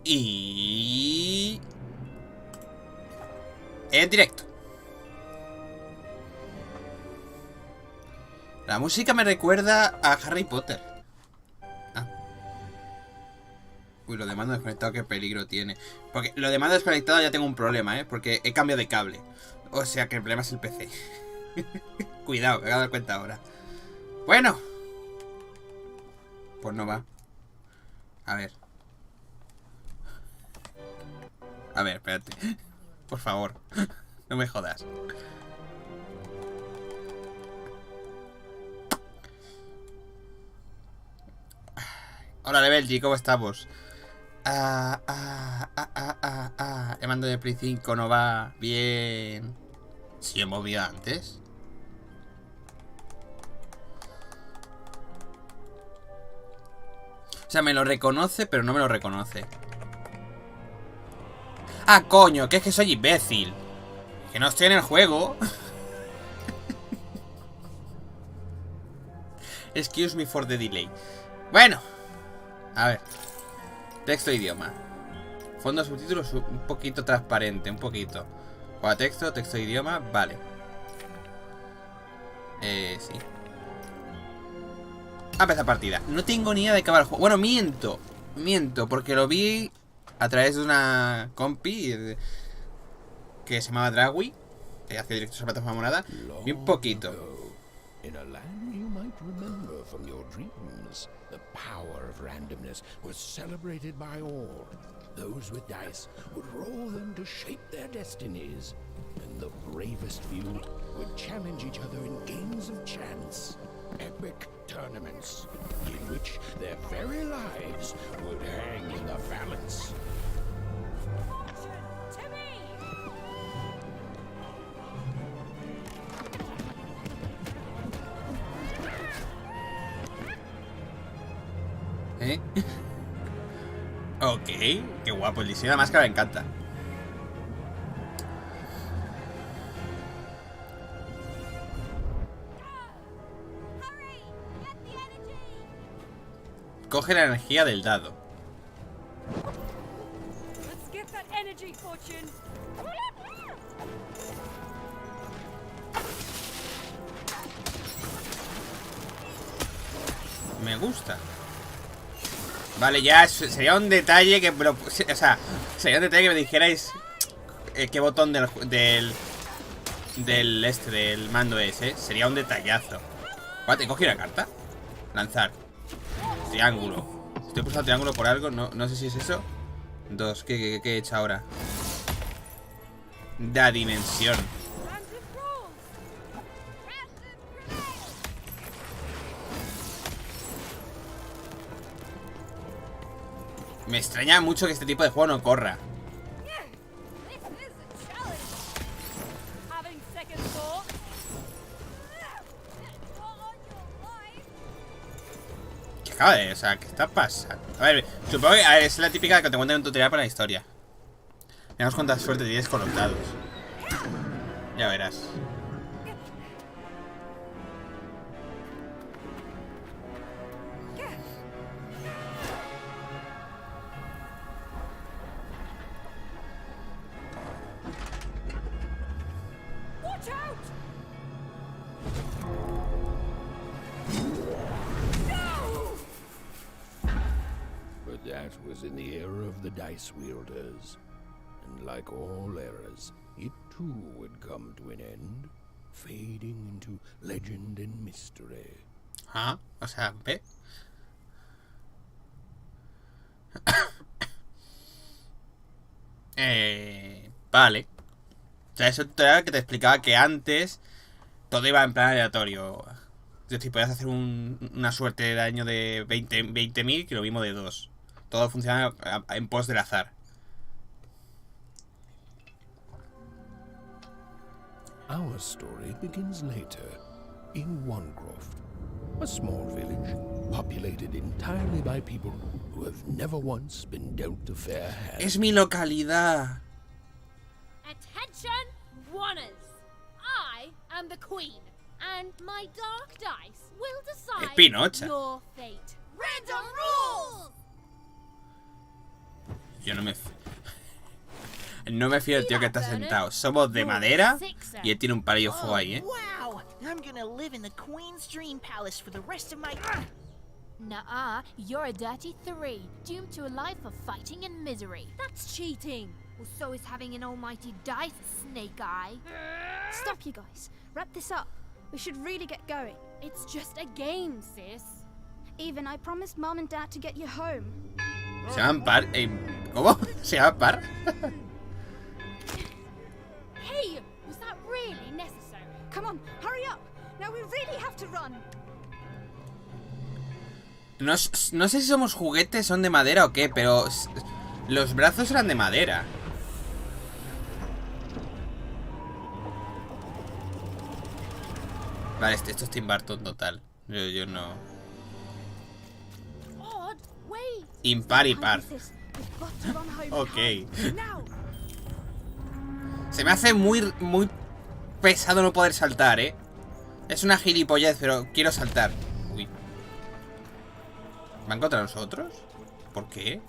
Y... en directo. La música me recuerda a Harry Potter. Ah. Uy, lo de mando desconectado, qué peligro tiene. Porque lo de mando desconectado ya tengo un problema, porque he cambiado de cable. O sea que el problema es el PC. Cuidado, me acabo de dar cuenta ahora. Bueno. Pues no va. A ver. A ver, espérate. Por favor. No me jodas. Hola, Lebelgi, ¿cómo estamos? El mando de Play 5 no va bien. ¿Sí he movido antes? O sea, me lo reconoce, pero no me lo reconoce. ¡Ah, coño! Que es que soy imbécil. Que no estoy en el juego. Excuse me for the delay. Bueno. A ver. Texto e idioma. Fondo subtítulos un poquito transparente. Un poquito. Para texto, texto e idioma. Vale. Sí. A empezar partida. No tengo ni idea de qué va el juego. Bueno, miento. Miento, porque lo vi a través de una compi que se llamaba Dragui, que hace directos a plataforma morada. Y un poquito. In a land you might remember from your dreams, the power of randomness was celebrated by all. Those with dice would roll them to shape their destinies, and the bravest few would challenge each other in games of chance. Epic tournaments, in which their very lives would hang in the balance. Ok, qué guapo. El diseño de la máscara me encanta. Coge la energía del dado. Me gusta. Vale, ya sería un detalle que... o sea, sería un detalle que me dijerais qué botón del mando es, ¿eh? Sería un detallazo. ¿Te cogí una carta? Lanzar. Triángulo. Estoy pulsando triángulo por algo. No sé si es eso. 2. ¿Qué he hecho ahora? Da dimensión. Me extraña mucho que este tipo de juego no corra. ¿Qué acaba de...? O sea, ¿qué está pasando? A ver, supongo que es la típica que te cuentan un tutorial para la historia. Veamos cuánta suerte tienes con los dados. Ya verás. That was in the era of the dice wielders, and like all eras, it too would come to an end, fading into legend and mystery. Ah, o sea, ¿ve? Vale. O sea, eso tutorial que te explicaba que antes todo iba en plan aleatorio. Es decir, podías hacer una suerte de daño de 20.000 que lo mismo de 2. Todo funciona en pos del azar. Our story begins later, in Wanecroft, a small village populated entirely by people who have never once been dealt a fair hand. Es mi localidad. Attention, Wanners! I am the Queen, and my dark dice will decide Pinocha. your fate. Random rules! Yo no me... No me fío del tío que está sentado. Somos de madera y él tiene un palillo de fuego ahí, ¿eh? Wow! I'm gonna live in the Queen's Dream Palace for the rest of my... Nuh-uh, you're a dirty 3, doomed to a life of fighting and misery. That's cheating. Well, so is having an almighty dice, Snake Eye. Stop, you guys. Wrap this up. We should really get going. It's just a game, sis. Even, I promised Mom and Dad to get you home. Se llaman par... ¿Cómo? ¿Se llama par? Hey, was that really necessary? Come on, hurry up. Now we really have to run. No sé si somos juguetes, son de madera o qué, pero los brazos eran de madera. Vale, esto es Tim Burton total. Yo no. Odd, wait. Impar y par. We've got to run home Ok. now. Se me hace muy pesado no poder saltar, ¿eh? Es una gilipollez, pero quiero saltar. Uy. ¿Van contra nosotros? ¿Por qué?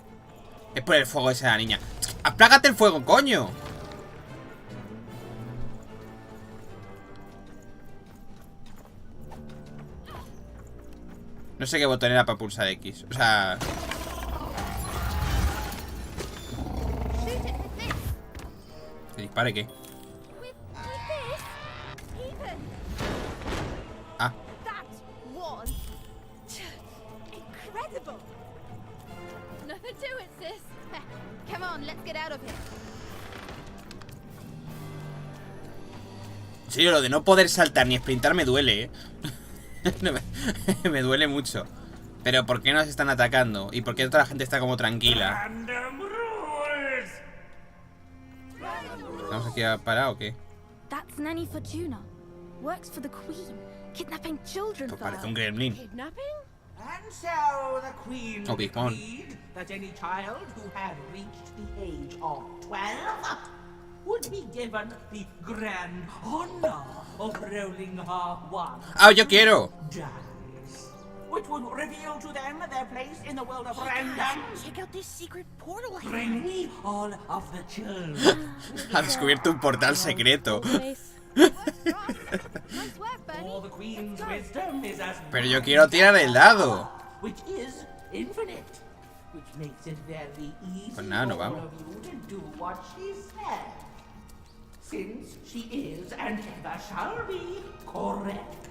Es por el fuego ese de la niña. ¡Aplágate el fuego, coño! No sé qué botón era para pulsar X. O sea... Shoot it with this. ¿Que dispare qué? With this. Even. Ah. That was incredible. Nothing to it, sis. Come on, let's get out of here. Sí, lo de no poder saltar ni sprintar me duele, ¿eh? Me duele mucho. Pero ¿por qué nos están atacando? ¿Y por qué toda la gente está como tranquila? ¿Estamos aquí a parar o qué? That's Nanny Fortuna. Works for the Queen. Kidnapping children Esto for parece her. un gremlin. Kidnapping? And so the Queen Oh, big man. decreed that any child who had reached the age of 12 would be given the grand honor of rolling her one ¡Ah, yo quiero! dice, which would reveal to them their place in the world of random. Check out this secret portal I Bring me all of the children. Ha descubierto un portal secreto. Nice. Nice work, Bernie. For the Queen's wisdom is as Pero yo quiero tirar el dado. which is infinite, which makes it very easy Pues nada, no for all vamos. of you to do what she said, since she is and ever shall be correct.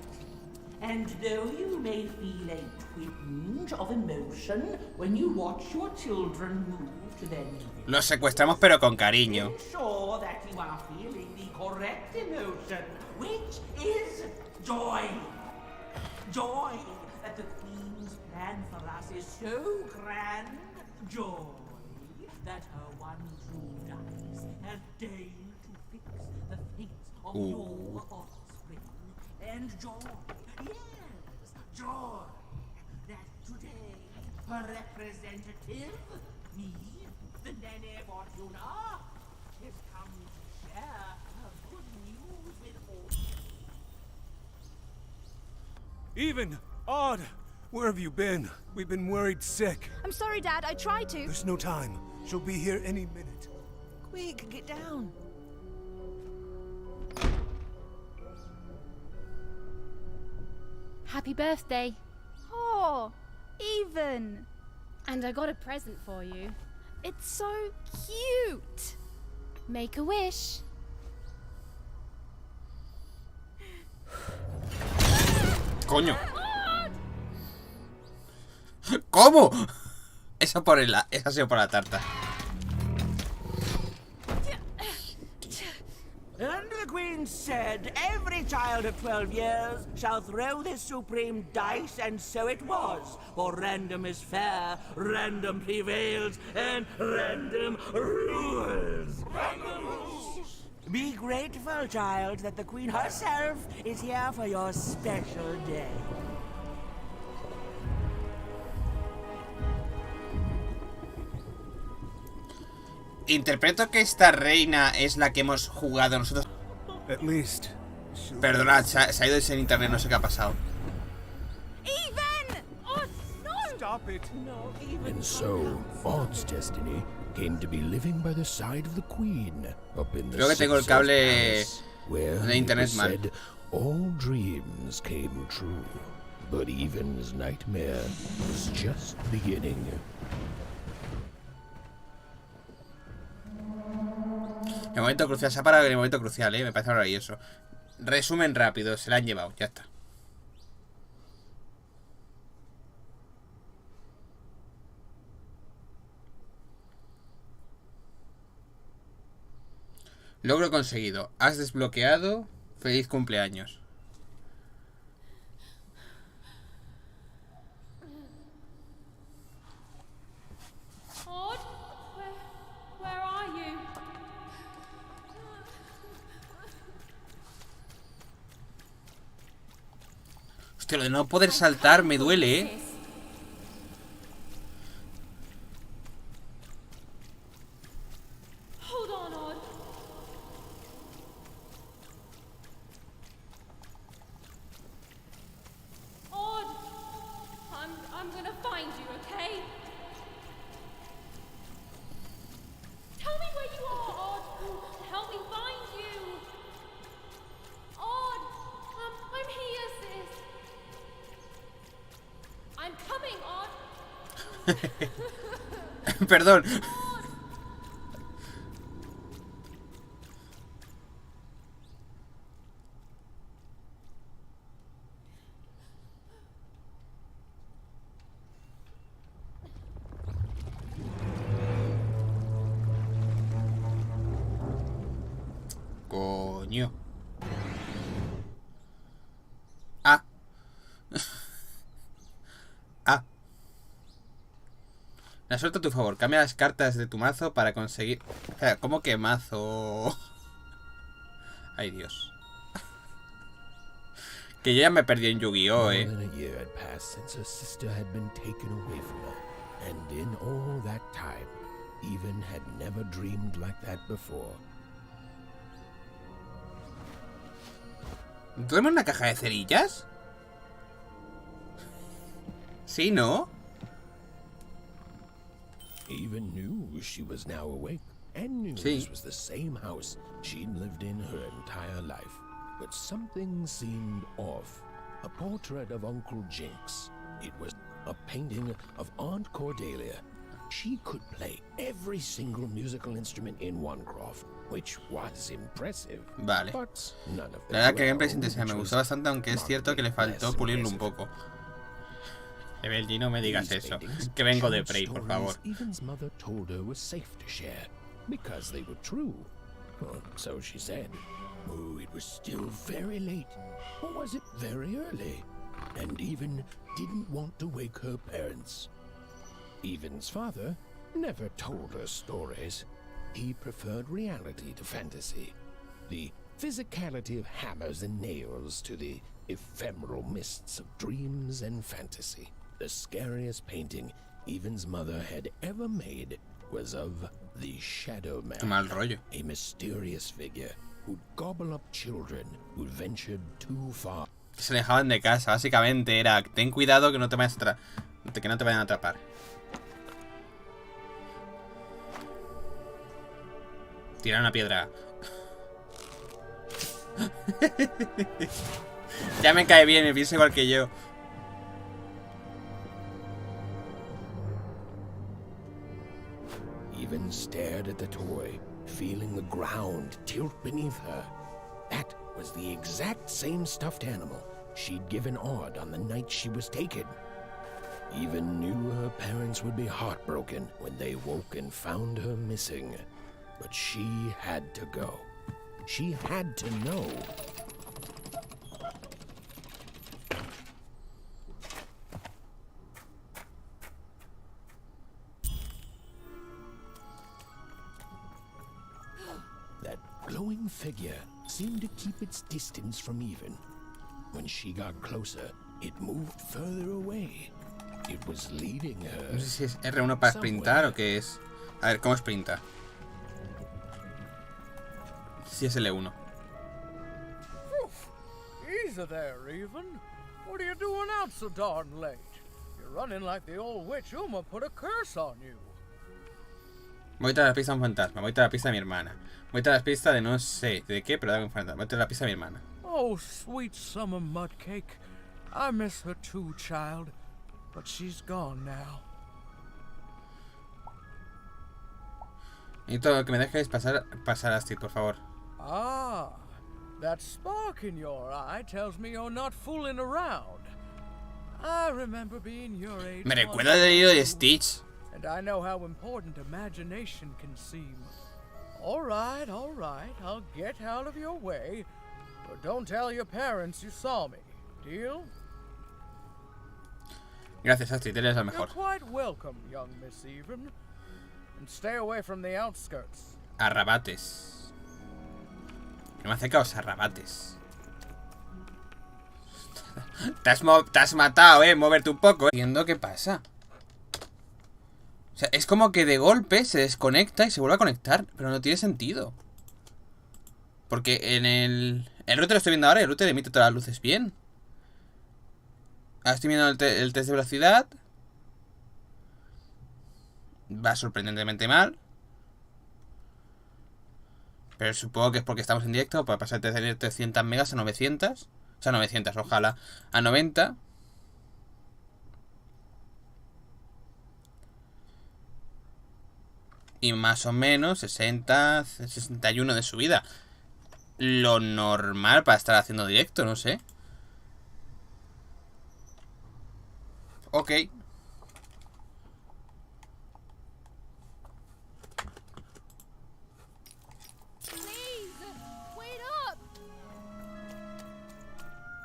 And though you may feel a twinge of emotion when you watch your children move to their new Los secuestramos pero con cariño. ensure that you are feeling the correct emotion, which is joy. Joy that the Queen's plan for us is so grand. Joy that her one true dice has deigned to fix the fates of your offspring. And joy, yes, joy that today her representative, me, the Nene Fortuna, has come to share her good news with all. Even! Odd! Where have you been? We've been worried sick. I'm sorry, Dad. I tried to. There's no time. She'll be here any minute. Quick, get down. Happy birthday. Oh, Even. And I got a present for you. It's so cute. Make a wish. ¡Coño! ¿Cómo? Eso ha sido por la tarta. And the Queen said, every child of 12 years shall throw this supreme dice, and so it was. For random is fair, random prevails, and random rules. Random rules. Be grateful, child, that the Queen herself is here for your special day. Interpreto que esta reina es la que hemos jugado nosotros. At least. Perdona, se ha ido ese en internet, no sé qué ha pasado. Even! Oh, no! Stop it. No, even And so, Odd's destiny came to be living by the side of the Queen up in the Creo que tengo el Sixth cable Palace, where de it internet was mal. said all dreams came true. But Even's nightmare was just beginning. El momento crucial, se ha parado en el momento crucial, me parece maravilloso. Resumen rápido, se la han llevado, ya está. Logro conseguido. Has desbloqueado. Feliz cumpleaños. Odd, where are you? Hostia, lo de no poder saltar me duele, Hold on, Odd. Odd, I'm gonna find you, okay? Tell me where you are, Odd. Help me find you. Odd, I'm here, sis. I'm coming, Odd. Perdón. Coño. Ah. Ah. La suerte a tu favor. Cambia las cartas de tu mazo para conseguir... O sea, ¿cómo que mazo? Ay, Dios. Que yo ya me perdí en Yu-Gi-Oh, More than a year had passed since her sister had been taken away from her. And in all that time, Even had never dreamed like that before. ¿Duerme en una caja de cerillas? Sí, ¿no? Even knew she was now awake, and knew Sí. this was the same house she'd lived in her entire life. But something seemed off. A portrait of Uncle Jinx. It was a painting of Aunt Cordelia. She could play every single musical instrument in one croft, which was impressive. Vale. But none of La verdad que el them gameplay sin desear me gustó bastante, aunque es cierto que le faltó pulirlo un poco. Evelyn, no me digas eso. Que vengo de Prey, por favor. Even's mother told her was safe to share because they were true. Well, so she said. Oh, it was still very late. Or was it very early? And Even didn't want to wake her parents. Even's father never told her stories. He preferred reality to fantasy. The physicality of hammers and nails to the ephemeral mists of dreams and fantasy. The scariest painting Even's mother had ever made was of the Shadow Man. Mal rollo. A mysterious figure who'd gobble up children who ventured too far. Que se alejaban de casa, básicamente era ten cuidado que no te vayan a atrapar. Tirar una piedra. Ya me cae bien, me piensa igual que yo. Even stared at the toy, feeling the ground tilt beneath her. That was the exact same stuffed animal she'd given Odd on the night she was taken. Even knew her parents would be heartbroken when they woke and found her missing. But she had to go. She had to know. That glowing figure seemed to keep its distance from Even. When she got closer, it moved further away. It was leading her. No sé si es R1 para sprintar o qué es. A ver, ¿cómo sprinta? Si es L1. Easy there, Even. What are you doing out so darn late? You running like the old witch Uma put a curse on you. Voy a traer la pista a un fantasma. Voy a traer la pista de mi hermana. Voy a traer la pista de no sé de qué, pero de un fantasma. Voy a traer la pista de mi hermana. Oh, sweet summer mud cake. I miss her too, child. But she's gone now. Necesito que me dejes pasar a Astrid, por favor. Ah, that spark in your eye tells me you're not fooling around. I remember being your age. Me recuerda el herido de Stitch. And I know how important imagination can seem. All right, I'll get out of your way. But don't tell your parents you saw me. Deal? Gracias, Astrid, eres la You're mejor. quite welcome, young Miss Even. And stay away from the outskirts. Arrabates. No me hace caso, arrabates. Te has matado, moverte un poco. Entiendo qué pasa. O sea, es como que de golpe se desconecta y se vuelve a conectar. Pero no tiene sentido. Porque en el router lo estoy viendo ahora y el router emite todas las luces bien. Ahora estoy viendo el test de velocidad. Va sorprendentemente mal. Pero supongo que es porque estamos en directo. Para pasar de tener 300 megas a 900. O sea, 900, ojalá. A 90. Y más o menos 60, 61 de subida. Lo normal para estar haciendo directo, no sé. Ok.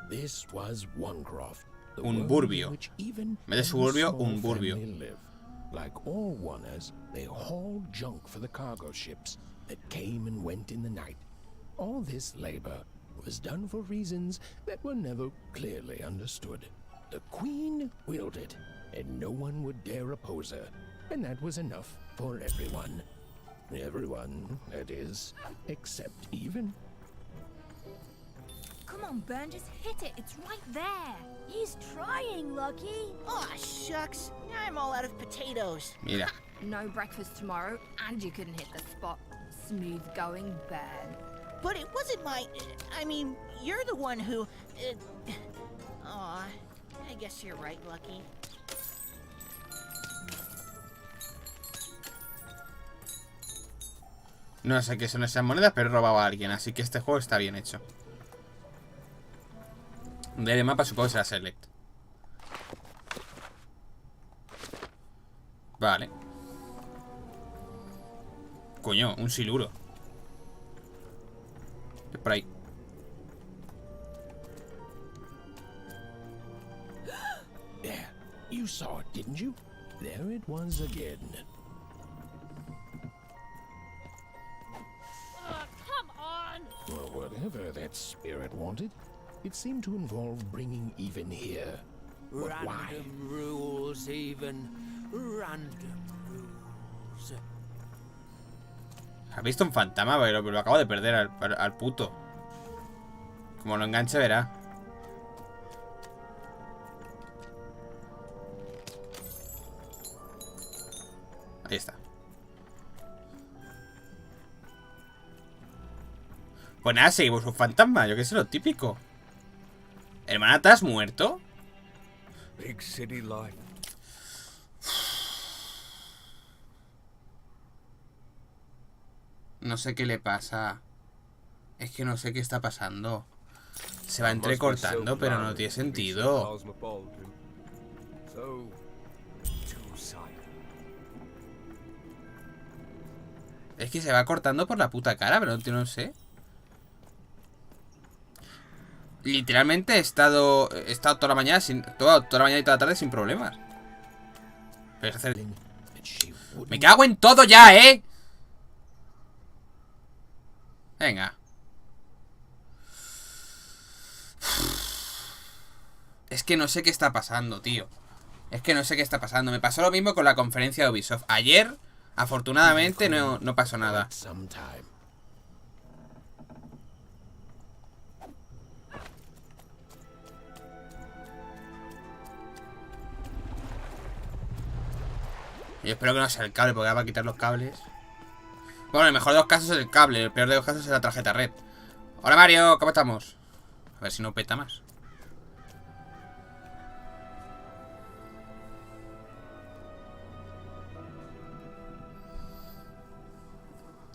This was Onecroft, the Un world burbio. in which even Me de suburbio, small un burbio. family live. Like all Oners, they hauled junk for the cargo ships that came and went in the night. All this labor was done for reasons that were never clearly understood. The Queen willed it, and no one would dare oppose her, and that was enough for everyone. Everyone, that is, except Even. Come on, Burn, just hit it. It's right there. He's trying, Lucky. Aw, shucks. Now I'm all out of potatoes. Mira. No breakfast tomorrow, and you couldn't hit the spot. Smooth going, Burn. But it wasn't my... I mean, you're the one who... Aw, I guess you're right, Lucky. No sé qué son esas monedas, pero he robado a alguien. Así que este juego está bien hecho. De mapa supongo que será Select. Vale. Coño, un siluro. Es por ahí. There, you saw it, didn't you? There it was again. Come on! Well, whatever that spirit wanted, it seemed to involve bringing Even here. But why? Random rules, Even. Random rules. ¿Has visto un fantasma? Pero lo acabo de perder al puto. Como lo enganche, verá. Ahí está. Pues nada, seguimos un fantasma. Yo qué sé, lo típico. Hermana, ¿te has muerto? Big city life. No sé qué le pasa. Es que no sé qué está pasando. Se va entrecortando, pero no tiene sentido. Es que se va cortando por la puta cara, pero no sé. Literalmente he estado toda la mañana toda la mañana y toda la tarde sin problemas. Pero es hacer... Me cago en todo ya, ¿eh? Venga. Es que no sé qué está pasando, tío. Es que no sé qué está pasando. Me pasó lo mismo con la conferencia de Ubisoft. Ayer, afortunadamente, no pasó nada. Yo espero que no sea el cable, porque ahora va a quitar los cables. Bueno, el mejor de los casos es el cable, el peor de los casos es la tarjeta red. Hola Mario, ¿cómo estamos? A ver si no peta más.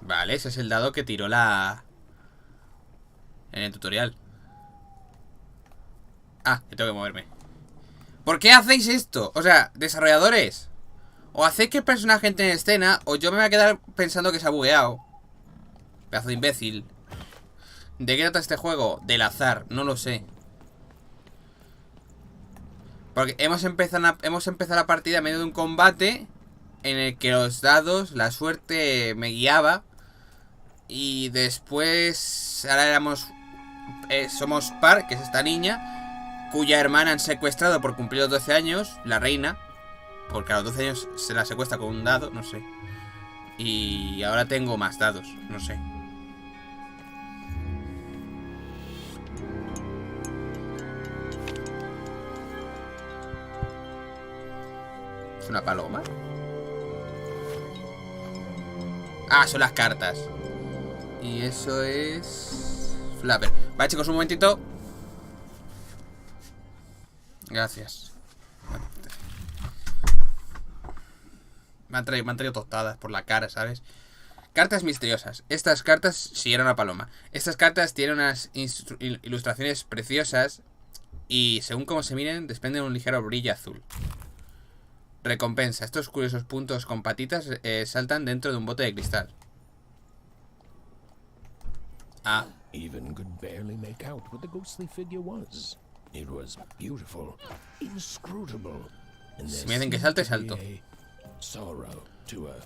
Vale, ese es el dado que tiró en el tutorial. Ah, que tengo que moverme. ¿Por qué hacéis esto? O sea, desarrolladores, o hacéis que el personaje entre en escena, o yo me voy a quedar pensando que se ha bugueado. Pedazo de imbécil. ¿De qué trata este juego? Del azar, no lo sé. Porque hemos empezado la partida en medio de un combate en el que los dados, la suerte me guiaba. Y después ahora somos Par, que es esta niña, cuya hermana han secuestrado por cumplir los 12 años, la reina. Porque a los 12 años se la secuestra con un dado, no sé. Y ahora tengo más dados, no sé. ¿Es una paloma? Ah, son las cartas. Y eso es... Flapper. Vale, chicos, un momentito. Gracias. Me han traído tostadas por la cara, ¿sabes? Cartas misteriosas. Estas cartas... Sí, era una paloma. Estas cartas tienen unas ilustraciones preciosas. Y según cómo se miren, desprenden un ligero brillo azul. Recompensa. Estos curiosos puntos con patitas saltan dentro de un bote de cristal. Ah. Even could barely make out what the ghostly figure was. It was beautiful, inscrutable. Si me dicen que salte, salto. Sorrow to her.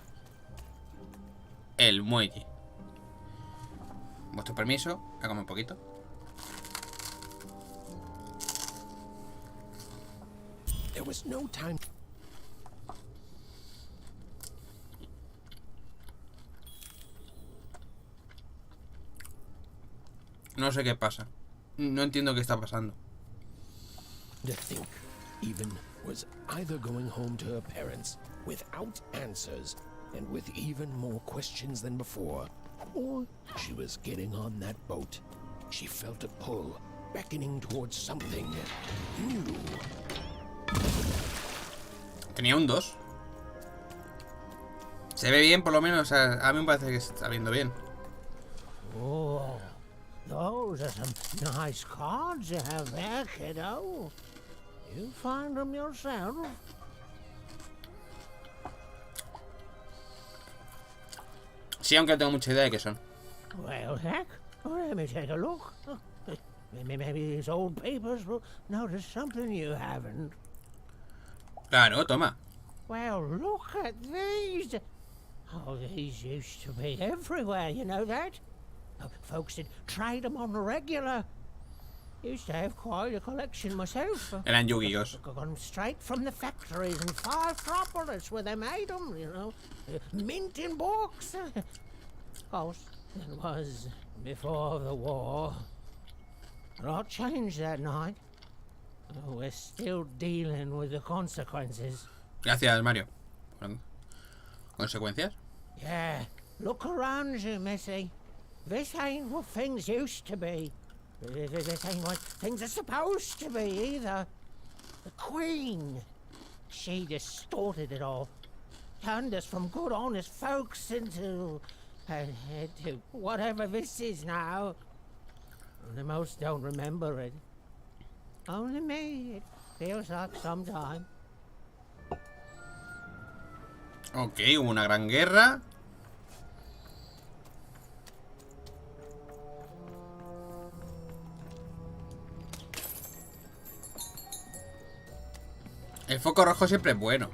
El muelle. Vuestro permiso, hágame un poquito. There was no time. No sé qué pasa. No entiendo qué está pasando. To think, even was either going home to her parents without answers and with even more questions than before, or she was getting on that boat. She felt a pull, beckoning towards something new. Tenía un 2. Se ve bien, por lo menos. A mí me parece que se está viendo bien. Oh, those are some nice cards you have there, kiddo. You find them yourself? Sí, aunque no tengo mucha idea de qué son. Well, heck, let me take a look. Maybe these old papers will notice something you haven't. Claro, toma. Well, look at these. Oh, these used to be everywhere, you know that? Folks would trade them on the regular. Used to have quite a collection myself. Eran Yu-Gi-Ohs. Got them straight from the factories in Firetropolis where they made them, you know. Mint in books. Of course, it was before the war. A lot changed that night. We're still dealing with the consequences. Gracias, Mario. ¿Consecuencias? Yeah, look around you, Missy. This ain't what things used to be. This ain't what things are supposed to be either. The Queen, she distorted it all. Turned us from good, honest folks into whatever this is now. The most don't remember it. Only me, it feels like some time. Ok, hubo una gran guerra. El foco rojo siempre es bueno.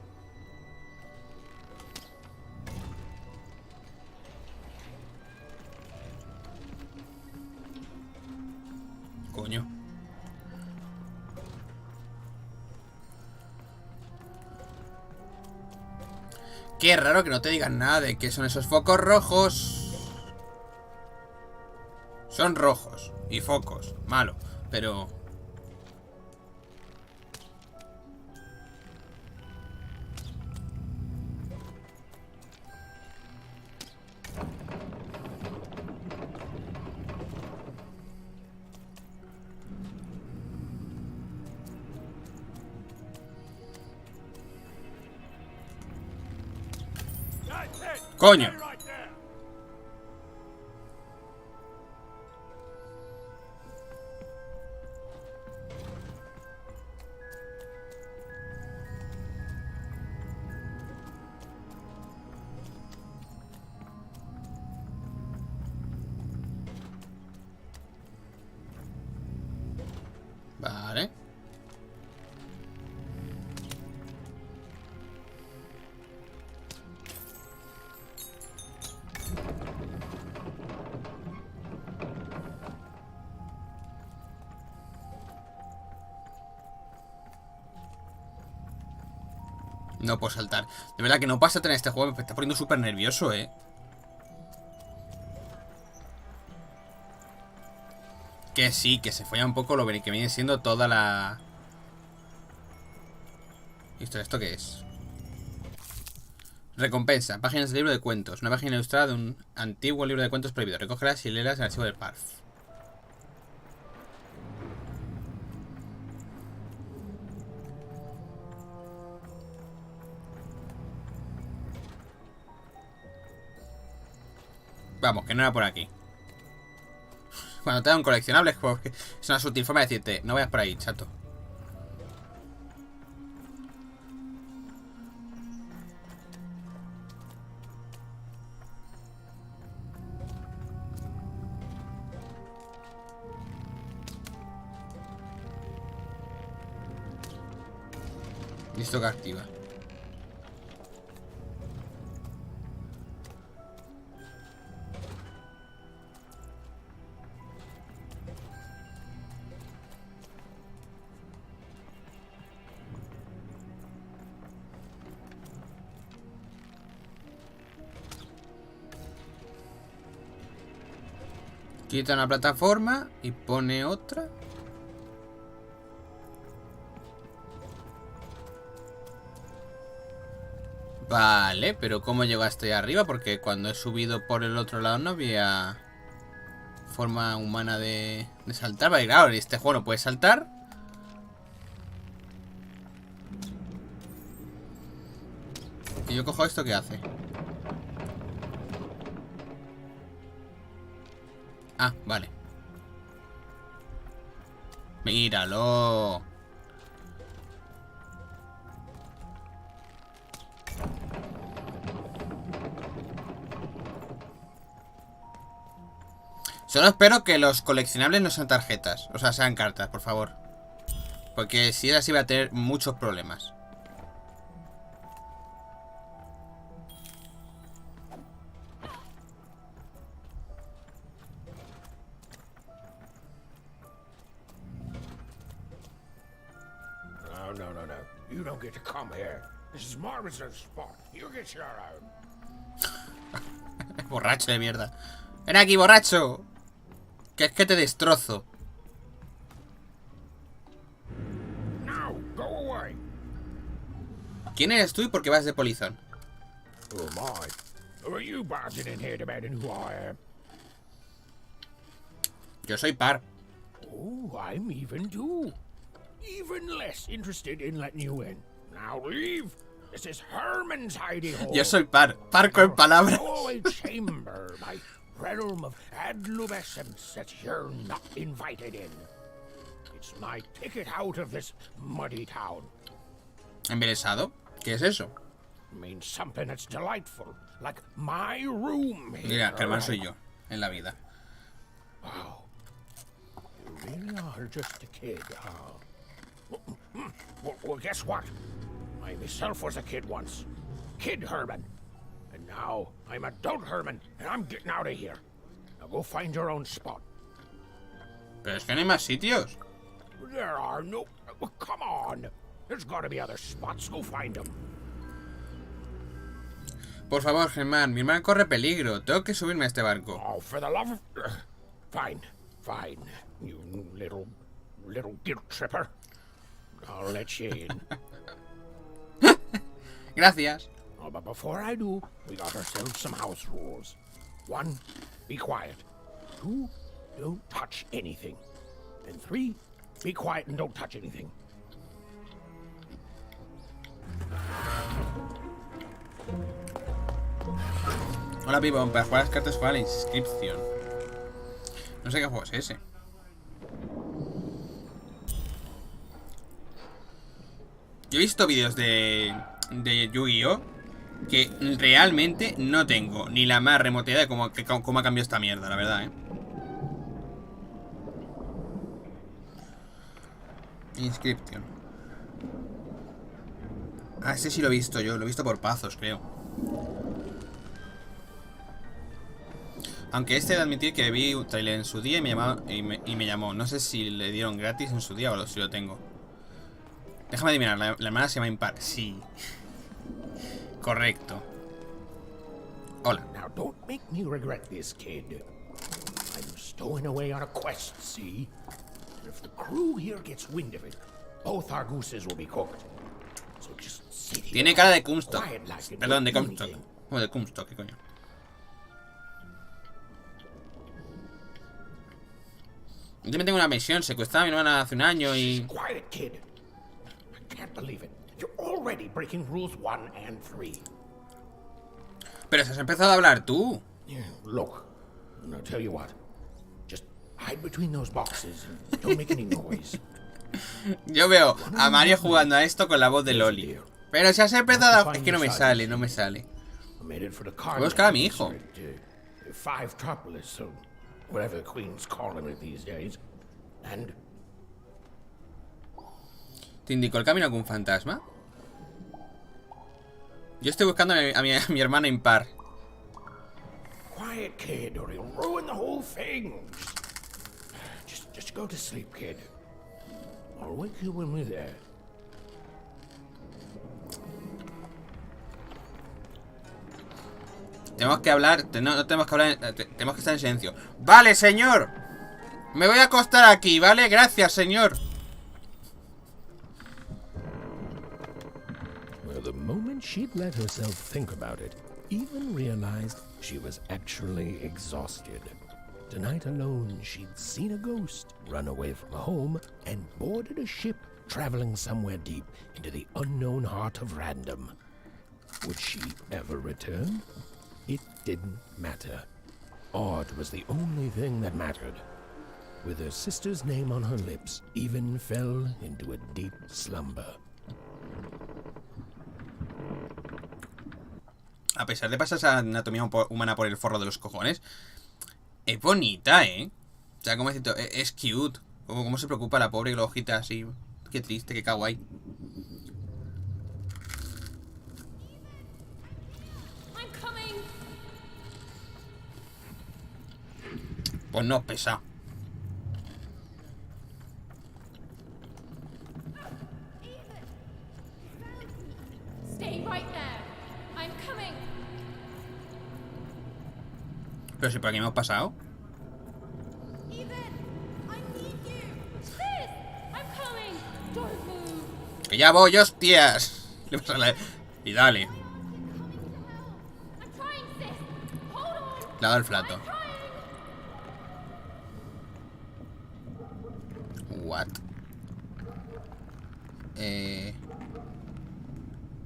Coño. Qué raro que no te digan nada de qué son esos focos rojos. Son rojos y focos. Malo, pero... ¡Coño! Vale. No puedo saltar. De verdad que no pasa en este juego. Me está poniendo súper nervioso, Que sí, que se folla un poco lo que viene siendo toda la... ¿Esto qué es? Recompensa. Páginas del libro de cuentos. Una página ilustrada de un antiguo libro de cuentos prohibido. Recógelas y léelas en el archivo del PARF. Vamos, que no era por aquí. Cuando te da un coleccionable es una sutil forma de decirte, no vayas por ahí, chato. Listo, que activa. Quita una plataforma y pone otra. Vale, pero ¿cómo llego hasta ahí arriba? Porque cuando he subido por el otro lado no había forma humana de saltar. Vale, claro, en este juego no puedes saltar. Y yo cojo esto, ¿qué hace? Ah, vale. Míralo. Solo espero que los coleccionables no sean tarjetas. O sea, sean cartas, por favor. Porque si es así va a tener muchos problemas. No. You don't get to come here. This is my reserve spot. You get your own. Borracho de mierda. Ven aquí, borracho. Que es que te destrozo. Now, go away. ¿Quién eres tú y por qué vas de polizón? Who am I? Who are you barging in here demanding who I am? Yo soy par. Oh, I'm even too. Even less interested in letting you in. Now leave. This is Herman's hidey hole. Yo soy par. Parco en palabras. Holy chamber, my realm of adolescence that you're not invited in. It's my ticket out of this muddy town. ¿Embelesado? ¿Qué es eso? Means something that's delightful, like my room here. Mira, que hermano soy yo en la vida. Wow. You really are just a kid, huh? Well, guess what? I myself was a kid once. Kid Herman. And now I'm adult Herman, and I'm getting out of here. Now go find your own spot. Pero es que no hay más sitios. There are no... Well, come on. There's got to be other spots. Go find them. Por favor, Germán, mi hermano corre peligro. Tengo que subirme a este barco. Oh, for the love of... Fine. You little guilt tripper. I'll let you in. Gracias. Oh, but before I do, we got ourselves some house rules. 1, be quiet. 2, don't touch anything. And 3, be quiet and don't touch anything. Hola, Pipo. Para jugar las cartas juega la inscripción. No sé qué juego es ese. Yo he visto vídeos de Yu-Gi-Oh! Que realmente no tengo ni la más remota idea de cómo ha cambiado esta mierda, la verdad, Inscripción. Ah, ese sí lo he visto yo. Lo he visto por pazos, creo. Aunque este he de admitir que vi un trailer en su día y me llamó. No sé si le dieron gratis en su día o si lo tengo. Déjame adivinar, la hermana se llama Impar. Sí. Correcto. Hola. Now don't make me regret this, kid. I'm stowing away on a quest, see? And if the crew here gets wind of it, both our gooses will be cooked. So just sit here. Tiene cara de Comstock. Quiet like and Perdón, de don't do Comstock. anything. O de Comstock, ¿qué coño? Yo me tengo una misión. Secuestraba a mi hermana hace un año y... Quiet, kid. I can't believe it. You're already breaking rules 1 and 3. Pero si has empezado a hablar tú. Yeah, look, I'll tell you what. Just hide between those boxes and don't make any noise. Yo veo a Mario jugando a esto con la voz de Loli. Pero si has empezado a... Es que no me sale, no me sale. I made it for the Voy a buscar a mi hijo. Five Tropolis, so whatever the Queen's calling it these days. And ¿Te indicó el camino algún fantasma? Yo estoy buscando a mi hermana Impar. quiet, kid, or he'll ruin the whole thing. Just go to sleep, kid. I'll wake you when we're there. Tenemos que hablar, no tenemos que hablar, tenemos que estar en silencio. Vale, señor. Me voy a acostar aquí, ¿vale? Gracias, señor. Well, the moment she'd let herself think about it, even realized she was actually exhausted. Tonight alone, she'd seen a ghost, run away from home, and boarded a ship traveling somewhere deep into the unknown heart of random. Would she ever return? It didn't matter. Odd was the only thing that mattered. With her sister's name on her lips, Even fell into a deep slumber. A pesar de pasar esa anatomía humana por el forro de los cojones, es bonita, ¿eh? O sea, como decirte, es cute. Cómo se preocupa la pobre glojita así. Qué triste, qué kawaii. Pues no, pesa. Stay right there. I'm coming. Pero si por aquí hemos pasado. Even, I need you. Sis, I'm coming. Don't move. Que ya voy, hostias. Y dale. I'm trying, sis. Hold on. Le ha dado el flato. What?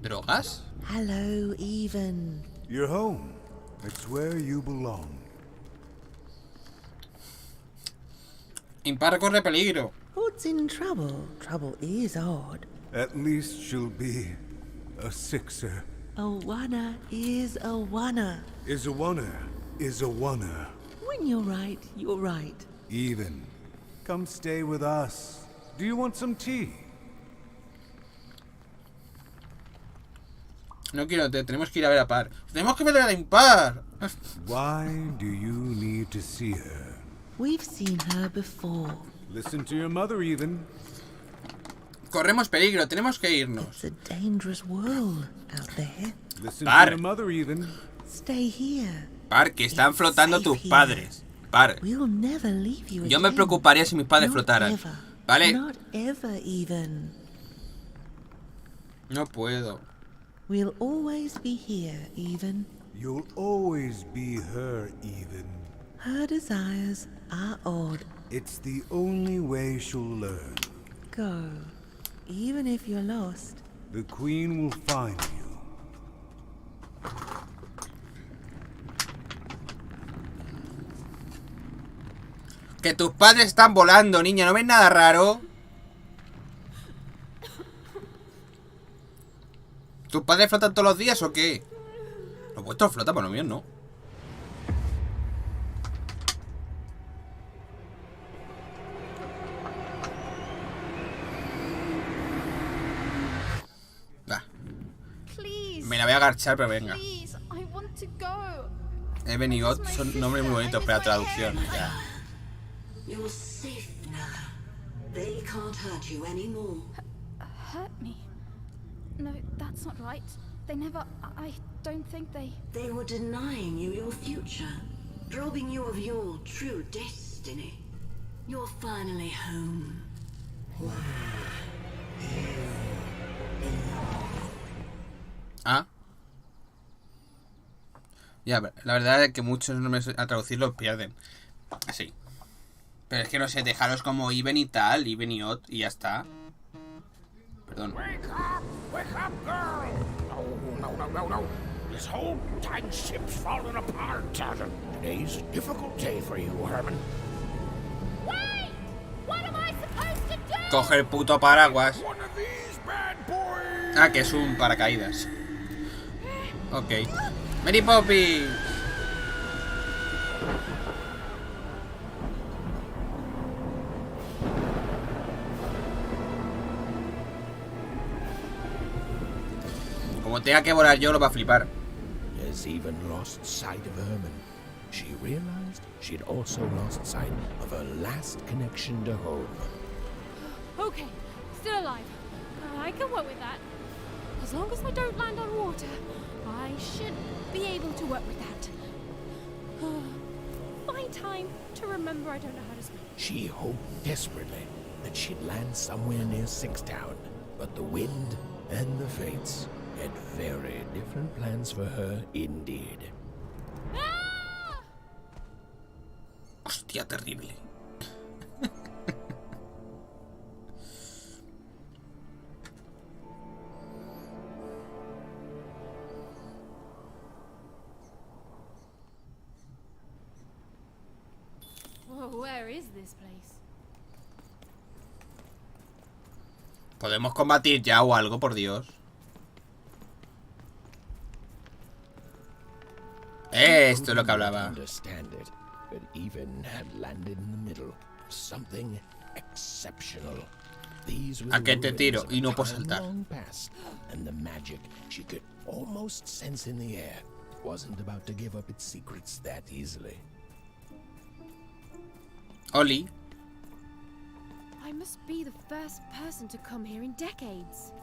¿Drogas? Hello, Even. You're home. It's where you belong. Impar corre peligro. Odd's in trouble. Trouble is odd. At least she'll be a sixer. A wanna is a wanna. Is a oneer. Is a oneer. When you're right, you're right. Even. Come stay with us. Do you want some tea? No quiero, tenemos que ir a ver a Par. Tenemos que ver a Impar. Why do you need to see her? We've seen her before. Listen to your mother, Even. Corremos peligro, tenemos que irnos. It's a dangerous world out there. Listen Par. to your mother, Even. Stay here. Par, que están It's flotando safe tus here. padres. Par. We'll never leave you Yo me again. preocuparía si mis padres Not flotaran. ever. ¿Vale? Not ever, Even. No puedo. We'll always be here, Even. You'll always be her, Even. Her desires are odd. It's the only way she'll learn. Go. Even if you're lost. The Queen will find you. Que tus padres están volando, niña. ¿No ves nada raro? ¿Tus padres flotan todos los días o qué? Los vuestros flotan, pero los míos no. Va. Me la voy a agarchar, pero venga. Even y God son nombres muy bonitos para la traducción. Ya. You're safe now. They can't hurt you anymore. Hurt me? No, that's not right. They never... I don't think they... They were denying you your future, robbing you of your true destiny. You're finally home. Ah. Ya, la verdad es que muchos nombres a traducirlos pierden. Así. Pero es que no sé, dejaros como Even y tal, Even y Odd y ya está. Perdón. Wake up, girl! No. This whole dang ship's falling apart. Today's a difficult day for you, Herman. Wait! What am I supposed to do? Coge el puto paraguas. One of these bad boys. Ah, que es un paracaídas. Ok. Mary Poppy. Como tenga que volar yo, lo va a flipar. Has even lost sight of Herman. She realized she'd also lost sight of her last connection to home. Okay, still alive. I can work with that. As long as I don't land on water, I should be able to work with that. Find time to remember I don't know how to swim. She hoped desperately that she'd land somewhere near Sixtown, but the wind and the fates had very different plans for her indeed. Ah! Hostia, terrible. Whoa, where is this place? ¿Podemos combatir ya o algo, por Dios? Esto es lo que hablaba. Understand it, but even had landed in the middle of something exceptional. These were ¿A qué te the tiro? ruins Y no of puedo time saltar. long past, and the magic she could almost sense in the air wasn't about to give up its secrets that easily. Oli. I must be the first person to come here in decades.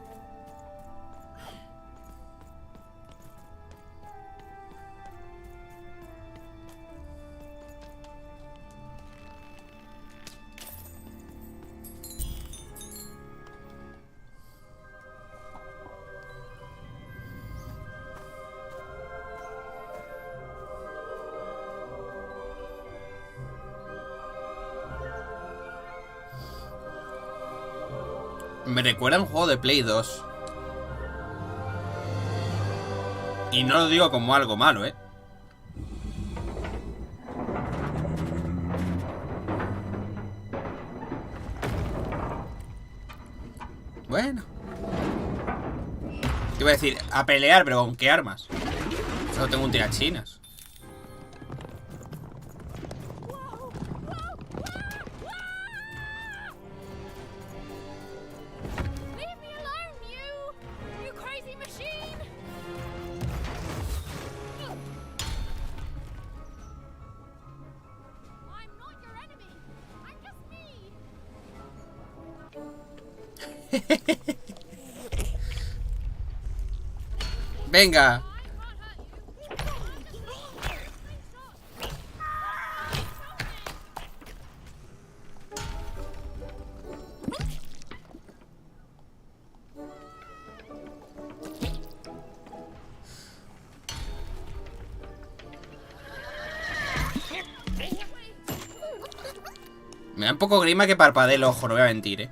Me recuerda a un juego de Play 2. Y no lo digo como algo malo, ¿eh? Bueno. Te iba a decir, a pelear, pero ¿con qué armas? Solo tengo un tirachinas. Venga. Me da un poco grima que parpadee el ojo, no voy a mentir, ¿eh?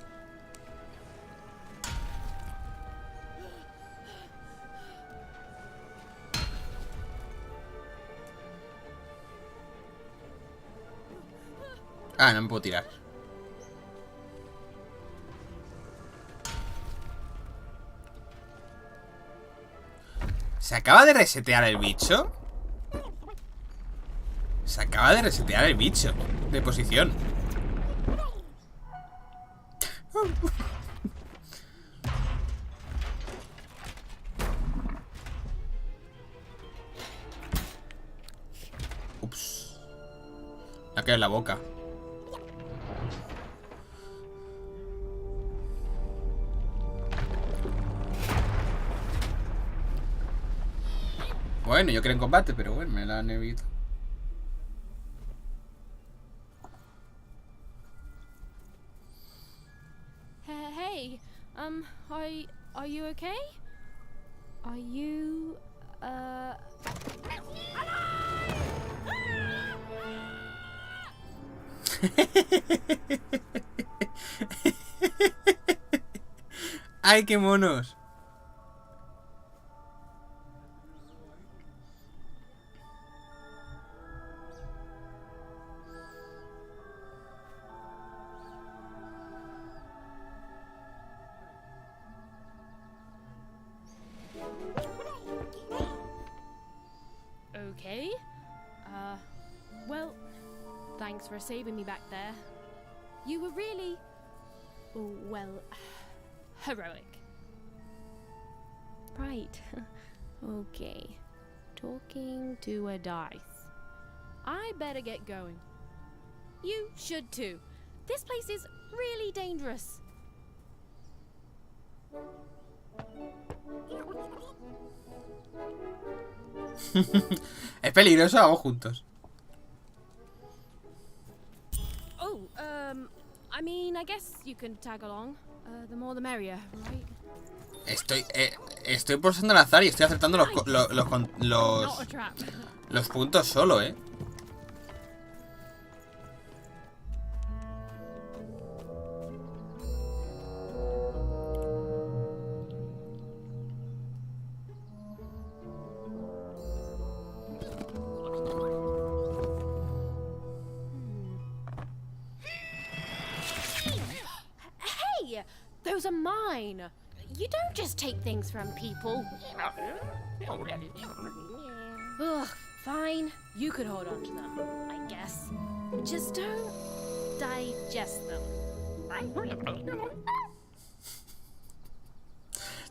Ah, no me puedo tirar. ¿Se acaba de resetear el bicho? Se acaba de resetear el bicho de posición. Ups. La que en la boca. Bueno, yo creo en combate, pero bueno, me la han evitado. Hey, are you okay? Are you, ¡Ay, qué monos! Okay. Well, thanks for saving me back there. You were really, well, heroic. Right. Okay. Talking to a dice. I better get going. You should too. This place is really dangerous. Es peligroso, vamos juntos. Oh, I mean, I guess you can tag along. The more the merrier, right? Estoy pulsando al azar y estoy acertando los puntos solo, Hey, those are mine. You don't just take things from people. Ugh, fine. You could hold on to them, I guess. Just don't digest them.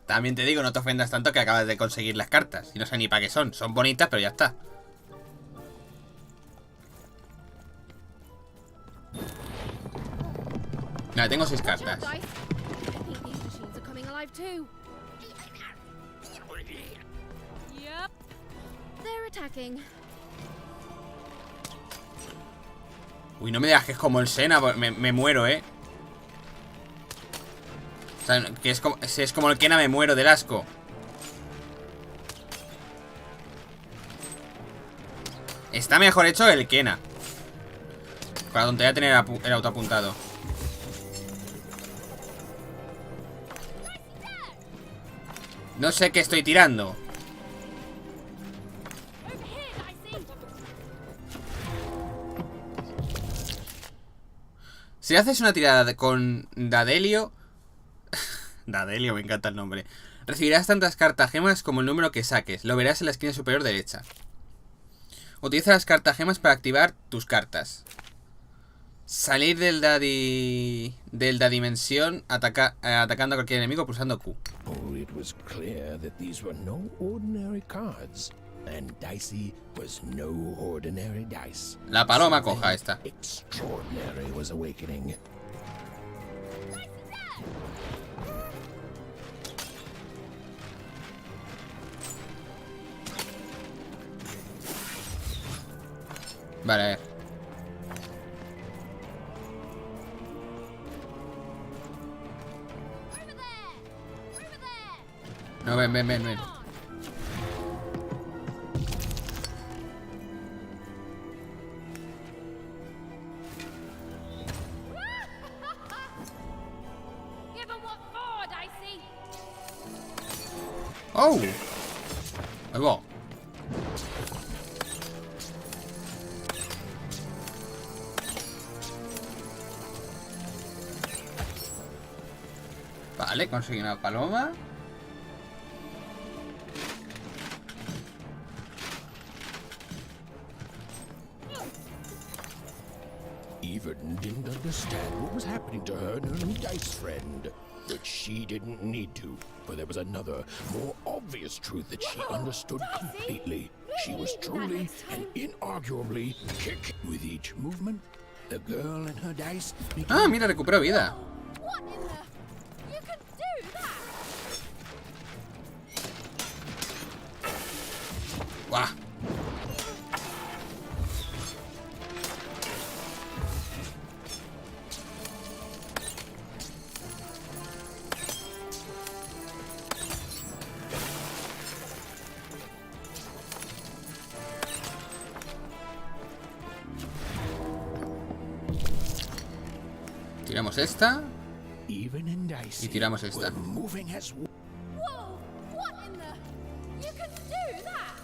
También te digo, no te ofendas tanto que acabas de conseguir las cartas. Y no sé ni para qué son. Son bonitas, pero ya está. Nada, tengo 6 cartas. Too. Yep. They're attacking. Uy, no me digas que es como el Sena, me muero, O sea, que es como, si es como el Kena me muero del asco. Está mejor hecho el Kena. Para donde voy a tener el auto apuntado. No sé qué estoy tirando. Si haces una tirada con Dadelio... Dadelio, me encanta el nombre. Recibirás tantas cartagemas como el número que saques. Lo verás en la esquina superior derecha. Utiliza las cartagemas para activar tus cartas. Salir del la dimensión atacando a cualquier enemigo pulsando Q. Oh, it was clear that these were no ordinary cards, and Dicey was no ordinary dice. La paloma coja esta. Extraordinary was awakening. Vale, a ver. No, ven. ¡Oh! Ahí va. Vale, conseguí una paloma. Even didn't understand what was happening to her and her new dice friend. But she didn't need to, for there was another, more obvious truth that she understood completely. She was truly and inarguably kick. With each movement, the girl and her dice became... Ah, mira, recuperó vida. What in the... You can do that! Guau. Tiramos esta. Y tiramos esta. Whoa! What in the... You can do that!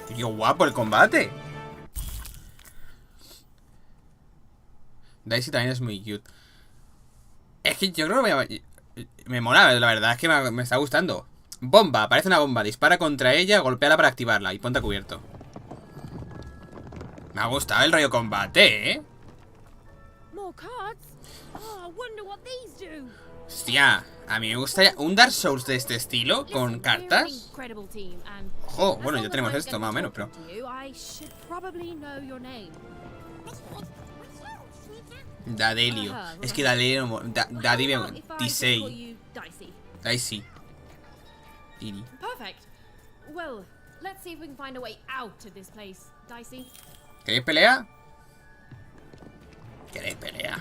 ¡Qué guapo el combate! Daisy también es muy cute. Es que yo creo que me mola, la verdad es que me está gustando. Bomba, aparece una bomba, dispara contra ella, golpéala para activarla y ponte a cubierto. Me ha gustado el rollo combate, ¿eh? More cards? Oh, I wonder what these do. Hostia, a mí me gustaría un Dark Souls de este estilo, con cartas. Ojo, bueno, ya tenemos esto, más o menos, pero... Dadelio. Es que Dadelio... Dadelio... Tisei. Daisy. Didi. Perfect. Well, let's see if we can find a way out of this place, Dicey. ¿Queréis pelea? ¿Queréis pelea?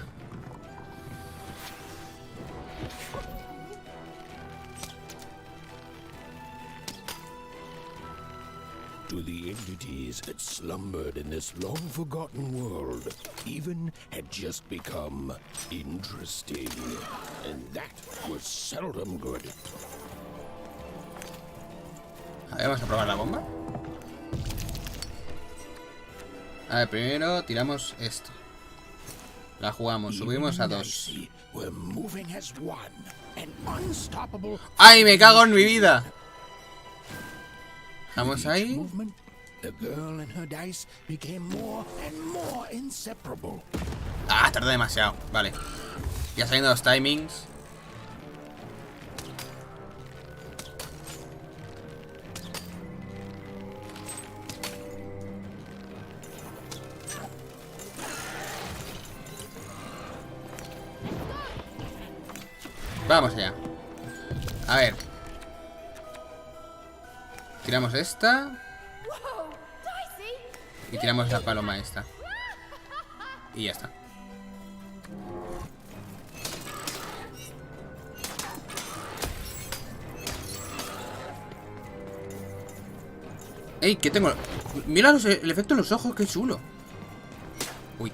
To the entities that slumbered in this long-forgotten world, even had just become interesting. And that was seldom good. A ver, vamos a probar la bomba. A ver, primero tiramos esto. La jugamos, subimos a 2. ¡Ay, me cago en mi vida! Vamos ahí. Ah, tardé demasiado. Vale. Ya saliendo los timings. Vamos allá. A ver. Tiramos esta. Y tiramos la paloma esta. Y ya está. ¡Ey! ¿Qué tengo? Mira el efecto en los ojos, qué chulo. Uy.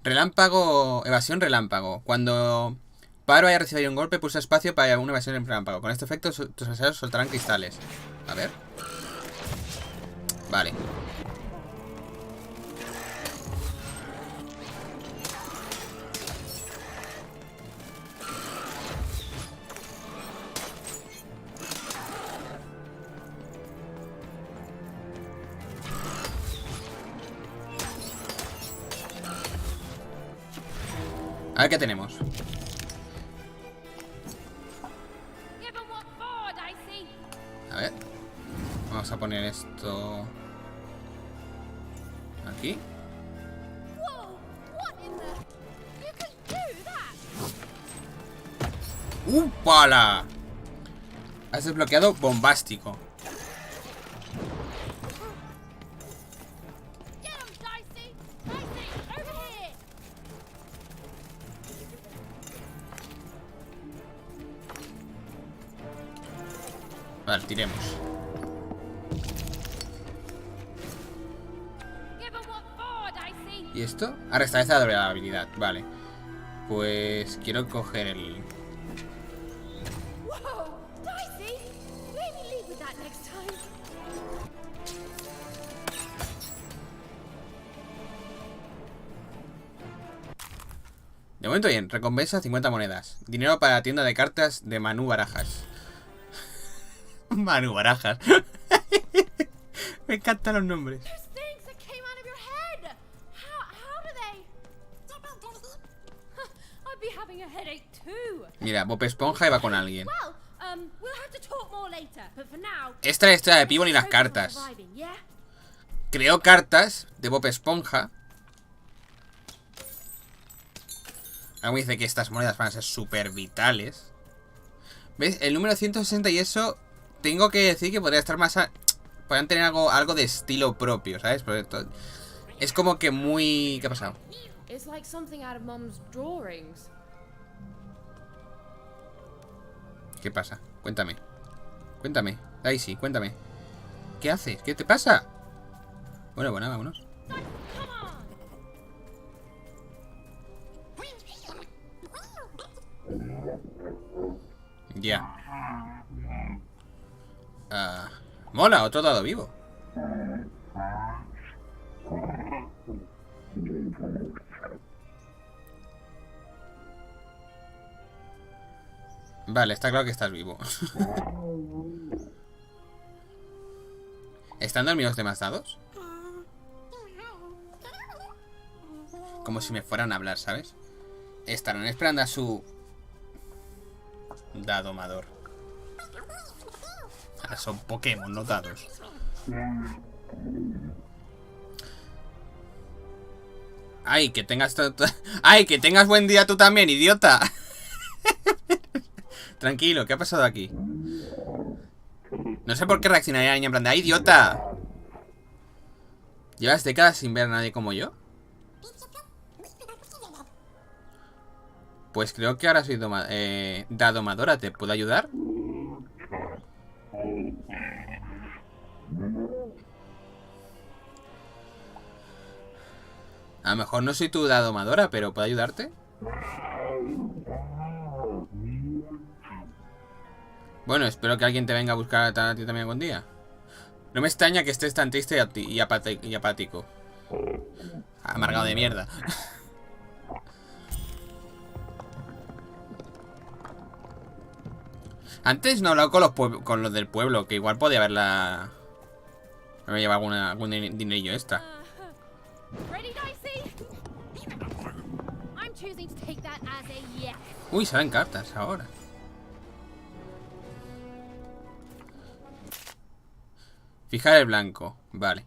Relámpago. Evasión relámpago. Cuando Paro haya recibido un golpe, pulsa espacio para una evasión en relámpago. Con este efecto, tus adversarios soltarán cristales. A ver. Vale. A ver qué tenemos. A ver. Vamos a poner esto aquí. ¡Upala! Has desbloqueado bombástico. Vale, tiremos. ¿Y esto? Ah, restablece la habilidad. Vale. Pues quiero coger el... De momento bien, recompensa 50 monedas. Dinero para la tienda de cartas de Manu Barajas. Manu Barajas. Me encantan los nombres. Mira, Bob Esponja iba con alguien. Esta es la historia de Pivo ni las cartas. Creo cartas de Bob Esponja. Algo me dice que estas monedas van a ser súper vitales. ¿Ves? El número 160 y eso, tengo que decir que podría estar más... Podrían tener algo de estilo propio, ¿sabes? Es como que muy... ¿Qué ha pasado? ¿Qué pasa? Cuéntame. Cuéntame. Daisy, cuéntame. ¿Qué haces? ¿Qué te pasa? Bueno, vámonos. Ya. Mola, otro dado vivo. Vale, está claro que estás vivo. ¿Están dormidos de más dados? Como si me fueran a hablar, ¿sabes? Estarán esperando a su... Dadomador. Ahora son Pokémon, no dados. Ay, que tengas... Ay, que tengas buen día tú también, idiota. Tranquilo, ¿qué ha pasado aquí? No sé por qué reaccionaría la niña en plan de ¡ay, idiota! ¿Llevas décadas sin ver a nadie como yo? Pues creo que ahora soy dadomadora. ¿Te puedo ayudar? A lo mejor no soy tu dadomadora, pero ¿puedo ayudarte? Bueno, espero que alguien te venga a buscar a ti también algún día. No me extraña que estés tan triste y apático. Amargado de mierda. Antes no he hablado con los del pueblo, que igual podía haberla... Me lleva algún dinerillo extra. Uy, salen cartas ahora. Fijar el blanco, vale.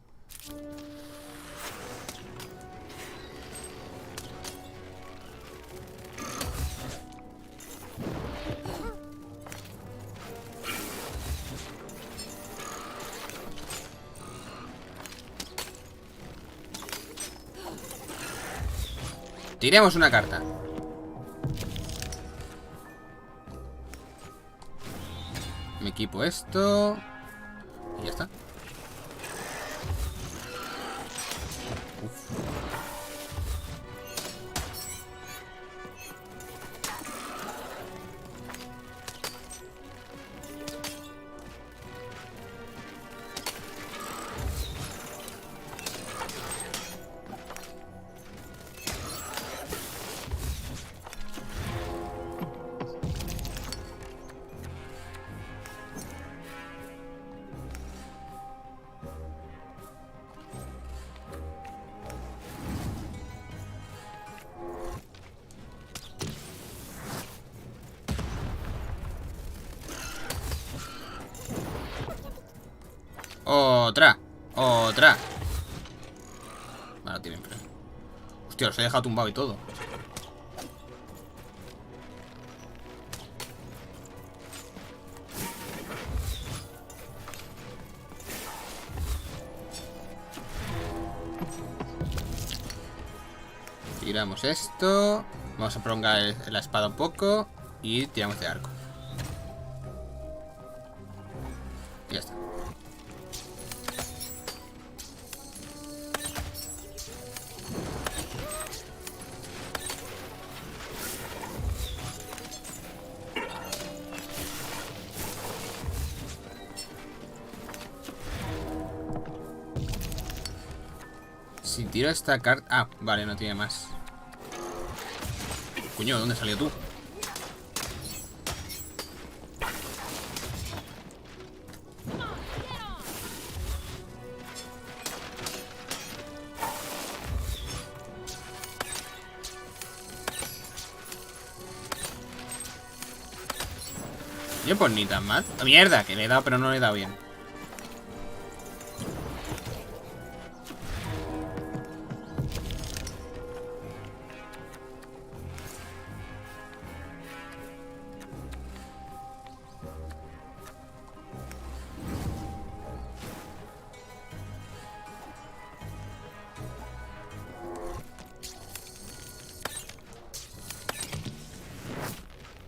Tiremos una carta. Me equipo esto. Y ya está. Otra. Bueno, tienen freno. Hostia, los he dejado tumbado y todo. Tiramos esto. Vamos a prolongar la espada un poco. Y tiramos de arco. Y ya está. Si tiro esta carta... Ah, vale, no tiene más. Coño, ¿dónde salió tú? Yo pues ni tan mal. Mierda, que le he dado, pero no le he dado bien.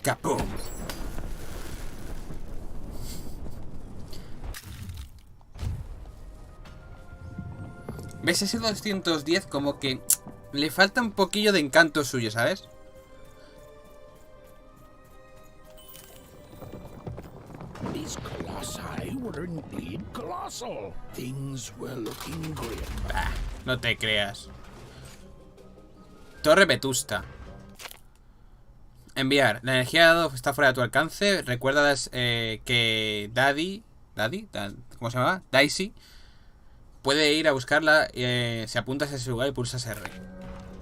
Capum. ¿Ves? Ese 210 como que le falta un poquillo de encanto suyo, ¿sabes? These colossi were indeed colossal. Things were looking grim. Bah, no te creas. Torre Vetusta. Enviar. La energía de dado está fuera de tu alcance. Recuerda que Daddy, ¿cómo se llama? Daisy puede ir a buscarla. Si apuntas a ese lugar y pulsas R.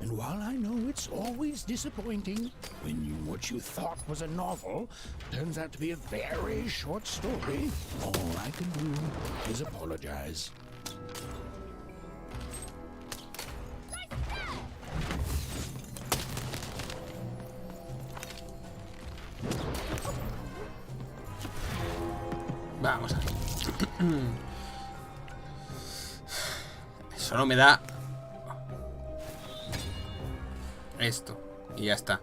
And while I know it's always disappointing when what you thought was a novel turns out to be a very short story, all I can do is apologize. Vamos a ver. Solo me da esto y ya está.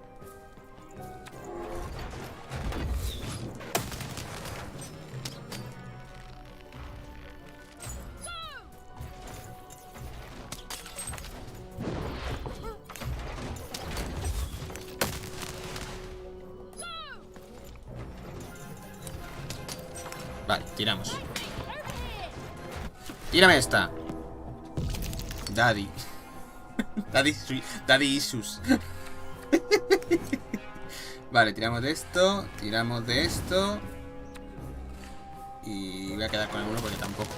Vale, tiramos. Tírame esta. Daddy. Daddy issues. Vale, tiramos de esto. Tiramos de esto. Y voy a quedar con el uno porque tampoco.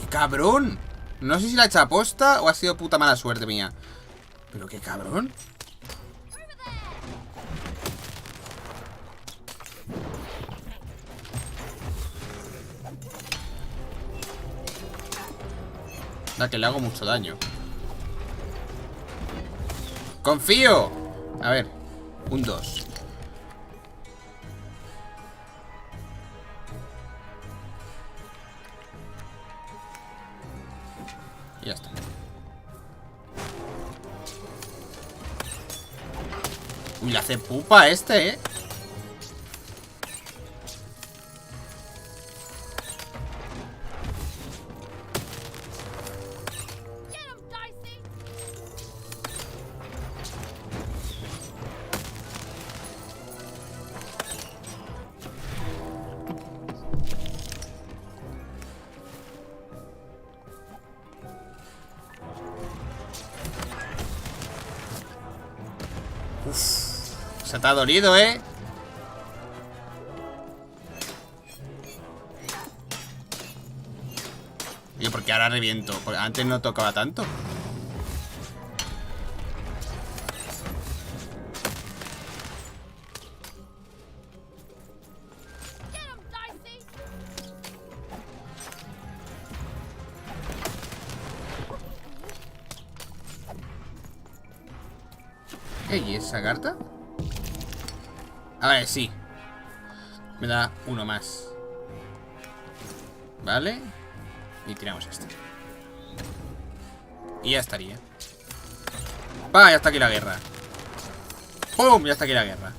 ¡Qué cabrón! No sé si la he hecho aposta o ha sido puta mala suerte mía. Pero qué cabrón. Que le hago mucho daño. ¡Confío! A ver, un 2. Y ya está. Uy, le hace pupa este, Se te ha dolido, Yo, porque ahora reviento. Porque antes no tocaba tanto. ¿Y esa carta? A ver, sí. Me da uno más. Vale. Y tiramos este. Y ya estaría. ¡Pah! Ya está aquí la guerra. ¡Pum! Ya está aquí la guerra.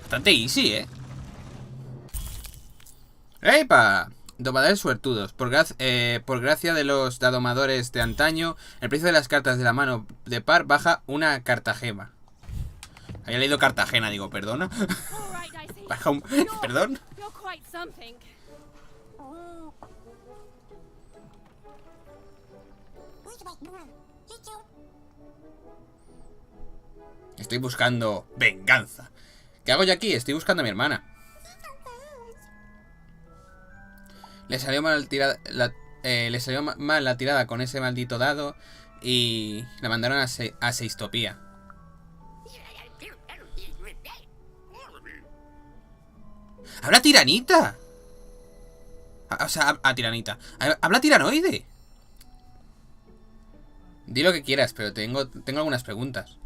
Bastante easy, ¡Epa! Domadores suertudos. Por gracia de los domadores de antaño, el precio de las cartas de la mano de par baja una cartagema. Había leído Cartagena, digo, ¿perdona? Baja un... ¿Perdón? Estoy buscando venganza. ¿Qué hago yo aquí? Estoy buscando a mi hermana. Le salió mal la tirada con ese maldito dado y la mandaron a Seistopía. ¡Habla tiranita! O sea, a tiranita. ¡Habla tiranoide! Di lo que quieras, pero tengo algunas preguntas.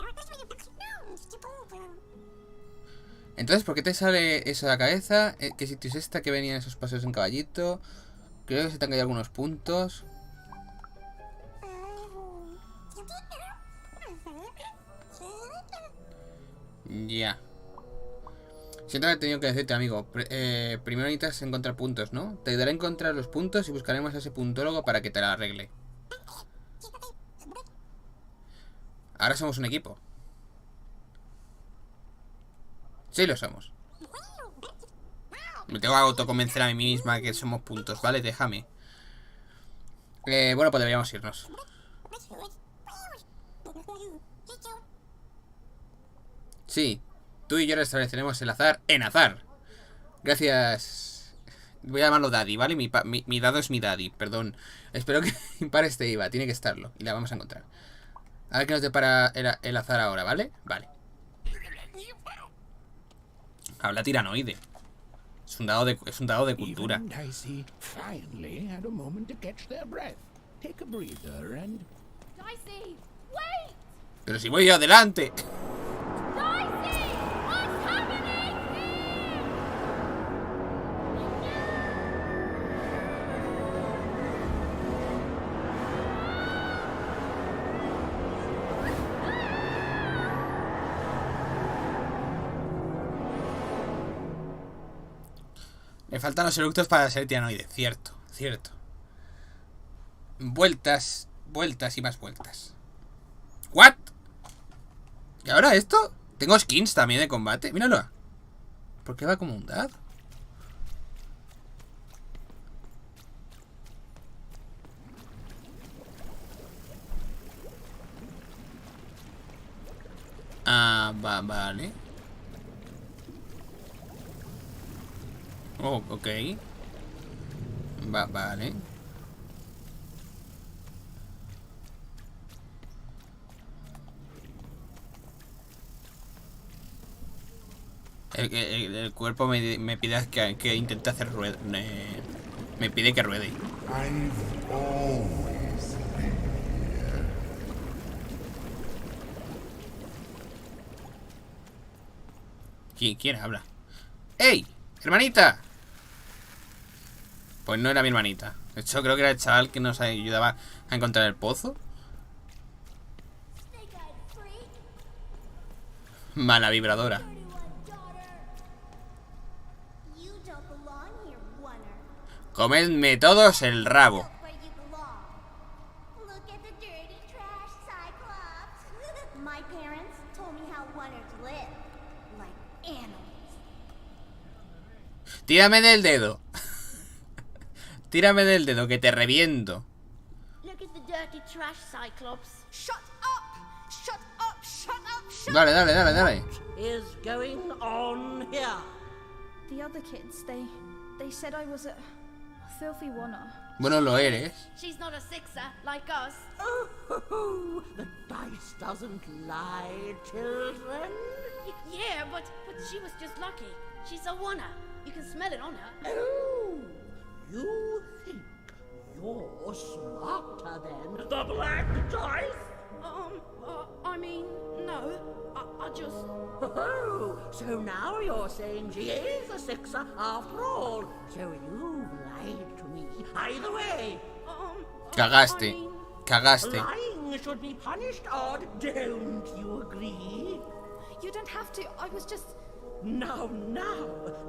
Entonces, ¿por qué te sale eso de la cabeza? ¿Qué sitio es esta que venía en esos paseos en caballito? Creo que se te han caído algunos puntos. Ya. Siento haber tenido que decirte, amigo. Primero necesitas encontrar puntos, ¿no? Te ayudaré a encontrar los puntos y buscaremos a ese puntólogo para que te la arregle. Ahora somos un equipo. Sí, lo somos. Me tengo que autoconvencer a mí misma que somos puntos, ¿vale? Déjame. Bueno, pues deberíamos irnos. Sí, tú y yo restableceremos el azar en azar. Gracias. Voy a llamarlo Daddy, ¿vale? Mi dado es mi Daddy, perdón. Espero que impar este IVA, tiene que estarlo. Y la vamos a encontrar. A ver qué nos depara el azar ahora, ¿vale? Vale. Habla tiranoide. Es un dado de cultura. Even Dicey finally had a moment to catch their breath. Take a breather and... Dicey, wait! Pero si voy yo adelante. Dicey, what's happening here? Me faltan los eructos para ser tiranoide. Cierto, cierto. Vueltas, vueltas y más vueltas. ¿What? ¿Y ahora esto? Tengo skins también de combate. Míralo. ¿Por qué va como un dado? Ah, vale. Oh, ok. Vale. El cuerpo me pide que intente hacer rueda. Me pide que ruede. ¿Quién habla? ¡Ey! ¡Hermanita! Pues no era mi hermanita. De hecho, creo que era el chaval que nos ayudaba a encontrar el pozo. Mala vibradora. Comedme todos el rabo. Tírame del dedo. Tírame del dedo, que te reviento. Dale. Is going on here? The other kids, they said I was a filthy oner. Bueno, lo eres. She's not a sixer like us. Oh, the dice doesn't lie, children. Yeah, but she was just lucky. She's a oner. You can smell it on her. Oh, you think you're smarter than the black dice? I mean, no. I just... Oh, so now you're saying she is a sixer after all. So you've lied to me. Either way. Cagaste. Cagaste. Lying should be punished, Odd. Don't you agree? You don't have to. I was just... Now,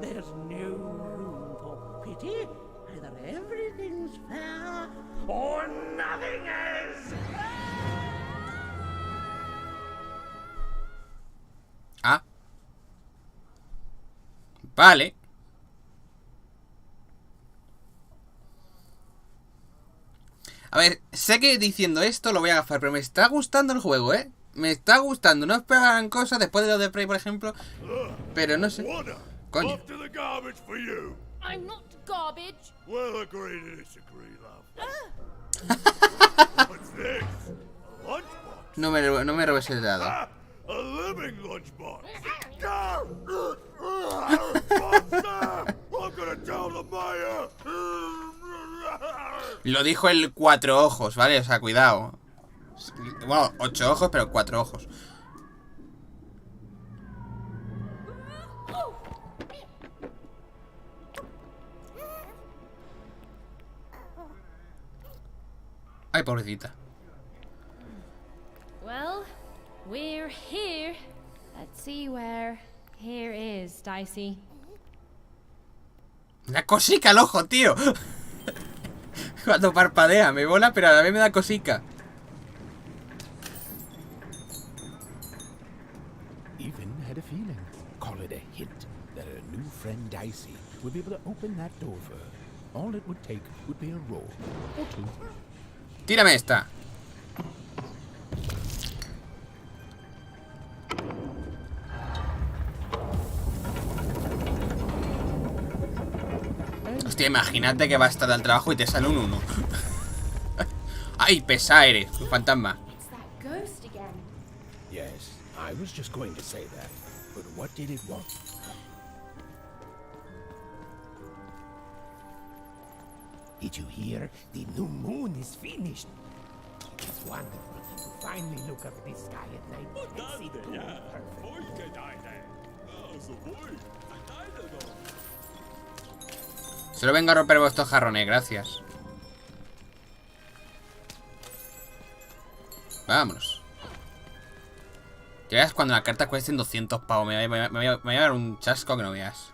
there's no room for pity. Either everything's fair or nothing is. Ah. Vale. A ver, sé que diciendo esto lo voy a agafar, pero me está gustando el juego, ¿eh? Me está gustando. No esperan cosas después de lo de Prey, por ejemplo. Pero no sé. Coño. I'm not garbage. Well, agree to disagree, love. What's this? A lunchbox? No me robes el dado. A living lunchbox. I'm gonna tell the mayor. Lo dijo el 4 ojos, ¿vale? O sea, cuidado. Bueno, 8 ojos, pero 4 ojos. Ay, pobrecita. Well, we're here. Let's see where here is, Dicey. Me da cosica el ojo, tío. Cuando parpadea, me bola, pero a la vez me da cosica. Even had a feeling, call it a hint, that her new friend Dicey would be able to open that door for her. All it would take would be a roll or two. Tírame esta. Hostia, imagínate que va a estar al trabajo y te sale un 1. Ay, pesa eres, un fantasma. Yes, I was just going to say that. But what did it want? Did you hear? The new moon is finished. It's wonderful to finally look up at the sky at night and see the moon perfect. Solo vengo a romper vuestros jarrones, gracias. Vámonos. Ya veas cuando la carta cueste 200 pavos. Me voy a dar un chasco que no veas.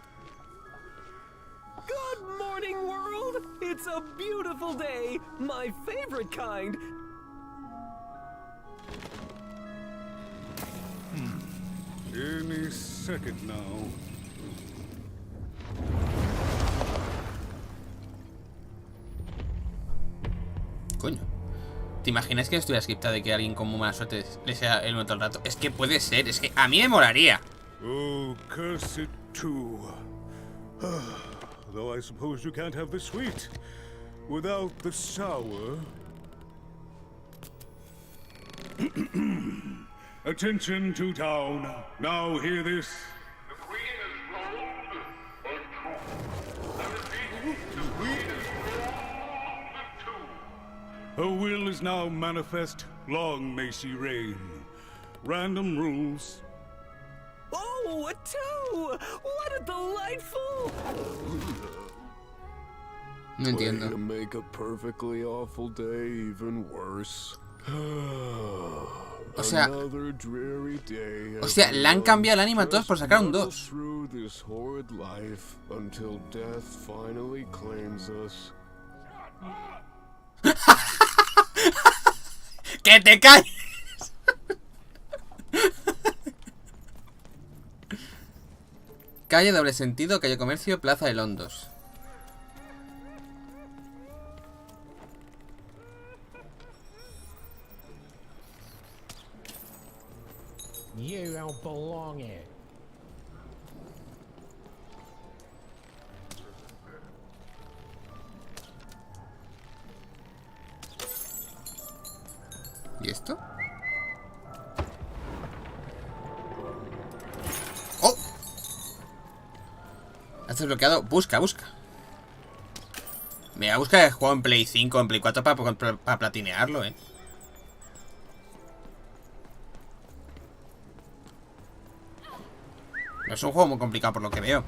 Good morning, world! It's a beautiful day, my favorite kind. Any second now. Coño. ¿Te imaginas que estuviera scriptado y que alguien con muy mala suerte le sea el uno todo el rato? Es que puede ser, es que a mí me molaría. Oh, curse it too. Though I suppose you can't have the sweet without the sour. Attention to town. Now hear this. The Queen is rolled or two. I repeat, the Queen is rolled or two. Her will is now manifest. Long may she reign. Random rules. Oh, a 2! What a delightful! No entiendo. Way to make a perfectly awful day even worse. O sea, le han cambiado el ánimo a todos por sacar un 2. ¡Que te calles! Calle doble sentido, calle comercio, plaza de Londos. You don't belong here. ¿Y esto? ¡Oh! ¿Has desbloqueado? Busca, busca. Mira, busca el juego en Play 5, en Play 4 para platinearlo, No es un juego muy complicado por lo que veo.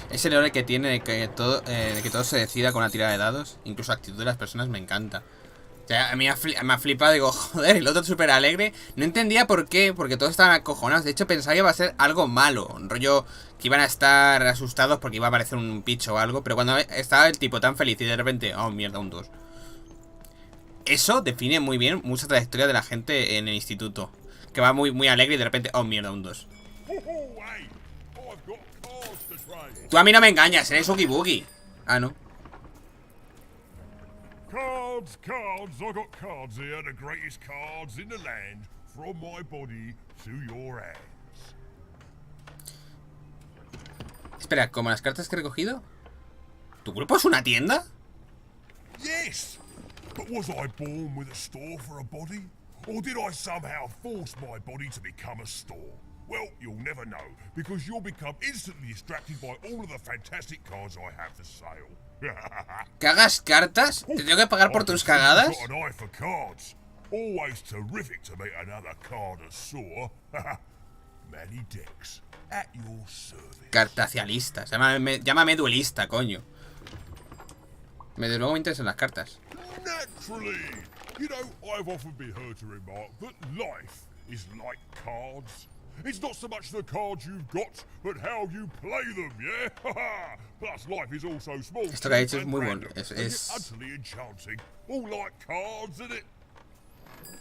Es el lore que tiene de que todo se decida con una tirada de dados. Incluso la actitud de las personas me encanta. O sea, a mí me ha flipado. Digo, joder, el otro súper alegre. No entendía por qué, porque todos estaban acojonados. De hecho, pensaba que iba a ser algo malo. Un rollo que iban a estar asustados porque iba a aparecer un picho o algo. Pero cuando estaba el tipo tan feliz y de repente, oh, mierda, un 2. Eso define muy bien mucha trayectoria de la gente en el instituto. Que va muy alegre y de repente, oh, mierda, un 2. Tú a mí no me engañas, eres Oogie Boogie. Ah, no. Call Cards, cards. I got cards here, the greatest cards in the land, from my body to your hands. Espera, ¿como las cartas que he recogido? ¿Tu grupo es una tienda? Yes, but was I born with a store for a body? Or did I somehow force my body to become a store? Well, you'll never know, because you'll become instantly distracted by all of the fantastic cards I have for sale. ¿Cagas cartas? ¿Te tengo que pagar por tus cagadas? Got an eye for cards. Always terrific to meet another cardosaur. Many decks at your service. Cartacialistas. Llámame duelista, coño. Desde luego me interesan las cartas. Naturally. You know, I've often been heard to remark that life is like cards. It's not so much the cards you've got, but how you play them, yeah? Plus, life is also small. Esto que ha dicho es muy bueno. Es utterly enchanting. All like cards, isn't it?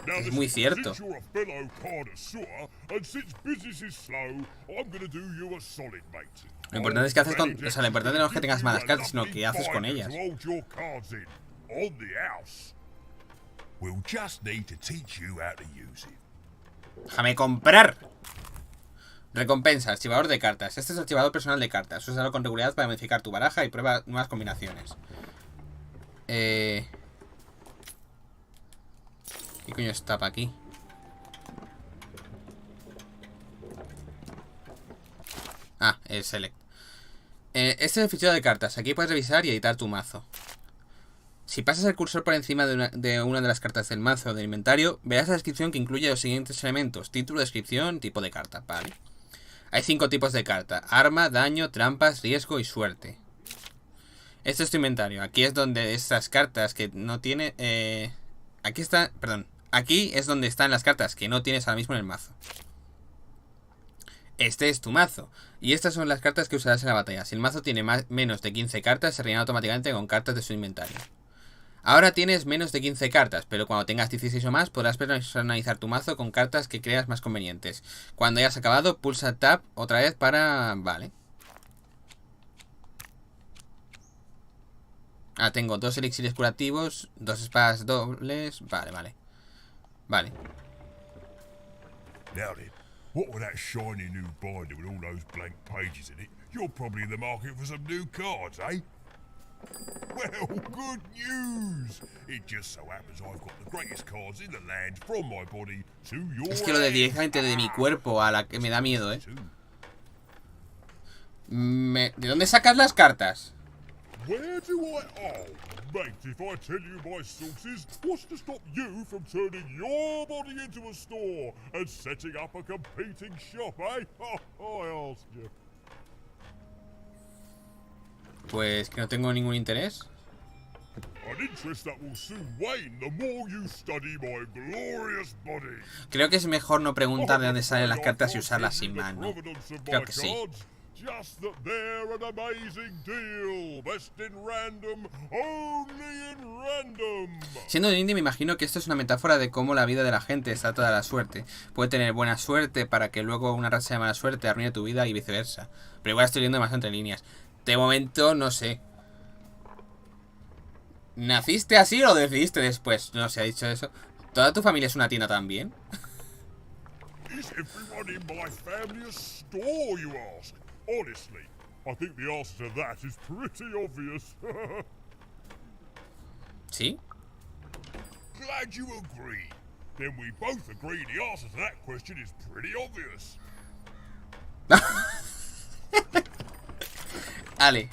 Now, es muy cierto. Since you're a fellow cardosaur, and since business is slow, I'm gonna do you a solid, mate. Lo importante es que haces con... O sea, lo importante no es que tengas malas cartas, sino que haces con ellas. We'll just need to teach you how to use it. Déjame comprar. Recompensa, archivador de cartas. Este es el archivador personal de cartas. Úsalo con regularidad para modificar tu baraja y prueba nuevas combinaciones. ¿Qué coño está para aquí? Ah, el select. Este es el fichero de cartas. Aquí puedes revisar y editar tu mazo. Si pasas el cursor por encima de una de las cartas del mazo o del inventario, verás la descripción que incluye los siguientes elementos: título, descripción, tipo de carta. Vale. Hay 5 tipos de carta: arma, daño, trampas, riesgo y suerte. Este es tu inventario. Aquí es donde estas cartas que no tiene... aquí está... Perdón. Aquí es donde están las cartas que no tienes ahora mismo en el mazo. Este es tu mazo. Y estas son las cartas que usarás en la batalla. Si el mazo tiene menos de 15 cartas, se rellena automáticamente con cartas de su inventario. Ahora tienes menos de 15 cartas, pero cuando tengas 16 o más, podrás personalizar tu mazo con cartas que creas más convenientes. Cuando hayas acabado, pulsa Tab otra vez para... Vale. Ah, tengo 2 elixires curativos, 2 espadas dobles... Vale, vale. Vale. Now then, what with that shiny new binder with all those blank pages in it, you're probably in the market for some new cards, eh? Well, good news! It just so happens I've got the greatest cards in the land from my body to your... Es que lo de directamente de mi cuerpo a la que me da miedo, ¿eh? ¿De dónde sacas las cartas? Where do I... Oh, mate, if I tell you my sources, what's to stop you from turning your body into a store and setting up a competing shop, eh? Oh, I ask you. Pues que no tengo ningún interés. An interest that will soon wane the more you study my glorious body. Creo que es mejor no preguntar de dónde salen las cartas y usarlas sin mano. Creo que sí. Just that they're an amazing deal. Best in random, only in random. Siendo un indie, me imagino que esto es una metáfora de cómo la vida de la gente está toda la suerte. Puede tener buena suerte para que luego una racha de mala suerte arruine tu vida y viceversa. Pero igual estoy leyendo más entre líneas. De momento, no sé. ¿Naciste así o lo decidiste después? No se ha dicho eso. ¿Toda tu familia es una tienda también? Is everyone in my family a store, you ask? Honestly, I think the answer to that is pretty obvious. ¿Sí? Glad you agree. Then we both agree the answer to that question is pretty obvious. Vale.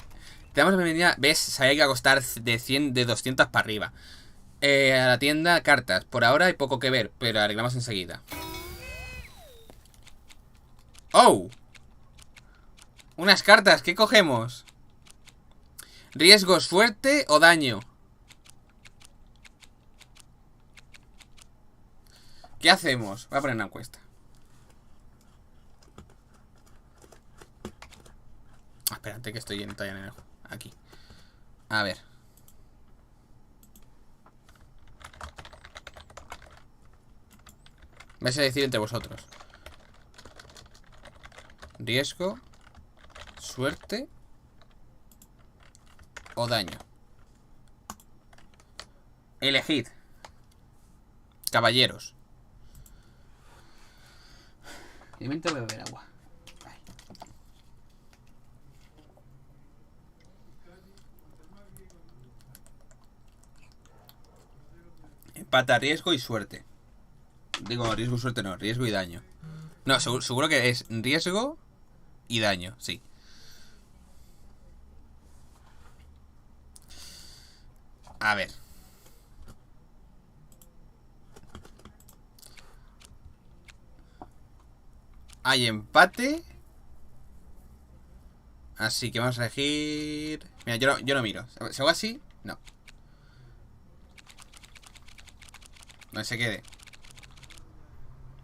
Te damos la bienvenida. ¿Ves? Sabía que iba a costar de 200 para arriba. A la tienda, cartas. Por ahora hay poco que ver, pero arreglamos enseguida. ¡Oh! Unas cartas, ¿qué cogemos? Riesgo, suerte o daño. ¿Qué hacemos? Voy a poner una encuesta. Espérate que estoy todavía en el... Aquí. A ver. Vais a decir entre vosotros. Riesgo, suerte o daño. Elegid. Caballeros. Y me voy a beber agua. Empata, riesgo y suerte. Digo, riesgo y suerte no, riesgo y daño. No, seguro que es riesgo y daño, sí. A ver. Hay empate. Así que vamos a elegir... Mira, yo no miro. Si hago así, no. No se quede.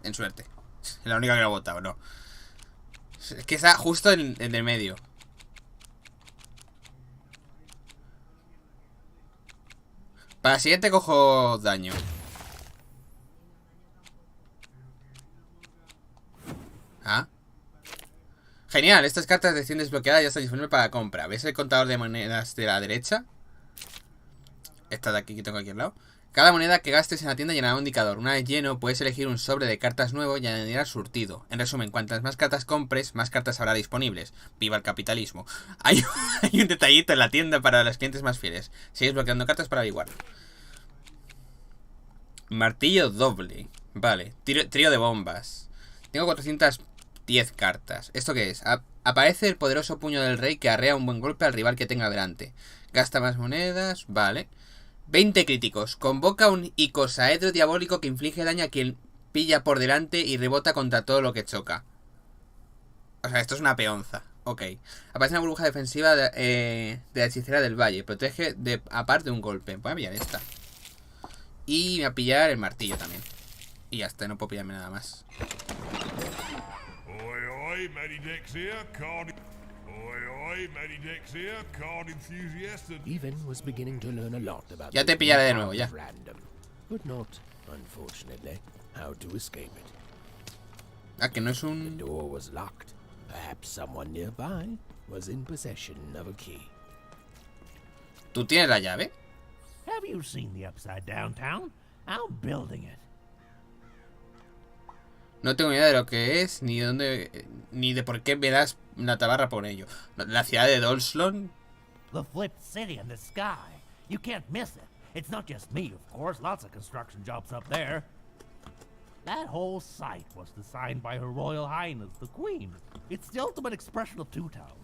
En suerte. Es la única que lo ha votado, no. Es que está justo en el medio. Para la siguiente cojo daño. Ah. Genial, estas cartas de acción desbloqueadas ya están disponibles para la compra. ¿Ves el contador de monedas de la derecha? Esta de aquí que tengo aquí al lado. Cada moneda que gastes en la tienda llenará un indicador. Una vez lleno, puedes elegir un sobre de cartas nuevo y añadir al surtido. En resumen, cuantas más cartas compres, más cartas habrá disponibles. ¡Viva el capitalismo! Hay un detallito en la tienda para los clientes más fieles. Sigues bloqueando cartas para averiguarlo. Martillo doble. Vale. Trío de bombas. Tengo 410 cartas. ¿Esto qué es? Aparece el poderoso puño del rey que arrea un buen golpe al rival que tenga delante. Gasta más monedas. Vale. 20 críticos. Convoca un icosaedro diabólico que inflige daño a quien pilla por delante y rebota contra todo lo que choca. O sea, esto es una peonza. Ok. Aparece una burbuja defensiva de la hechicera del valle. Protege aparte de un golpe. Voy a pillar esta. Y voy a pillar el martillo también. Y ya está, no puedo pillarme nada más. Ya te pillaré de nuevo, ya. Ah, que no es un... ¿Tú tienes la llave? Have you seen the upside down town? I'm building it. No tengo ni idea de lo que es, ni de dónde, ni de por qué me das una tabarra por ello. La ciudad de Dolslon. The flipped city in the sky. You can't miss it. It's not just me, of course. Lots of construction jobs up there. That whole site was designed by Her Royal Highness, the Queen. It's the ultimate expression of Two-Town.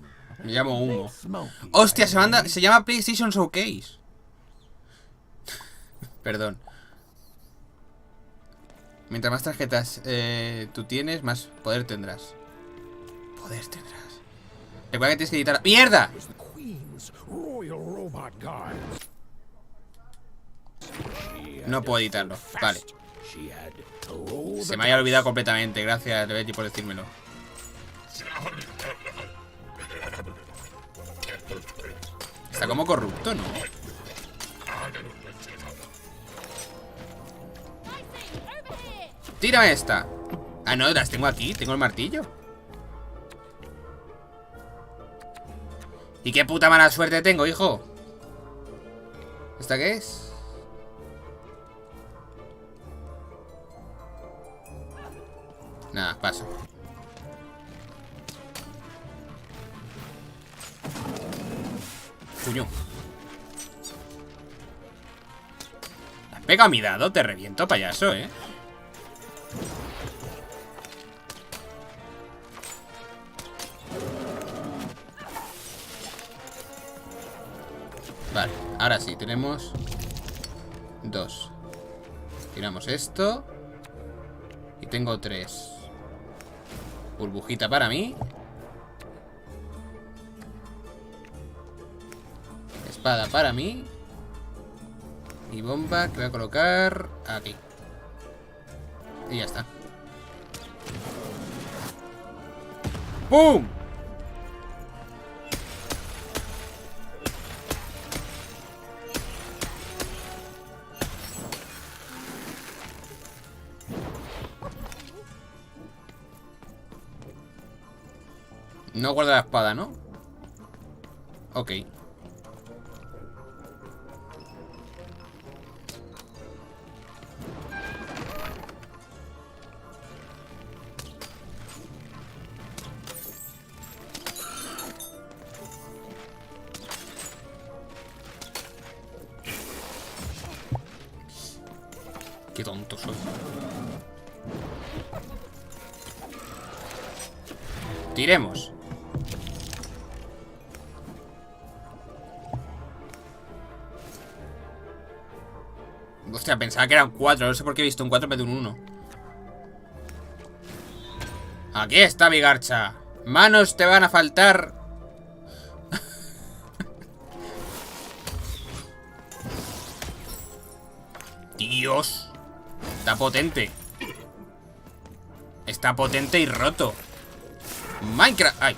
Me llamo Humo. Hostia, se llama PlayStation Showcase. Perdón. Mientras más tarjetas tú tienes, más poder tendrás. Poder tendrás. Recuerda que tienes que editar... ¡Mierda! No puedo editarlo. Vale. Se me había olvidado completamente. Gracias, Betty, por decírmelo. Está como corrupto, ¿no? ¡Tírame esta! Ah, no, las tengo aquí. Tengo el martillo. ¿Y qué puta mala suerte tengo, hijo? ¿Esta qué es? Nada, paso. Puño. ¿Has pegado a mi dado? Te reviento, payaso, ¿eh? Vale, ahora sí, tenemos 2. Tiramos esto. Y tengo 3. Burbujita para mí. Espada para mí. Y bomba que voy a colocar aquí. Y ya está. ¡Pum! No guarda la espada, ¿no? Ok. Qué tonto soy. Tiremos. Hostia, pensaba que eran 4. No sé por qué he visto un 4 en vez de un 1. Aquí está mi garcha. Manos te van a faltar. Dios. Está potente. Está potente y roto. Minecraft. Ay.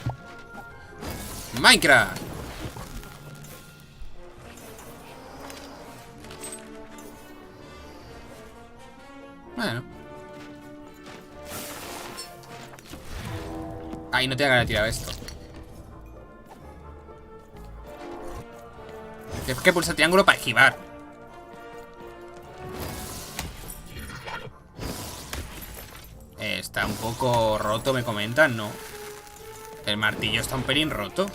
Minecraft. Bueno. Ay, no te haga tirado esto. Tienes que pulsar triángulo para esquivar. Está un poco roto, me comentan, ¿no? El martillo está un pelín roto.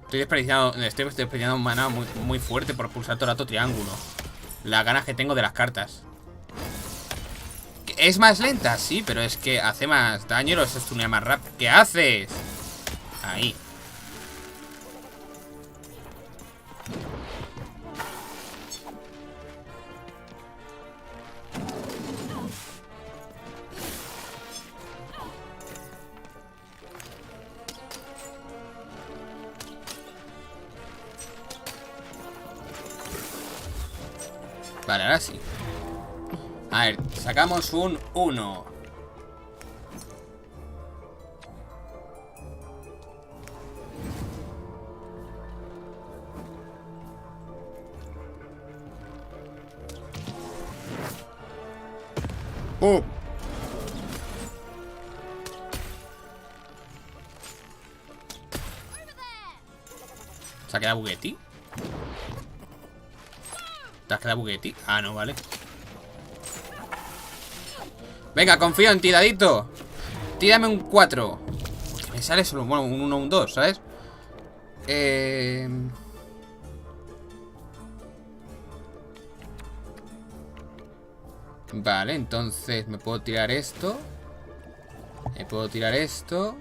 Estoy desperdiciando maná muy fuerte por pulsar todo el rato triángulo. Las ganas que tengo de las cartas. ¿Es más lenta? Sí, pero es que hace más daño y los stunea más rápido. ¿Qué haces? Ahí. Vale, ahora sí. A ver, sacamos un 1. ¿Se ha quedado Buguetti? ¿Te has quedado Buguetti? Ah, no, vale. Venga, confío en ti, dadito. Tírame un 4. Porque me sale solo, bueno, un 1 o un 2, ¿sabes? Vale, entonces me puedo tirar esto. Me puedo tirar esto.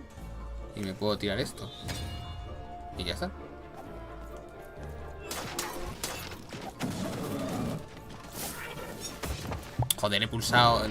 Y me puedo tirar esto. Y ya está. Joder, he pulsado.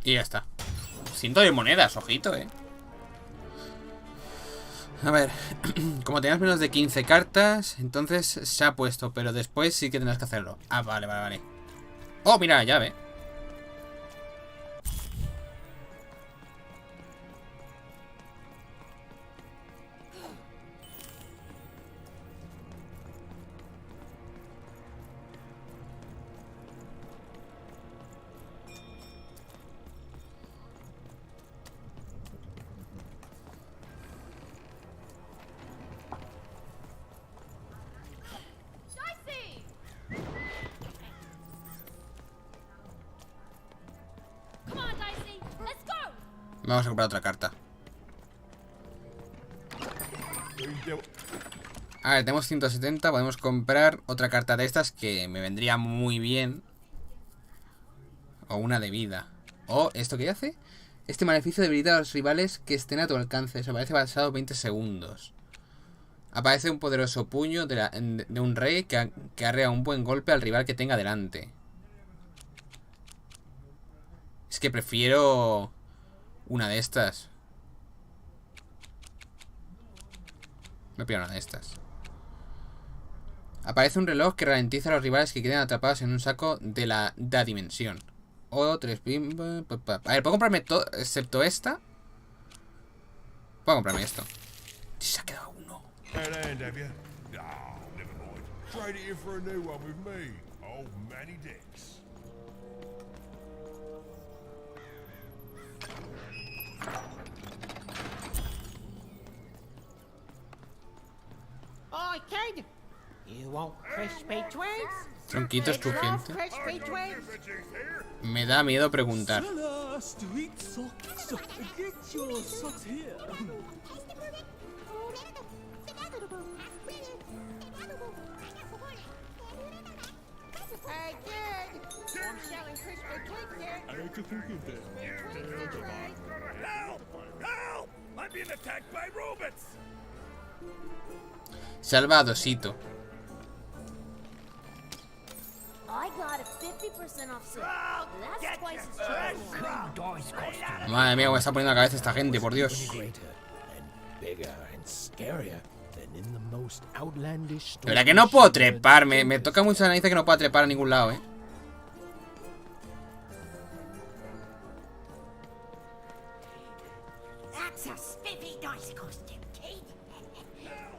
Y ya está. 110 monedas, ojito, A ver, como tenías menos de 15 cartas, entonces se ha puesto, pero después sí que tendrás que hacerlo. Ah, vale, vale, vale. Oh, mira la llave. Vamos a comprar otra carta. A ver, tenemos 170. Podemos comprar otra carta de estas que me vendría muy bien. O una de vida. O, ¿esto qué hace? Este maleficio debilita a los rivales que estén a tu alcance. Se aparece pasado 20 segundos. Aparece un poderoso puño de un rey que arrea un buen golpe al rival que tenga delante. Es que prefiero una de estas. Me pido una de estas. Aparece un reloj que ralentiza a los rivales que queden atrapados en un saco de la dimensión. O 3 pim. A ver, ¿puedo comprarme todo excepto esta? Puedo comprarme esto. Se ha quedado uno. Oi, kid! You want crispy twigs? Tronquitos crujientes. Crispy twigs? Me da miedo preguntar. Hey, kid! I'm selling crispy twigs here. Help! Help! I'm being attacked by robots! Salva a Dosito. I got a 50% off sale. That's twice as cheap. Madre mía, cómo está poniendo la cabeza esta gente, por Dios. De verdad que no puedo trepar. Me toca mucho la nariz que no puedo trepar a ningún lado, eh. That's a spiffy dice costume, Kate.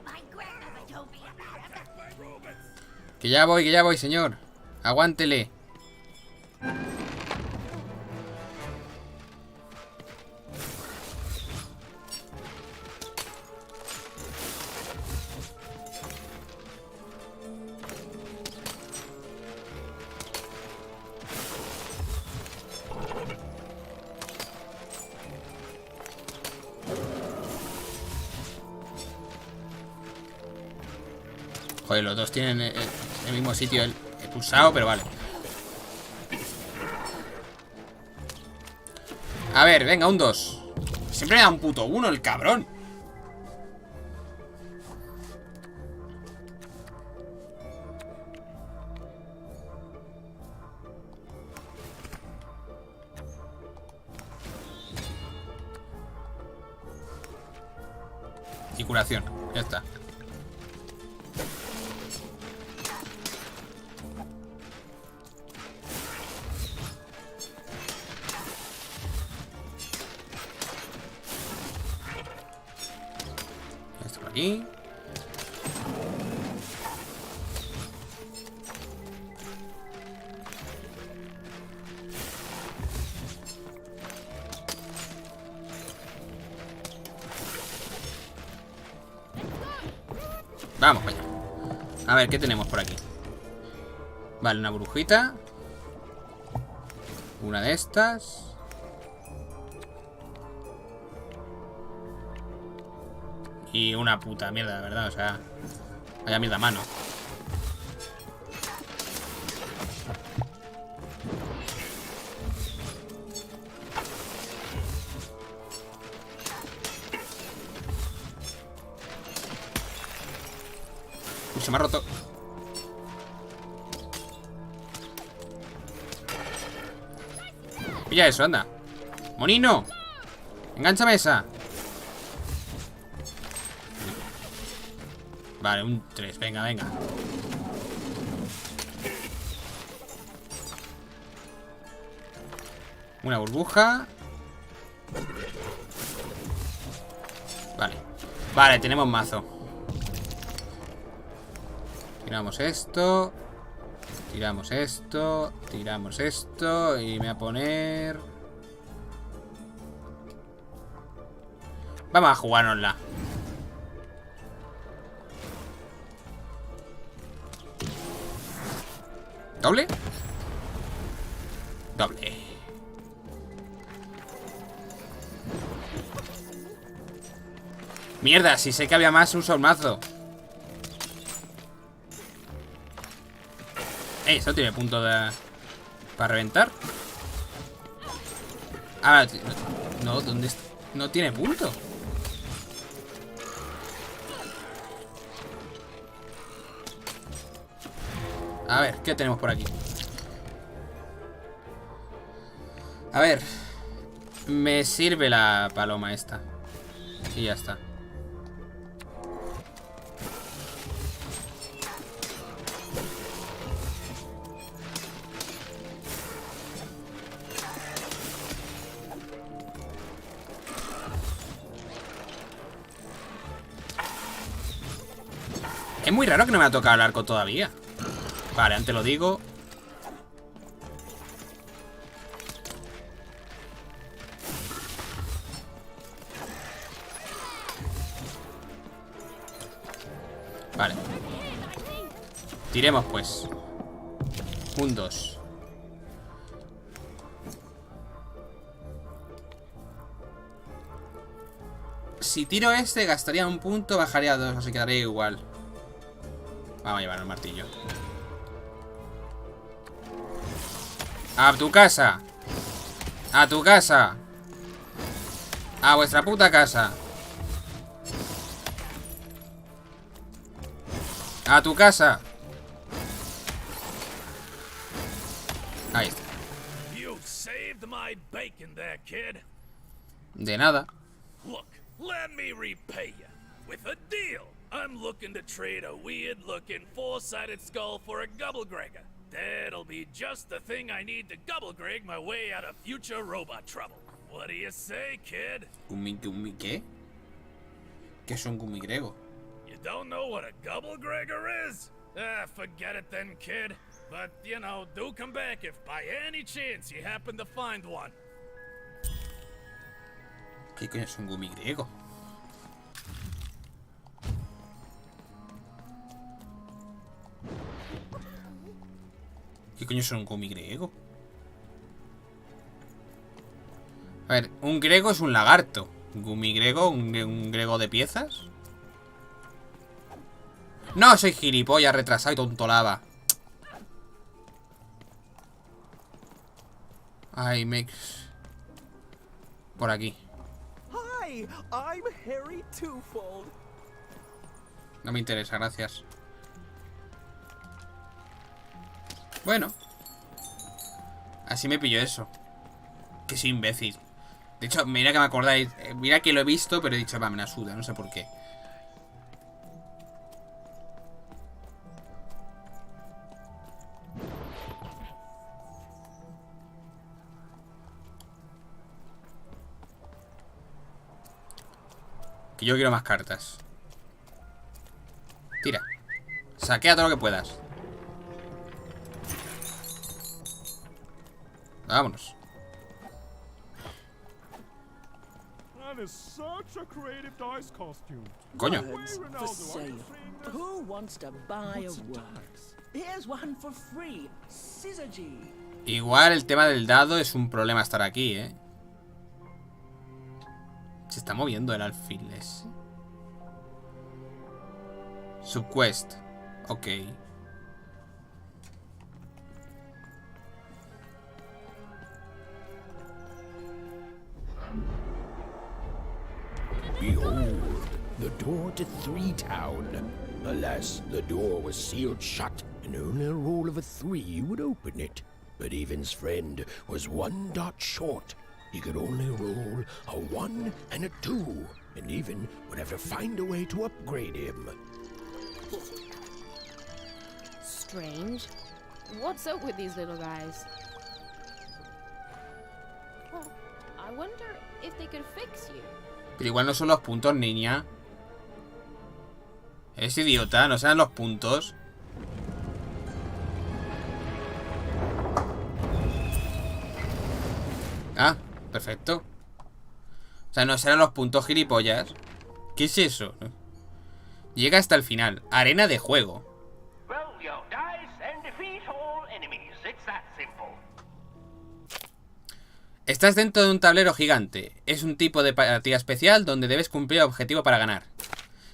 My grandmother told me about it. Que ya voy, señor. Aguántele. Joder, los dos tienen el mismo sitio el pulsado, pero vale. A ver, venga, un 2. Siempre me da un puto 1 el cabrón. Y curación, ya está. Esto por aquí. Vamos para allá. A ver, ¿qué tenemos por aquí? Vale, una brujita. Una de estas. Y una puta mierda, de verdad, o sea. Vaya mierda a mano. Uy, se me ha roto. Pilla eso, anda. Monino. Engánchame esa. Vale, un 3, venga, venga. Una burbuja. Vale. Vale, tenemos mazo. Tiramos esto. Tiramos esto. Tiramos esto. Y me voy a poner... Vamos a jugárnosla. ¿Doble? Doble. Mierda, si sé que había más, uso el mazo. Eso tiene punto de... para reventar. Ah, no, ¿dónde está? No tiene punto. A ver, ¿qué tenemos por aquí? A ver. Me sirve la paloma esta. Y ya está. Es muy raro que no me ha tocado el arco todavía. Vale, antes lo digo. Vale. Tiremos pues. 1, 2. Si tiro este, gastaría 1 punto, bajaría 2, así quedaría igual. Vamos a llevar el martillo. ¡A tu casa! ¡A tu casa! ¡A vuestra puta casa! ¡A tu casa! Ahí está. You've saved my bacon there, kid. De nada. Look, let me repay you with a deal. I'm looking to trade a weird-looking four-sided skull for a Gubblegregger. That'll be just the thing I need to Gubblegreg my way out of future robot trouble. What do you say, kid? ¿Gumi qué? ¿Qué es un gumigrego? You don't know what a Gubblegregger is? Ah, forget it then, kid. But, you know, do come back if by any chance you happen to find one. ¿Qué coño es un gumigrego? ¿Qué coño es un gumigrego? A ver, un grego es un lagarto. ¿Gumigrego? ¿Un grego de piezas? No, soy gilipollas, retrasado y tontolaba. Ay, por aquí. Hi, I'm Harry Twofold. No me interesa, gracias. Bueno. Así me pilló eso. Que soy imbécil. De hecho, mira que me acordáis. Mira que lo he visto, pero he dicho, va, me la suda, no sé por qué. Que yo quiero más cartas. Tira. Saquea todo lo que puedas. Vámonos. That is such a creative dice costume. Coño. For sale. Who wants to buy a wax? Here's one for free. Syzygy. Igual el tema del dado es un problema estar aquí, ¿eh? Se está moviendo el alfil ese. Subquest. Ok. Behold, the door to Three Town. Alas, the door was sealed shut, and only a roll of a 3 would open it. But Evan's friend was 1 dot short. He could only roll a 1 and a 2, and Evan would have to find a way to upgrade him. Strange. What's up with these little guys? Oh, I wonder if they could fix you. Pero igual no son los puntos, niña. Eres idiota, no serán los puntos. Ah, perfecto. O sea, no serán los puntos, gilipollas. ¿Qué es eso? Llega hasta el final. Arena de juego. Roll your dice and defeat all enemies. It's that simple. Estás dentro de un tablero gigante. Es un tipo de partida especial donde debes cumplir el objetivo para ganar.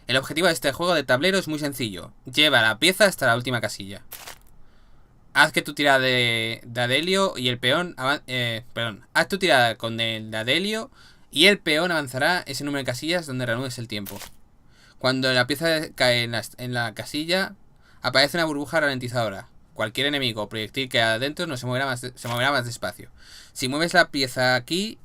El objetivo de este juego de tablero es muy sencillo. Lleva la pieza hasta la última casilla. Haz que tu tirada de Adelio y el peón... Haz tu tirada con el de Adelio y el peón avanzará ese número de casillas donde reanudes el tiempo. Cuando la pieza cae en la casilla, aparece una burbuja ralentizadora. Cualquier enemigo o proyectil que haya adentro no se moverá más despacio. Si mueves la pieza aquí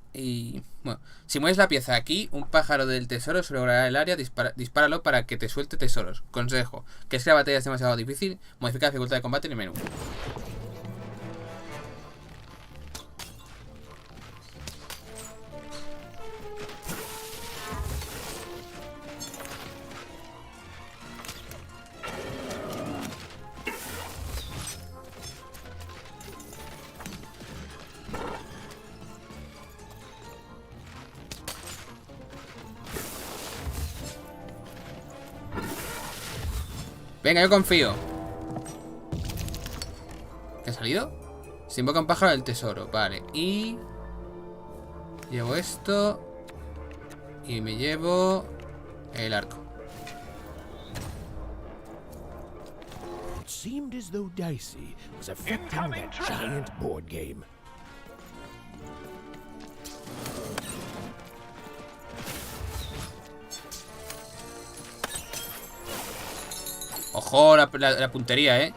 un pájaro del tesoro sobrevolará el área. Dispáralo para que te suelte tesoros. Consejo: que es que la batalla es demasiado difícil, modifica la dificultad de combate en el menú. Venga, yo confío. ¿Qué ha salido? Se invoca un pájaro del tesoro. Vale, y... llevo esto. Y me llevo... el arco. It seemed as though Dicey was affecting that giant board game. Ojo, la puntería, ¿eh?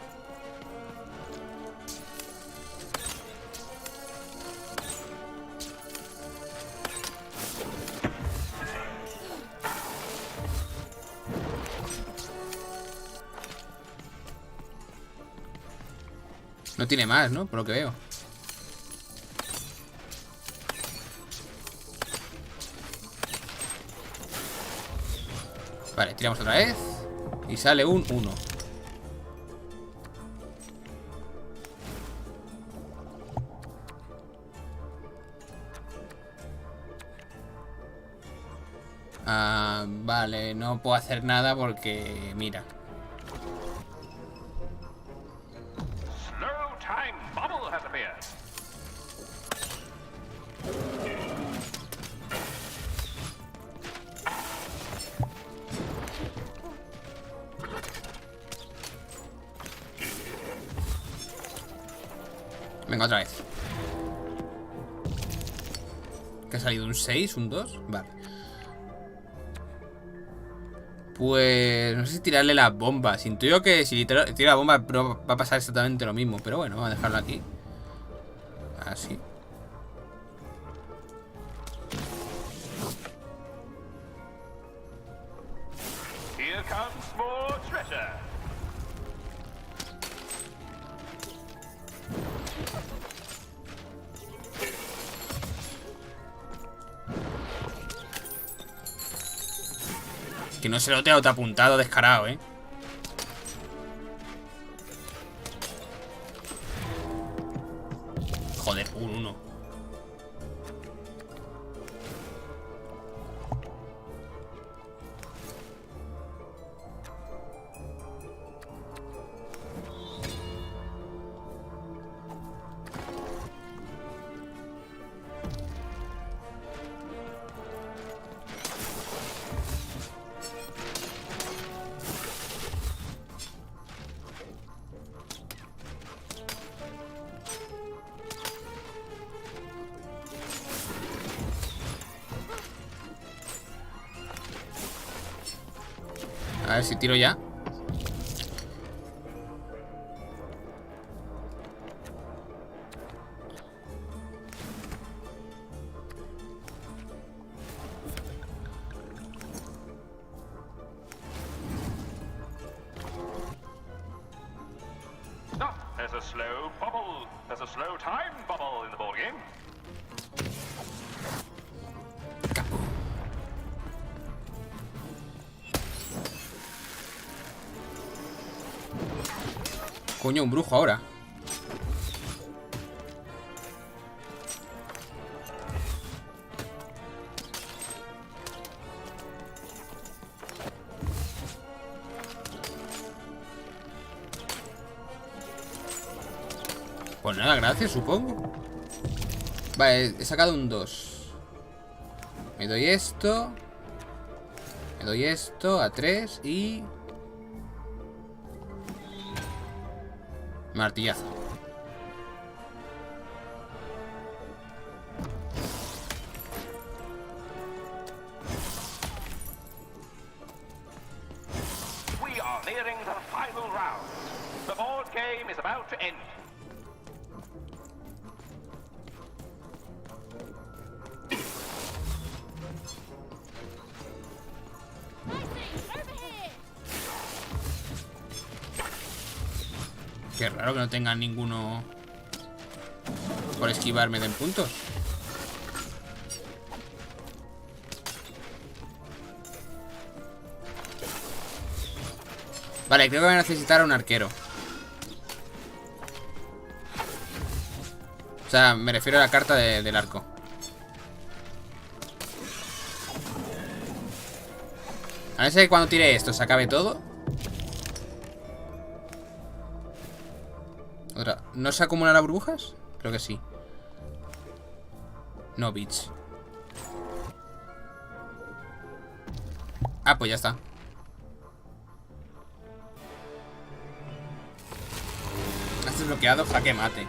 No tiene más, ¿no? Por lo que veo. Vale, tiramos otra vez. Y sale un 1. Vale, no puedo hacer nada porque... mira. Slow time bubble has appeared. Venga, otra vez. ¿Qué ha salido? ¿Un 6? ¿Un 2? Vale. Pues... no sé si tirarle las bombas. Intuyo que si tiro la bomba va a pasar exactamente lo mismo. Pero bueno, vamos a dejarlo aquí. Así. Here comes more treasure. Que no se lo tengo apuntado, descarado, ¿eh? Joder, un 1. A ver si tiro ya. Oh, there's a slow bubble. There's a slow time bubble in the board game. Coño, un brujo ahora. Pues nada, gracias, supongo. Vale, he sacado un 2. Me doy esto. Me doy esto a 3 y... martillazo. We are nearing the final round. The board game is about to end. Qué raro que no tengan ninguno por esquivarme de puntos. Vale, creo que voy a necesitar a un arquero. O sea, me refiero a la carta del arco. A ver si cuando tire esto se acabe todo. ¿No se acumulan las burbujas? Creo que sí. No, bitch. Ah, pues ya está. Has desbloqueado jaque mate.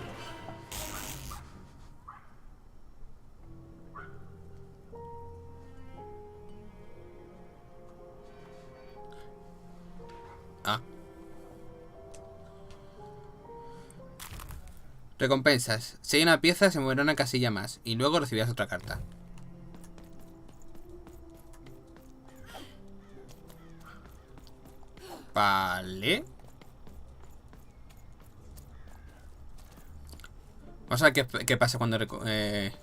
Ah. Recompensas. Si hay una pieza, se moverá una casilla más. Y luego recibirás otra carta. Vale. Vamos a ver qué pasa cuando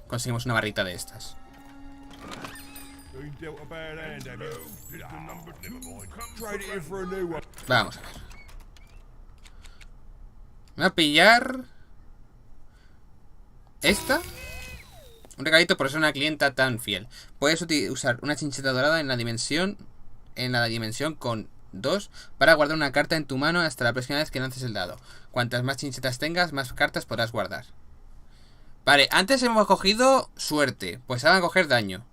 conseguimos una barrita de estas. Vamos a ver. Voy a pillar esta. Un regalito por ser una clienta tan fiel. Puedes usar una chincheta dorada en la dimensión con 2 para guardar una carta en tu mano hasta la próxima vez que lances el dado. Cuantas más chinchetas tengas, más cartas podrás guardar. Vale, antes hemos cogido suerte. Pues ahora van a coger daño.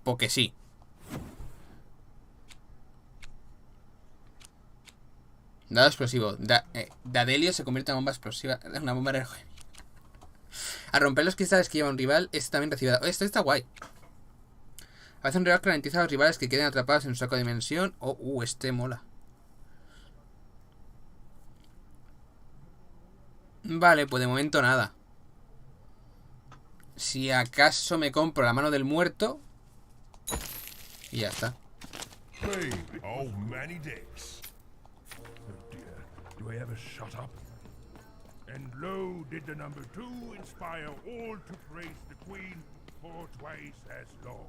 Porque sí. Dado explosivo. Dadelio se convierte en bomba explosiva. Una bomba de... Al romper los cristales que lleva un rival, este también recibe... Esto está guay. Hace un rival que ralentiza a los rivales que queden atrapados en un saco de dimensión. Este mola. Vale, pues de momento nada. Si acaso me compro la mano del muerto. Y ya está. Do I ever shut up? And lo did the number 2 inspire all to praise the queen for twice as long.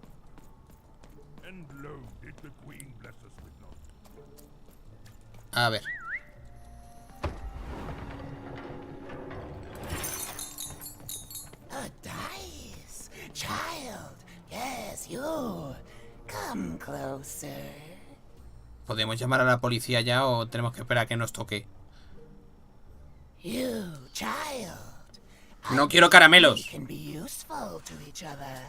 And lo did the queen bless us with knowledge. A ver. A dice, child. Yes, you. Come closer. ¿Podemos llamar a la policía ya o tenemos que esperar a que nos toque? You, child. No quiero caramelos. Can be useful to each other.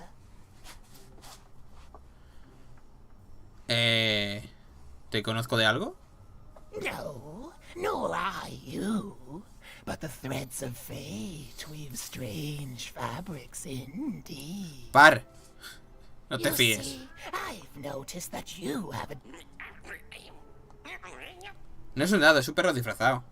¿Te conozco de algo? No, nor I you. But the threads of fate weave strange fabrics indeed. Par. No te You fíes. see, I've noticed that you have a... No es un dado, es un perro disfrazado.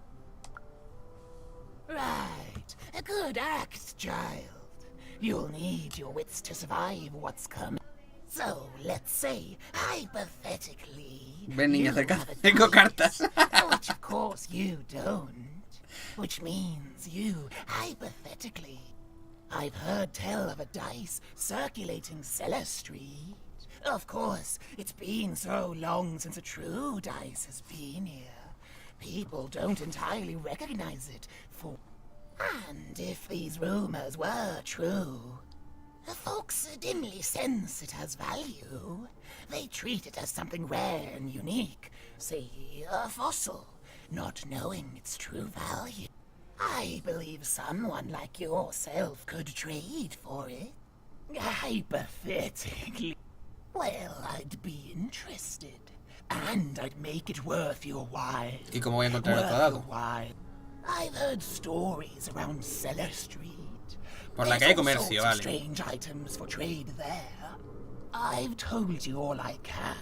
Right. A good act, child. You'll need your wits to survive what's coming. So, let's say, hypothetically... Ven, niña, you cerca. have a Tengo dice, cartas. which of course you don't. Which means you, hypothetically... I've heard tell of a dice circulating Cellar Street. Of course, it's been so long since a true dice has been here. People don't entirely recognize it for... And if these rumors were true, the folks dimly sense it has value. They treat it as something rare and unique, say a fossil, not knowing its true value. I believe someone like yourself could trade for it. Hypothetically. Well, I'd be interested. And I'd make it worth your while. ¿Y cómo voy a encontrar otro dado? I've heard stories around Cellar Street. Por la calle Comercio, vale. Strange items for trade there. I've told you all I can.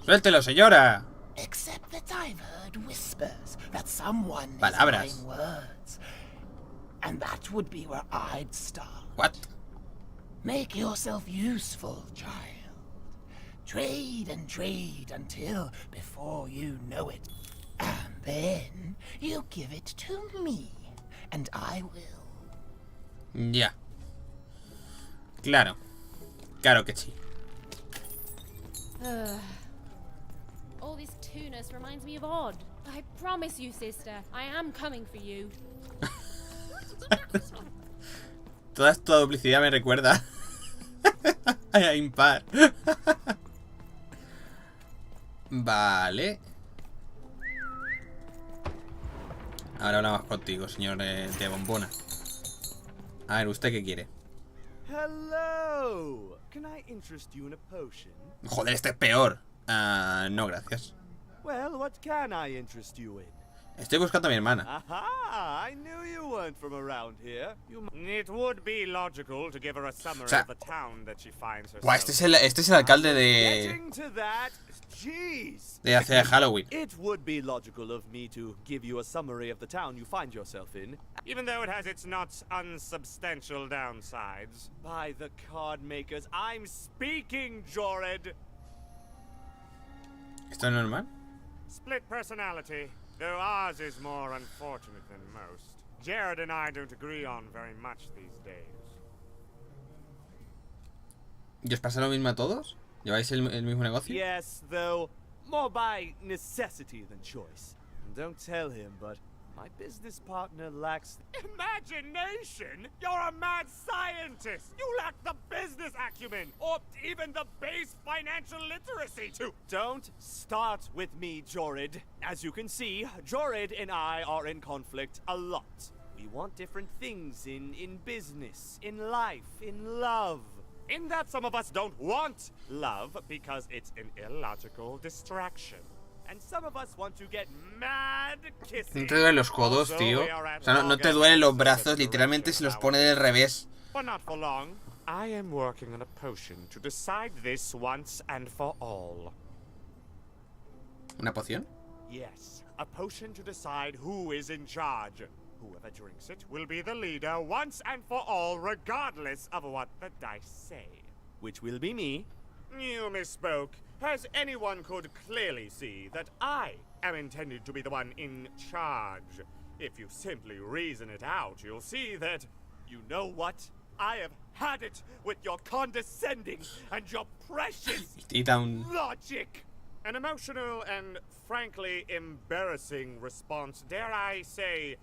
Suéltelo, señora. Except that I've heard whispers that someone Palabras. is buying words. And that would be where I'd start. What? Make yourself useful, child. Trade and trade until, before you know it, and then you give it to me, and I will. Ya. Claro. Claro que sí. All this tunus reminds me of Odd. I promise you, sister, I am coming for you. Toda esta duplicidad me recuerda a Impar. Vale. Ahora hablamos contigo, señor de bombona. A ver, ¿usted qué quiere? Hello. Can I interest you in a potion? Joder, este es peor. No, gracias. Well, what can I interest you in? Estoy buscando a mi hermana. Aha! I knew you weren't from around here. It would be logical to give her a summary sea, of the town that she finds herself. Buah, este es el alcalde de... Getting to that, jeez. de hace Halloween. It would be logical of me to give you a summary of the town you find yourself in, even though it has its not unsubstantial downsides. By the card makers, I'm speaking, Jorid. ¿Esto es normal? Split personality, though ours is more unfortunate than most. Jared and I don't agree on very much these days. ¿Y os pasa lo mismo a todos? ¿Lleváis el mismo negocio? Yes, though more by necessity than choice. Don't tell him, but my business partner lacks imagination. You're a mad scientist. You lack the business acumen, or even the base financial literacy to... Don't start with me, Jorid. As you can see, Jorid and I are in conflict a lot. We want different things in business, in life, in love. In that some of us don't want love because it's an illogical distraction. And some of us want to get mad kissing. No te duelen los codos, tío. O sea, no te duelen los brazos, literalmente se los pone del revés. But not for long. I am working on a potion to decide this once and for all. ¿Una poción? Yes, a potion to decide who is in charge. Whoever drinks it will be the leader once and for all, regardless of what the dice say. Which will be me. You misspoke. As anyone could clearly see that I am intended to be the one in charge. If you simply reason it out, you'll see that, you know what? I have had it with your condescending and your precious logic. An emotional and frankly embarrassing response, dare I say,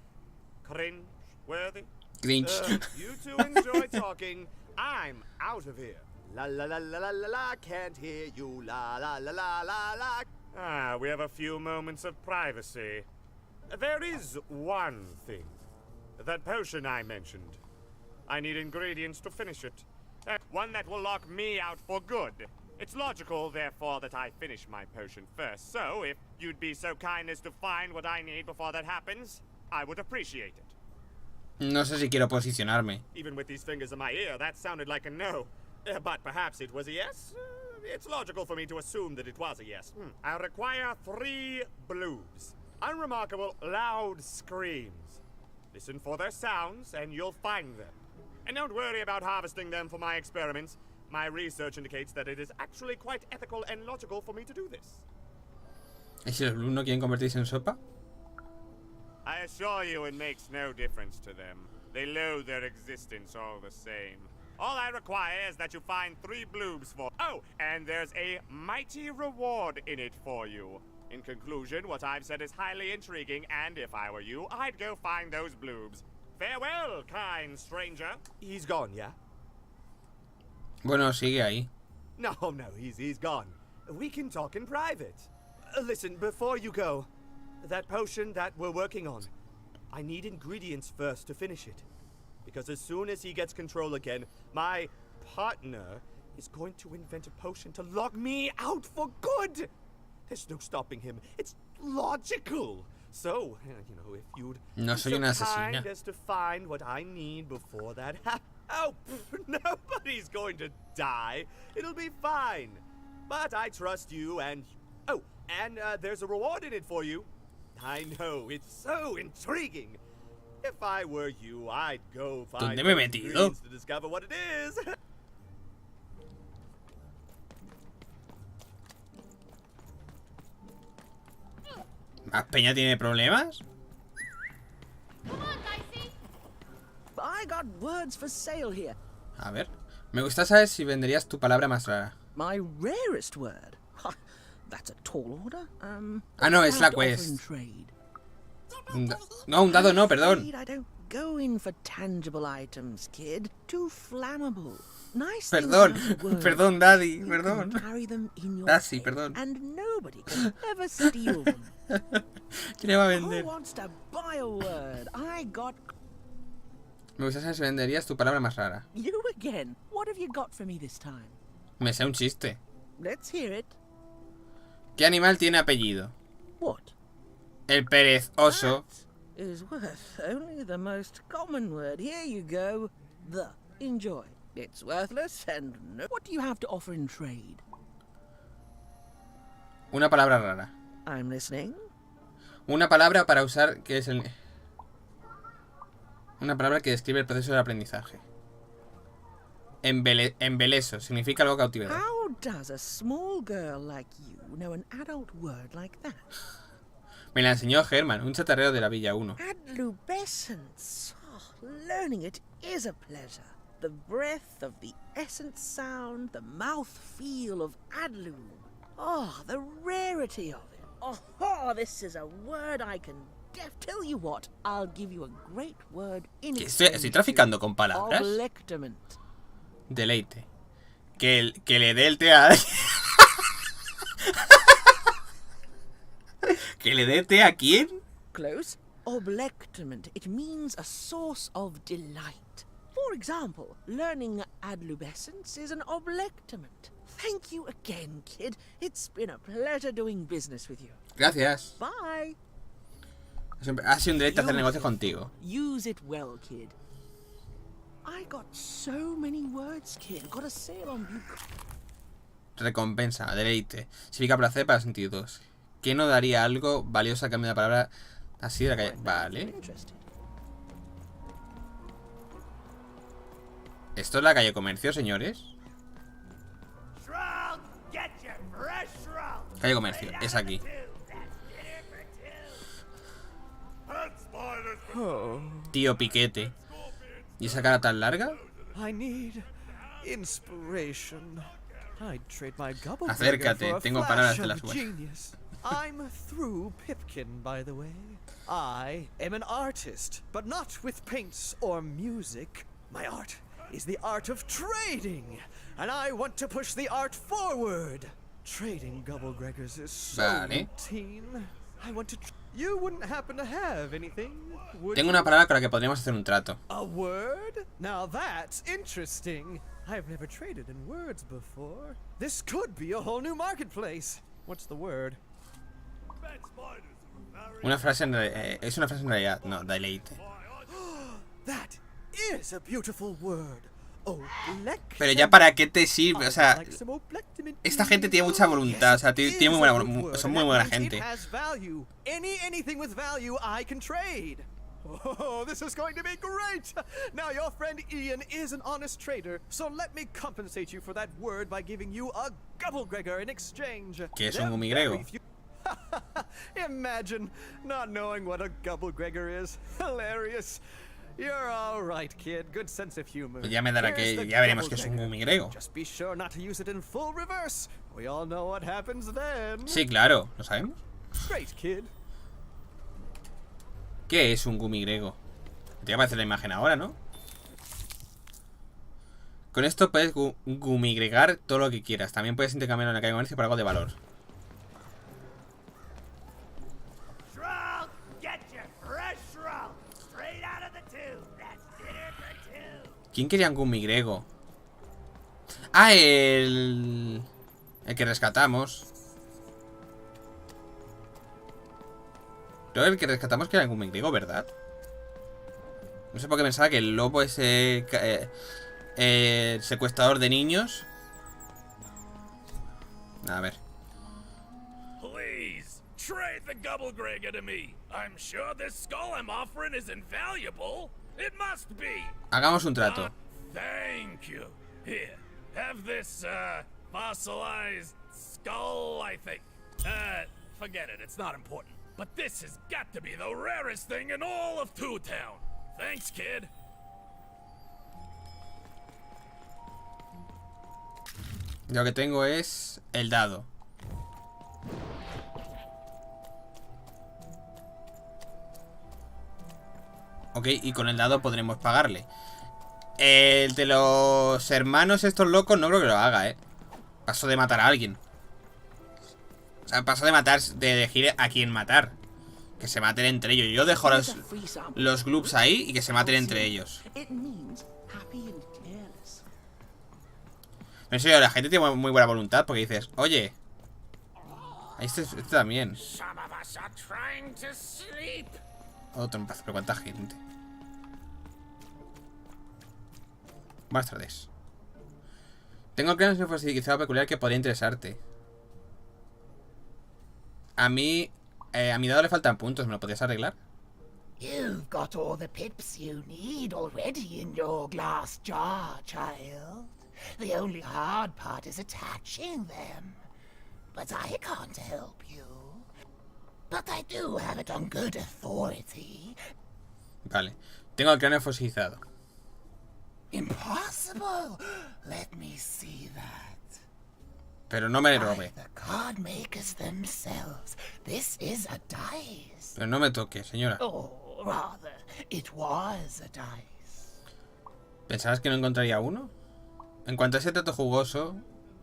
cringe-worthy? Cringe. You two enjoy talking. I'm out of here. La la la la la la la, can't hear you. La la la la la la. Ah, we have a few moments of privacy. There is one thing. That potion I mentioned. I need ingredients to finish it. One that will lock me out for good. It's logical, therefore, that I finish my potion first. So, if you'd be so kind as to find what I need before that happens, I would appreciate it. No sé si quiero posicionarme. Even with these fingers in my ear, that sounded like a no. But perhaps it was a yes? It's logical for me to assume that it was a yes. I require 3 blues. Unremarkable, loud screams. Listen for their sounds, and you'll find them. And don't worry about harvesting them for my experiments. My research indicates that it is actually quite ethical and logical for me to do this. ¿Y si los blues no quieren convertirse en sopa? I assure you it makes no difference to them. They loathe their existence all the same. All I require is that you find 3 bloobs for... Oh, and there's a mighty reward in it for you. In conclusion, what I've said is highly intriguing, and if I were you, I'd go find those bloobs. Farewell, kind stranger. He's gone, yeah? Bueno, sigue ahí. No, he's gone. We can talk in private. Listen, before you go, that potion that we're working on, I need ingredients first to finish it. Because as soon as he gets control again, my partner is going to invent a potion to lock me out for good. There's no stopping him. It's logical. So, you know, if you'd no soy una asesina. kind as to find what I need before that happens. Oh, nobody's going to die. It'll be fine. But I trust you and... Oh, and there's a reward in it for you. I know, it's so intriguing. If I were you, I'd go find ¿Dónde me he metido? to discover what it is. ¿Más peña tiene problemas? I got words for sale here. A ver. Me gusta saber si venderías tu palabra más rara. My rarest word. That's a tall order. Ah, no, es la quest. No, un dado no, perdón. I don't Go in for tangible items, kid. Too flammable. Nice Perdón, things have words. perdón, Daddy, You perdón. can carry them in your Daddy, head, perdón. and nobody can ever steal them. ¿Quién le va a vender? Who wants to buy a word? I got Me gustaría si venderías tu palabra más rara. you again. What have you got for me this time? Me sé un chiste. Let's hear it. ¿Qué animal tiene apellido? What? El perezoso. Is worth only the most common word. Here you go. The. Enjoy. It's worthless and no. What do you have to offer in trade? Una palabra rara. I'm listening. Una palabra para usar que es el... Una palabra que describe el proceso del aprendizaje. Embeleso. Significa algo cautivador. How does a small girl like you know an adult word like that? Me la enseñó Herman, un chatarrero de la Villa 1. Adlubescence. Oh, learning it is a pleasure. The breath of the essence sound, the mouth feel of adlub. Oh, the rarity of it. Oh, this is a word I can tell you what, I'll give you a great word in Estoy traficando con palabras. Olectament. Deleite. Que le dé el té a... ¿Que le dé té a quién? Close. Oblectament. It means a source of delight. For example, learning adlubescence is an oblectament. Thank you again, kid. It's been a pleasure doing business with you. Gracias. Bye. Ha sido un derecho hacer negocios contigo. Use it well, kid. I got so many words, kid. Got a sale on Bucra. Recompensa, deleite. Significa placer para los sentidos. ¿Quién no daría algo valioso a cambio de la palabra así de la calle? Vale. ¿Esto es la calle Comercio, señores? Calle Comercio, es aquí. Tío Piquete. ¿Y esa cara tan larga? I need inspiration. I'd trade my gobble Acércate, tengo palabras de las buenas. genius. I'm through Pipkin, by the way. I am an artist, but not with paints or music. My art is the art of trading, and I want to push the art forward. Trading Gubblegreggers is so routine. I want to. You wouldn't happen to have anything, would Tengo you? una palabra con la que podríamos hacer un trato. A word? Now that's interesting. I've never traded in words before. This could be a whole new marketplace. What's the word? Una frase en es una frase en realidad. No, deleite. That is a beautiful word. Pero ya para qué te sirve, o sea, esta gente tiene mucha voluntad, o sea, tiene muy buena, son muy buena gente. Anything with value I can trade. Oh, this is going to be great! Now your friend Ian is an honest trader, so let me compensate you for that word by giving you a Gubblegregger in exchange. ¿Qué es un gumigrego? Imagine not knowing what a Gubblegregger is. Hilarious. You're all right, kid. Good sense of humor. Ya me dará que ya veremos que es un gumigrego. Just be sure not to use it in full reverse. We all know what happens then. Sí, claro, ¿lo sabemos? Great, kid. ¿Qué es un gumigrego? Te va a aparecer la imagen ahora, ¿no? Con esto puedes gumigregar todo lo que quieras. También puedes intercambiarlo en la calle de comercio por algo de valor. ¿Quién quería un gumigrego? Ah, el que rescatamos. Creo que el que rescatamos que era un gumigrego, ¿verdad? No sé por qué pensaba que el lobo ese secuestrador de niños. A ver. Please, trade the Gubblegregger to me. I'm sure this skull I'm offering is invaluable. It must be. Hagamos un trato. Thank you. Here, have this, fossilized skull, I think. Forget it, it's not important. But this has got to be the rarest thing in all of Two Town. Thanks, kid. Lo que tengo es el dado. Ok, y con el dado podremos pagarle. El de los hermanos estos locos no creo que lo haga, Paso de matar a alguien. O sea, paso de matar, de elegir a quién matar. Que se maten entre ellos. Yo dejo los gloops ahí y que se maten entre ellos. En serio, la gente tiene muy buena voluntad porque dices, oye, este también. Otro empate, pero cuánta gente. Buenas tardes. Tengo claro que fue quizá peculiar que podría interesarte. A mi dado le faltan puntos, ¿me lo podrías arreglar? You've got all the pips you need already in your glass jar, child. The only hard part is attaching them. But I can't help you. But I do have it on good authority. Vale. Tengo el cráneo fosilizado. Impossible. Let me see that. Pero no me robe. The card makers themselves. This is a dice. Pero no me toque, señora. Oh, rather, it was a dice. ¿Pensabas que no encontraría uno? En cuanto a ese trato jugoso...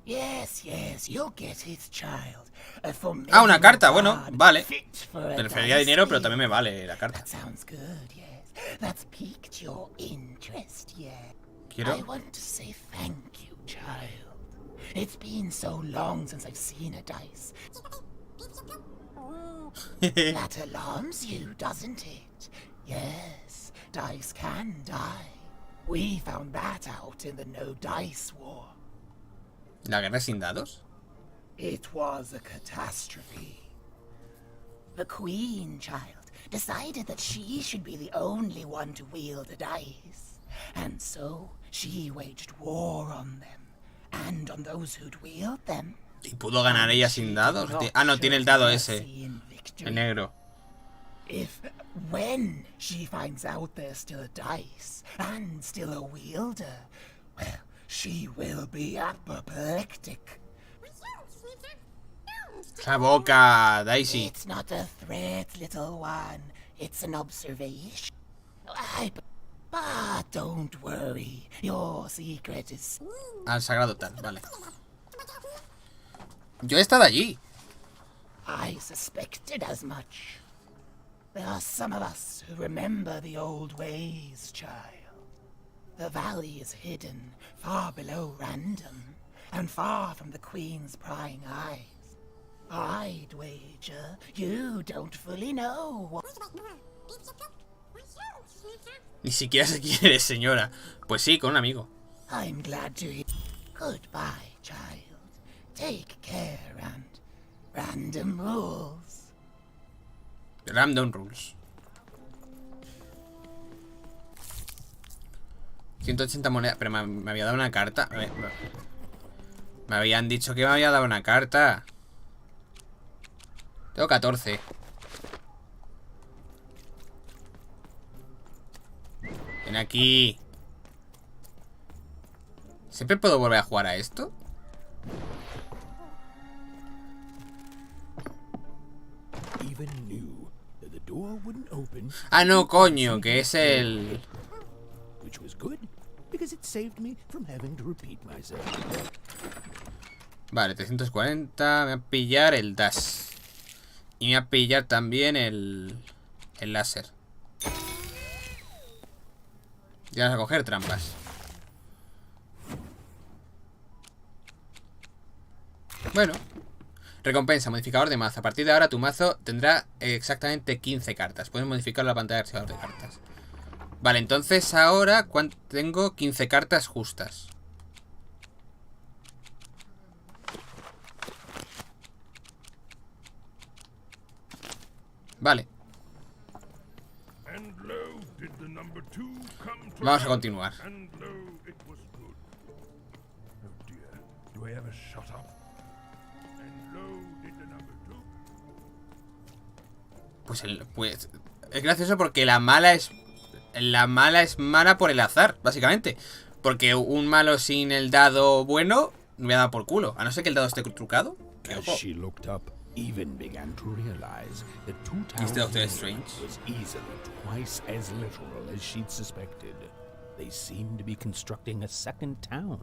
Yes, you'll get it, child. Ah, una carta, bueno, vale. Preferiría dinero, pero también me vale la carta. That's piqued your interest, yeah. Quiero... I want to say thank you, child. It's been so long since I've seen a dice. That alarms you, doesn't it? Yes, dice can die. We found that out in the No Dice War. ¿La guerra sin dados? It was a catastrophe. The Queen, child, decided that she should be the only one to wield a dice. And so she waged war on them, and on those who'd wield them. ¿Y pudo ganar ella sin dados? Ah, no, tiene el dado ese. El negro. When she finds out there's still a dice, and still a wielder, well, she will be apoplectic. ¡La boca, Daisy! It's not a threat, little one. It's an observation. But don't worry. Your secret is... Al sagrado tal, vale. Yo he estado allí. I suspected as much. There are some of us who remember the old ways, child. The valley is hidden far below random, and far from the Queen's prying eyes. I'd wager you don't fully know what... Ni siquiera sé quién eres, señora. Pues sí, con un amigo. I'm glad to hear... Goodbye, child. Take care, and... Random rules. Random rules. 180 monedas. Pero me había dado una carta. Me habían dicho que me había dado una carta. Tengo 14. Ven aquí. ¿Siempre puedo volver a jugar a esto? Ah, no, coño, que es el... Vale, 340. Me voy a pillar el dash. Y me voy a pillar también el láser. Ya vas a coger trampas. Bueno. Recompensa, modificador de mazo. A partir de ahora tu mazo tendrá exactamente 15 cartas. Puedes modificar la pantalla de archivador de cartas. Vale, entonces ahora tengo 15 cartas justas. Vale. Vamos a continuar. Pues es gracioso porque la mala es mala por el azar, básicamente. Porque un malo sin el dado bueno me ha dado por culo. A no ser que el dado esté trucado. Que, ojo. even began to realize that Two Is Doctor Towns Strange? was easily twice as literal as she'd suspected. They seemed to be constructing a second town.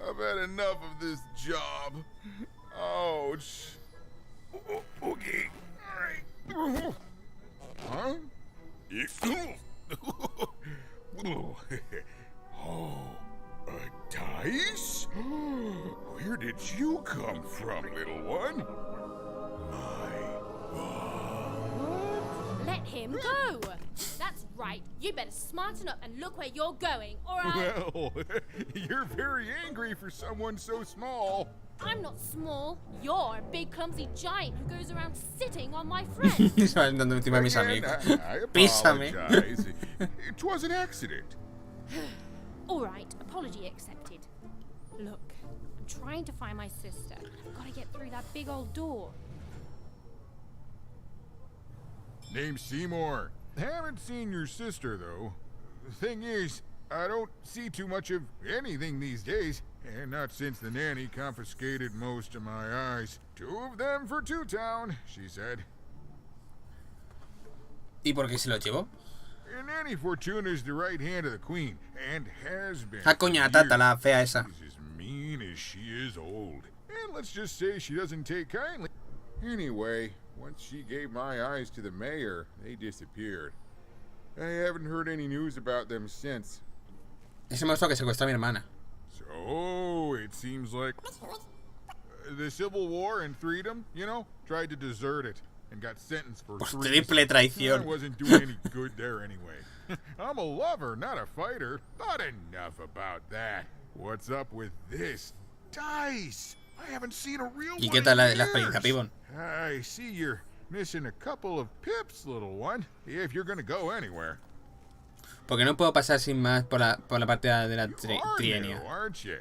I've had enough of this job. Ouch. Okay. Alright. Huh? Oh, a dice? Where did you come from, little one? Let him go! That's right. You better smarten up and look where you're going, or I... Well, you're very angry for someone so small. I'm not small. You're a big, clumsy giant who goes around sitting on my friends. I apologize. It was an accident. All right, apology accepted. Look, I'm trying to find my sister. I've got to get through that big old door. Name's Seymour. Haven't seen your sister, though. The thing is, I don't see too much of anything these days, and not since the nanny confiscated most of my eyes. 2 of them for Two Town, she said. ¿Y por qué se lo llevó? Nanny Fortuna's the right hand of the queen, and has been. Ah, coña, tata, la fea esa. She's as mean as she is old. And let's just say she doesn't take kindly. Anyway, once she gave my eyes to the mayor, they disappeared. I haven't heard any news about them since. Ese monstruo que secuestró a mi hermana. So, it seems like the Civil War and freedom, you know, tried to desert it and got sentenced for triple traición. I wasn't doing any good there anyway. I'm a lover, not a fighter. Not enough about that. What's up with this? Dice! I haven't seen a real ¿Y one qué tal in la experiencia, years. Pibon? I see you're missing a couple of pips, little one, if you're gonna go anywhere. Porque no puedo pasar sin más por la parte de la You trienia. are new, aren't you?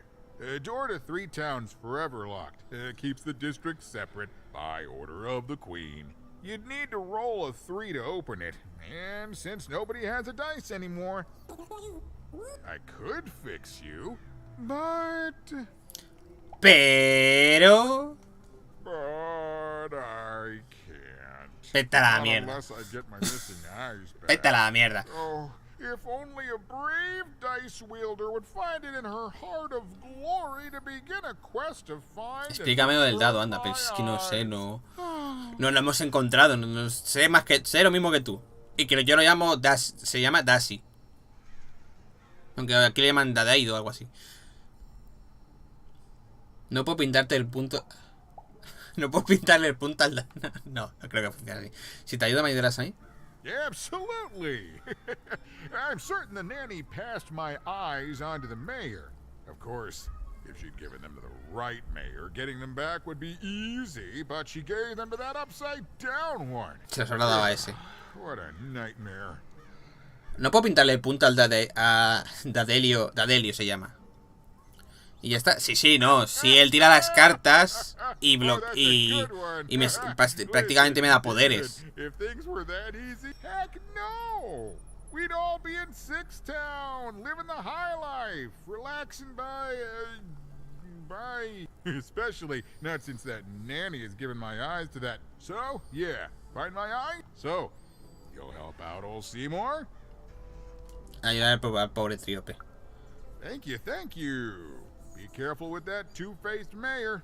Door to Three Towns forever locked. Keeps the district separate by order of the queen. You'd need to roll a 3 to open it, and since nobody has a dice anymore, I could fix you, but Pero I can't. Vete a la Not mierda. unless I get my missing eyes back. Vete a la mierda. Oh, if only a brave dice wielder would find it in her heart of glory to begin a quest to find. Explícame lo del dado, anda, pero es que no sé, no lo hemos encontrado, no sé más que sé lo mismo que tú. Y que yo lo llamo se llama Daisy. Aunque aquí le llaman Dadaido o algo así. No puedo pintarte el punto. No puedo pintarle el punto al no creo que funcione así. Si te ayuda, ¿me ayudarás ahí? Absolutely. I'm certain the nanny passed my eyes on to the mayor. Of course, if she'd given them to the right mayor, getting them back would be easy, but she gave them to that upside down one. Se los habrá dado a ese. What a nightmare. No puedo pintarle el punto al Dadelio se llama. Y ya está. Sí, no. Si él tira las cartas y prácticamente me da poderes. If things were that easy, heck no. We'd all be in Six Town, living the high life, relaxing by, especially not since that nanny has given my eyes to that. So, yeah, find my eye. So, you'll help out old Seymour? Ayudar al pobre tríope. Thank you, thank you. Be careful with that two-faced mayor.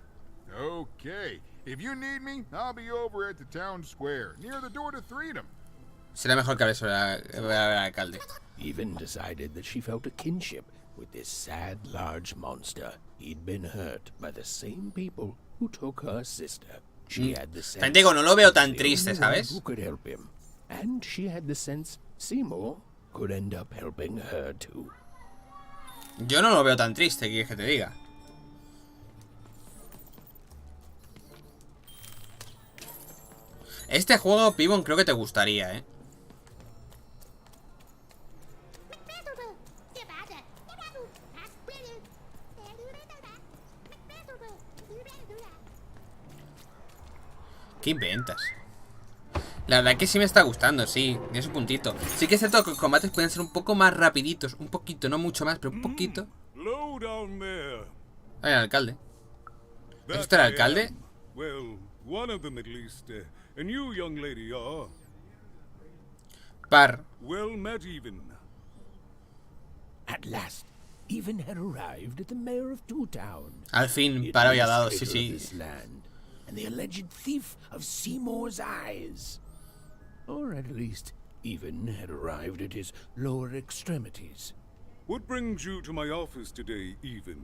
Okay, if you need me, I'll be over at the town square, near the door to Freedom. Será mejor que hable sobre el alcalde. Even decided that she felt a kinship with this sad, large monster. He'd been hurt by the same people who took her sister. She had the sense. Digo, no lo veo tan triste, ¿sabes? Who could help him, and she had the sense Seymour could end up helping her too. Yo no lo veo tan triste, ¿qué quieres que te diga? Este juego, Pibon, creo que te gustaría, ¿eh? ¿Qué inventas? La verdad que sí me está gustando, sí, tiene su puntito. Sí que es cierto que los combates pueden ser un poco más rapiditos, un poquito, no mucho más, pero un poquito. Hello down there. Ah, el alcalde. ¿Es That usted el I alcalde? am. Well, one of them at least. And you, young lady, are? Par. Well met, Even. At last, Even had arrived at the mayor of Two Town. Al fin, Par había dado, sí, sí. This land, and the alleged thief of Seymour's eyes. Or at least, Even had arrived at his lower extremities. What brings you to my office today, Even?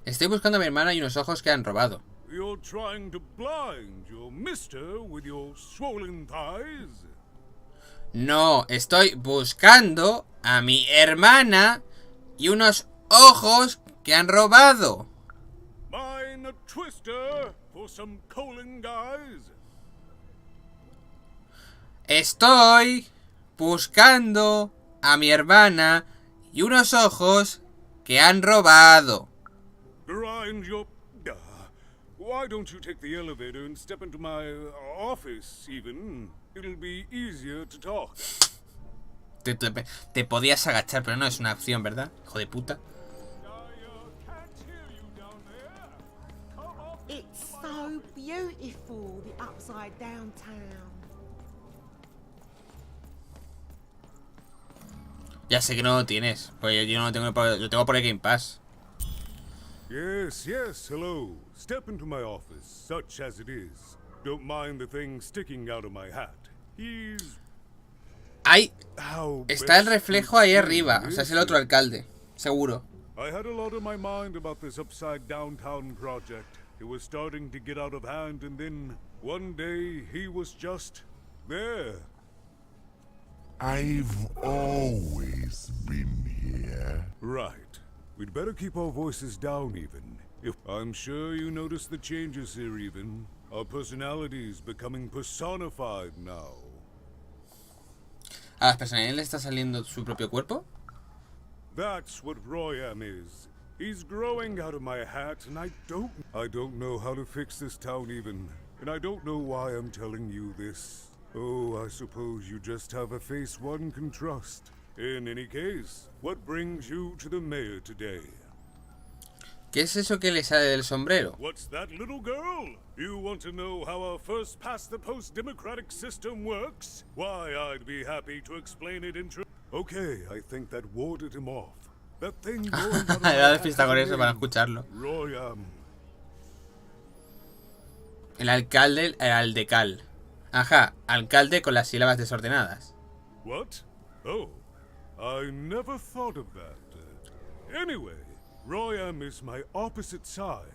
Estoy buscando a mi hermana y unos ojos que han robado. You're trying to blind your mister with your swollen thighs? No, estoy buscando a mi hermana y unos ojos que han robado. Mine a twister for some colon guys? Estoy buscando a mi hermana y unos ojos que han robado. Grind your... why don't you take the elevator and step into my office, Even? It'll be easier to talk. Te podías agachar, pero no es una opción, ¿verdad? Hijo de puta. It's so beautiful, the upside down town. Ya sé que no lo tienes. Pues yo no lo tengo, lo tengo por el Game Pass. Yes, yes, hello. Step into my office, such as it is. Don't mind the thing sticking out of my hat. He's... Ahí está el reflejo ahí arriba. O sea, es el otro alcalde. Seguro. I had a lot on my mind about this upside downtown project. It was starting to get out of hand, and then one day he was just there. I've always been here. Right. We'd better keep our voices down, Even. If I'm sure you noticed the changes here, Even. Our personalities becoming personified now. ¿A las personalidades le está saliendo su propio cuerpo? That's what Royam is. He's growing out of my hat, and I don't know how to fix this town, Even. And I don't know why I'm telling you this. Oh, I suppose you just have a face one can trust. In any case, what brings you to the mayor today? ¿Qué es eso que le sale del sombrero? What's that, little girl? You want to know how our first past the post democratic system works? Why, I'd be happy to explain it in Okay, I think that warded him off. That thing going out of my Era de fiesta con eso para escucharlo. Royam. El alcalde, el aldecal. Ajá, alcalde con las sílabas desordenadas. What? Oh, I never thought of that. Anyway, Royam is my opposite side.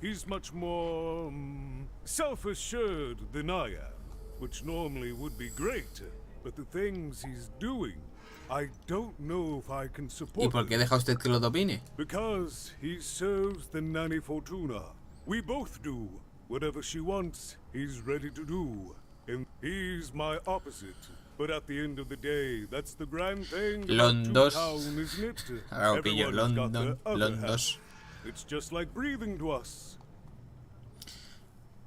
He's much more self-assured than I am, which normally would be great. But the things he's doing, I don't know if I can support. ¿Y por qué deja usted que lo domine? Because he serves the Nanny Fortuna. We both do. Whatever she wants, he's ready to do. And he's my opposite. But at the end of the day, that's the grand thing about Londos. Town, isn't it? Ahora pillo, Everyone's got London, their other Londos. half. It's just like breathing to us.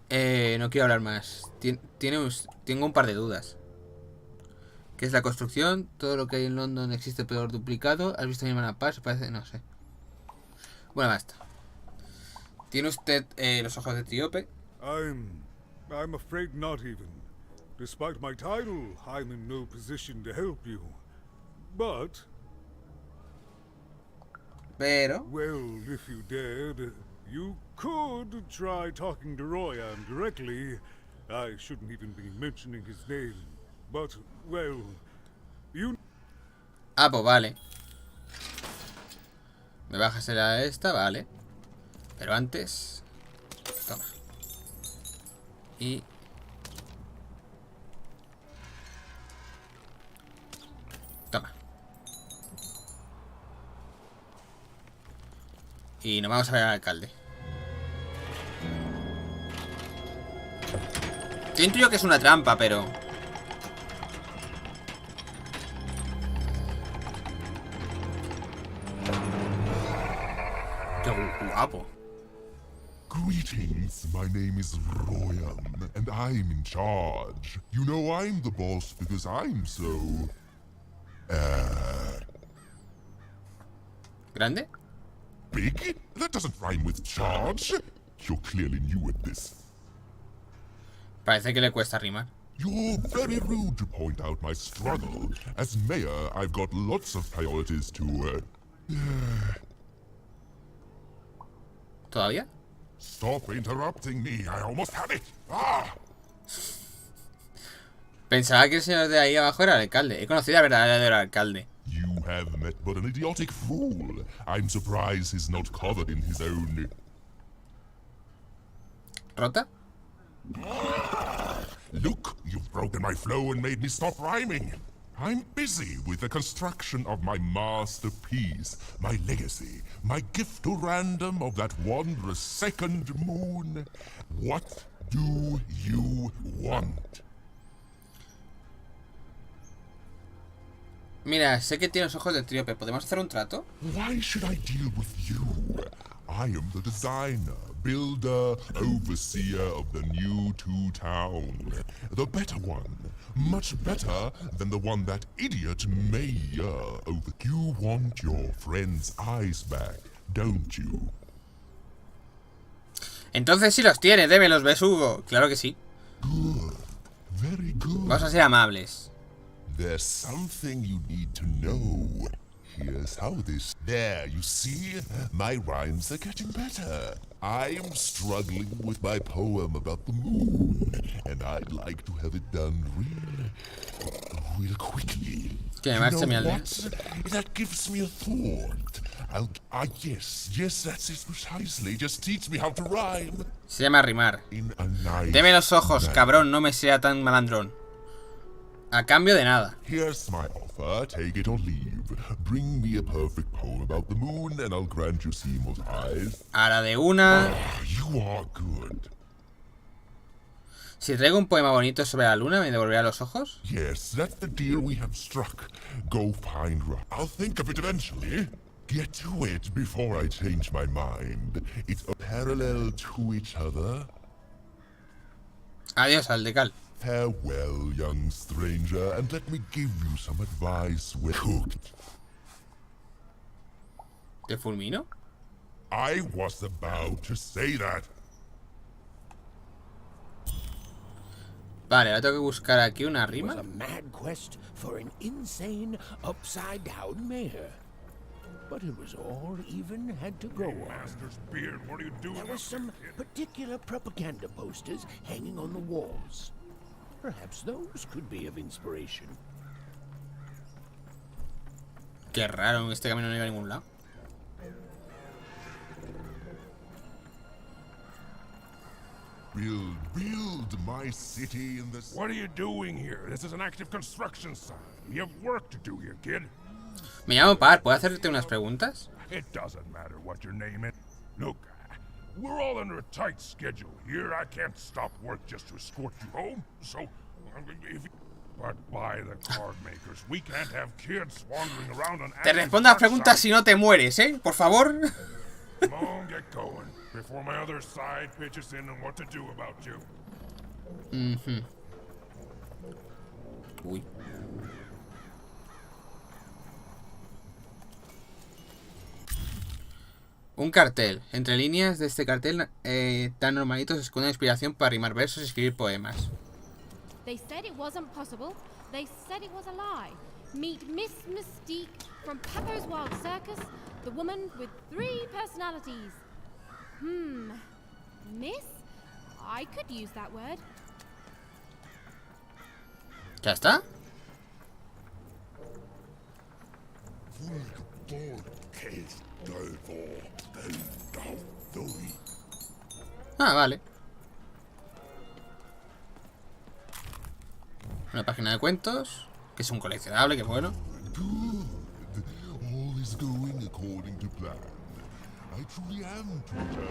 No quiero hablar más. Tengo un par de dudas. ¿Qué es la construcción? Todo lo que hay en London existe peor duplicado. ¿Has visto a mi hermana Paz? Parece... No sé. Bueno, basta. ¿Tiene usted los ojos de etíope? I'm afraid not even. Despite my title, I'm in no position to help you. But... Pero... Well, if you dared, you could try talking to Royan directly. I shouldn't even be mentioning his name. But, well, you... Ah, pues vale. Me bajas esta, vale. Pero antes... Toma. Y... Toma. Y nos vamos a ver al alcalde. Yo intuyo que es una trampa, pero... ¡Qué guapo! Greetings, my name is Royam, and I'm in charge. You know I'm the boss because I'm so... ¿Grande? big? That doesn't rhyme with charge. You're clearly new at this. Parece que le cuesta rimar. You're very rude to point out my struggle. As mayor, I've got lots of priorities to, ¿Todavía? Stop interrupting me. I almost have it. Ah! Pensaba que el señor de ahí abajo era el alcalde. He conocido al verdadero alcalde. You have met but an idiotic fool. I'm surprised he's not covered in his own... ¿Rota? Look, you've broken my flow and made me stop rhyming. I'm busy with the construction of my masterpiece, my legacy, my gift to random of that wondrous second moon. What do you want? Mira, sé que tienes ojos de tríope. ¿Podemos hacer un trato? Why should I deal with you? I am the designer, builder, overseer of the new two-town. The better one. Much better than the one that idiot mayor over. You want your friend's eyes back, don't you? Entonces sí los tiene, démelos, besugo. Claro que sí. Good. Very good. Vamos a ser amables. There's something you need to know. Here's how this... There, you see? My rhymes are getting better. I'm struggling with my poem about the moon, and I'd like to have it done real quickly. Que me marche mi aldea. That gives me a thought. Yes, that's it precisely. Just teach me how to rhyme. Se llama rimar. Nice Deme los ojos, cabrón, no me sea tan malandrón. A cambio de nada. Here's my offer, take it or leave. Bring me a perfect poem about the moon and I'll grant you Seymour's eyes. A la de una. You are good. Si traigo un poema bonito sobre la luna, ¿me devolverá los ojos? Yes, that's the deal we have struck. Go find Ra. I'll think of it eventually. Get to it before I change my mind. It's a parallel to each other. Adiós, aldecal. Farewell, young stranger, and let me give you some advice when cooked. ¿Te fulmino? I was about to say that. Vale, ahora tengo que buscar aquí una rima. It was a mad quest for an insane, upside-down mayor. But it was all even had to go on. Master's beard, what are you doing? There were some particular propaganda posters hanging on the walls. Perhaps those could be of inspiration. Qué raro, este camino no iba a ningún lado. Build my city in this. What are you doing here? This is an active construction site. You have work to do here, kid. Me llamo Par, ¿puedo hacerte unas preguntas? It doesn't matter what your name is. Look, we're all under a tight schedule here. I can't stop work just to escort you home. So, but by the card makers, we can't have kids wandering around on. Te respondo a las preguntas si no te mueres, ¿eh? Por favor. Come on, get going before my other side pitches in on what to do about you. Uy. Un cartel. Entre líneas de este cartel tan normalito se esconde inspiración para rimar versos y escribir poemas. They said it wasn't possible. They said it was a lie. Meet Miss Mystique from Pepper's Wild Circus, the woman with 3 personalities. Miss? I could use that word. ¿Ya está? Ah, vale. Una página de cuentos, que es un coleccionable, que bueno.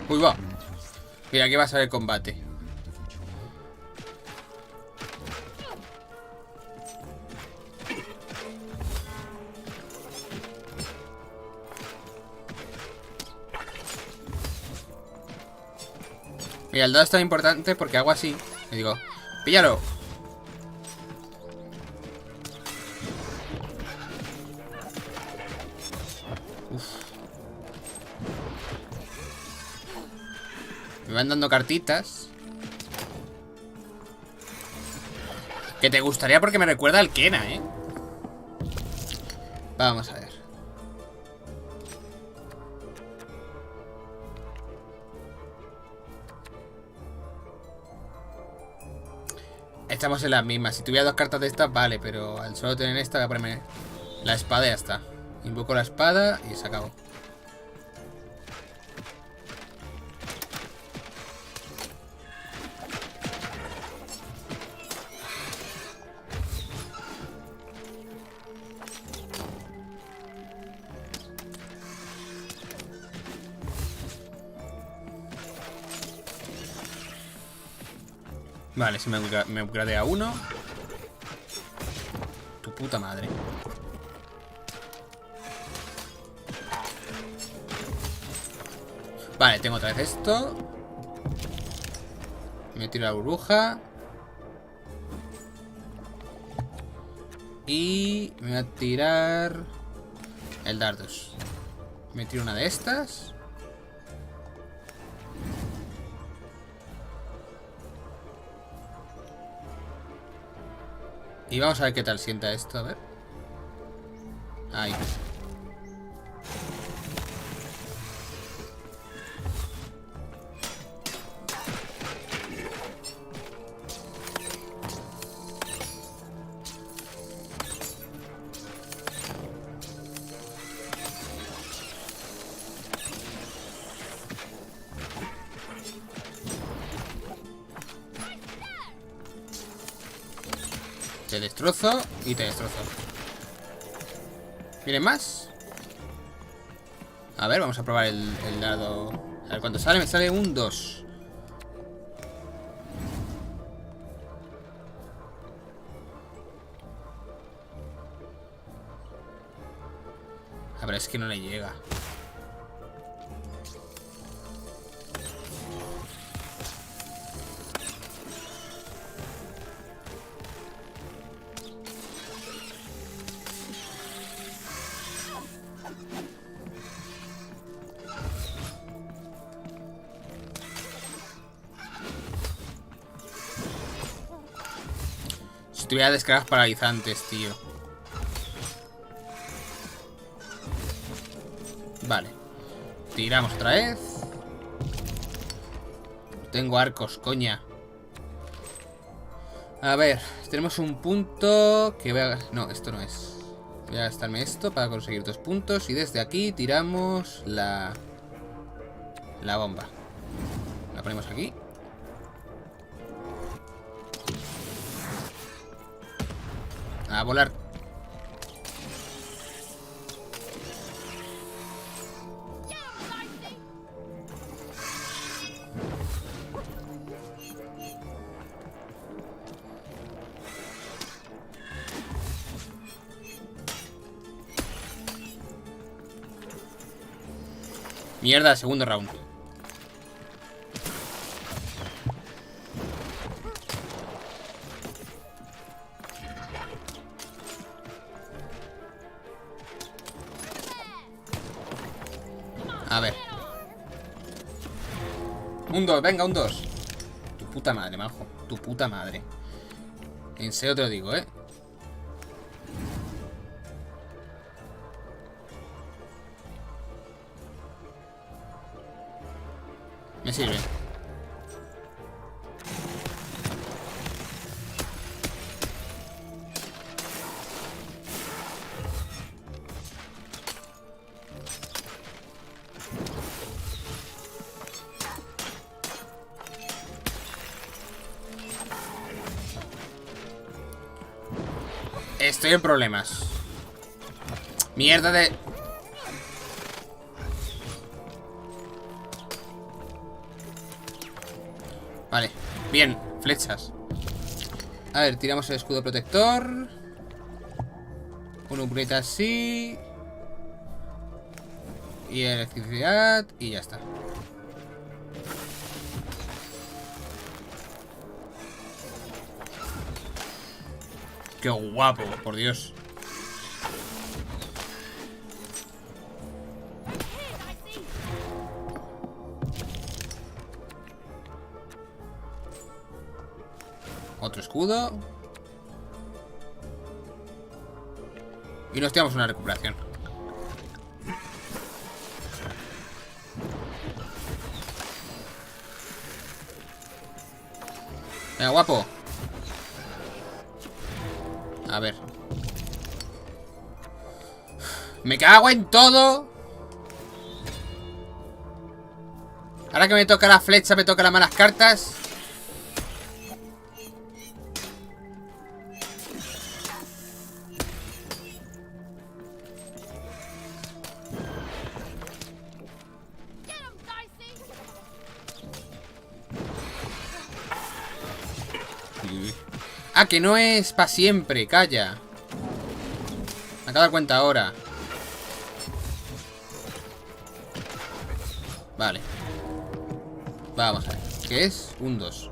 Uy, va. Mira, aquí va a ser el combate. Mira, el dado es tan importante porque hago así. Y digo, ¡píllalo! Uf. Me van dando cartitas. Que te gustaría porque me recuerda al Kena, ¿eh? Vamos a ver. Estamos en las mismas. Si tuviera 2 cartas de estas, vale. Pero al solo tener esta, voy a ponerme la espada y ya está. Invoco la espada y se acabó. Vale, se me upgradea uno. Tu puta madre. Vale, tengo otra vez esto. Me tiro la burbuja. Y me voy a tirar el dados. Me tiro una de estas. Y vamos a ver qué tal sienta esto, a ver. Ahí. Te destrozo y te destrozo. ¿Vienen más? A ver, vamos a probar el dado. A ver cuánto sale. Me sale un 2. A ver, es que no le llega. Si tuviera descargas paralizantes, tío. Vale. Tiramos otra vez. Tengo arcos, coña. A ver, tenemos un punto que voy a... No, esto no es. Voy a gastarme esto para conseguir 2 puntos. Y desde aquí tiramos la bomba. La ponemos aquí. A volar. Mierda, segundo round. A ver. Un 2, venga, un 2. Tu puta madre, majo. Tu puta madre. En serio te lo digo, ¿eh? Me sirve. Estoy en problemas. Mierda de... Vale, bien, flechas. A ver, tiramos el escudo protector. Un upgrade así. Y electricidad. Y ya está. Qué guapo, por Dios. Otro escudo. Y nos tiramos una recuperación. Venga, guapo. A ver. Me cago en todo. Ahora que me toca la flecha, me toca las malas cartas. Ah, que no es para siempre, calla. Me acabo de dar cuenta ahora. Vale. Vamos a ver. ¿Qué es? Un 2.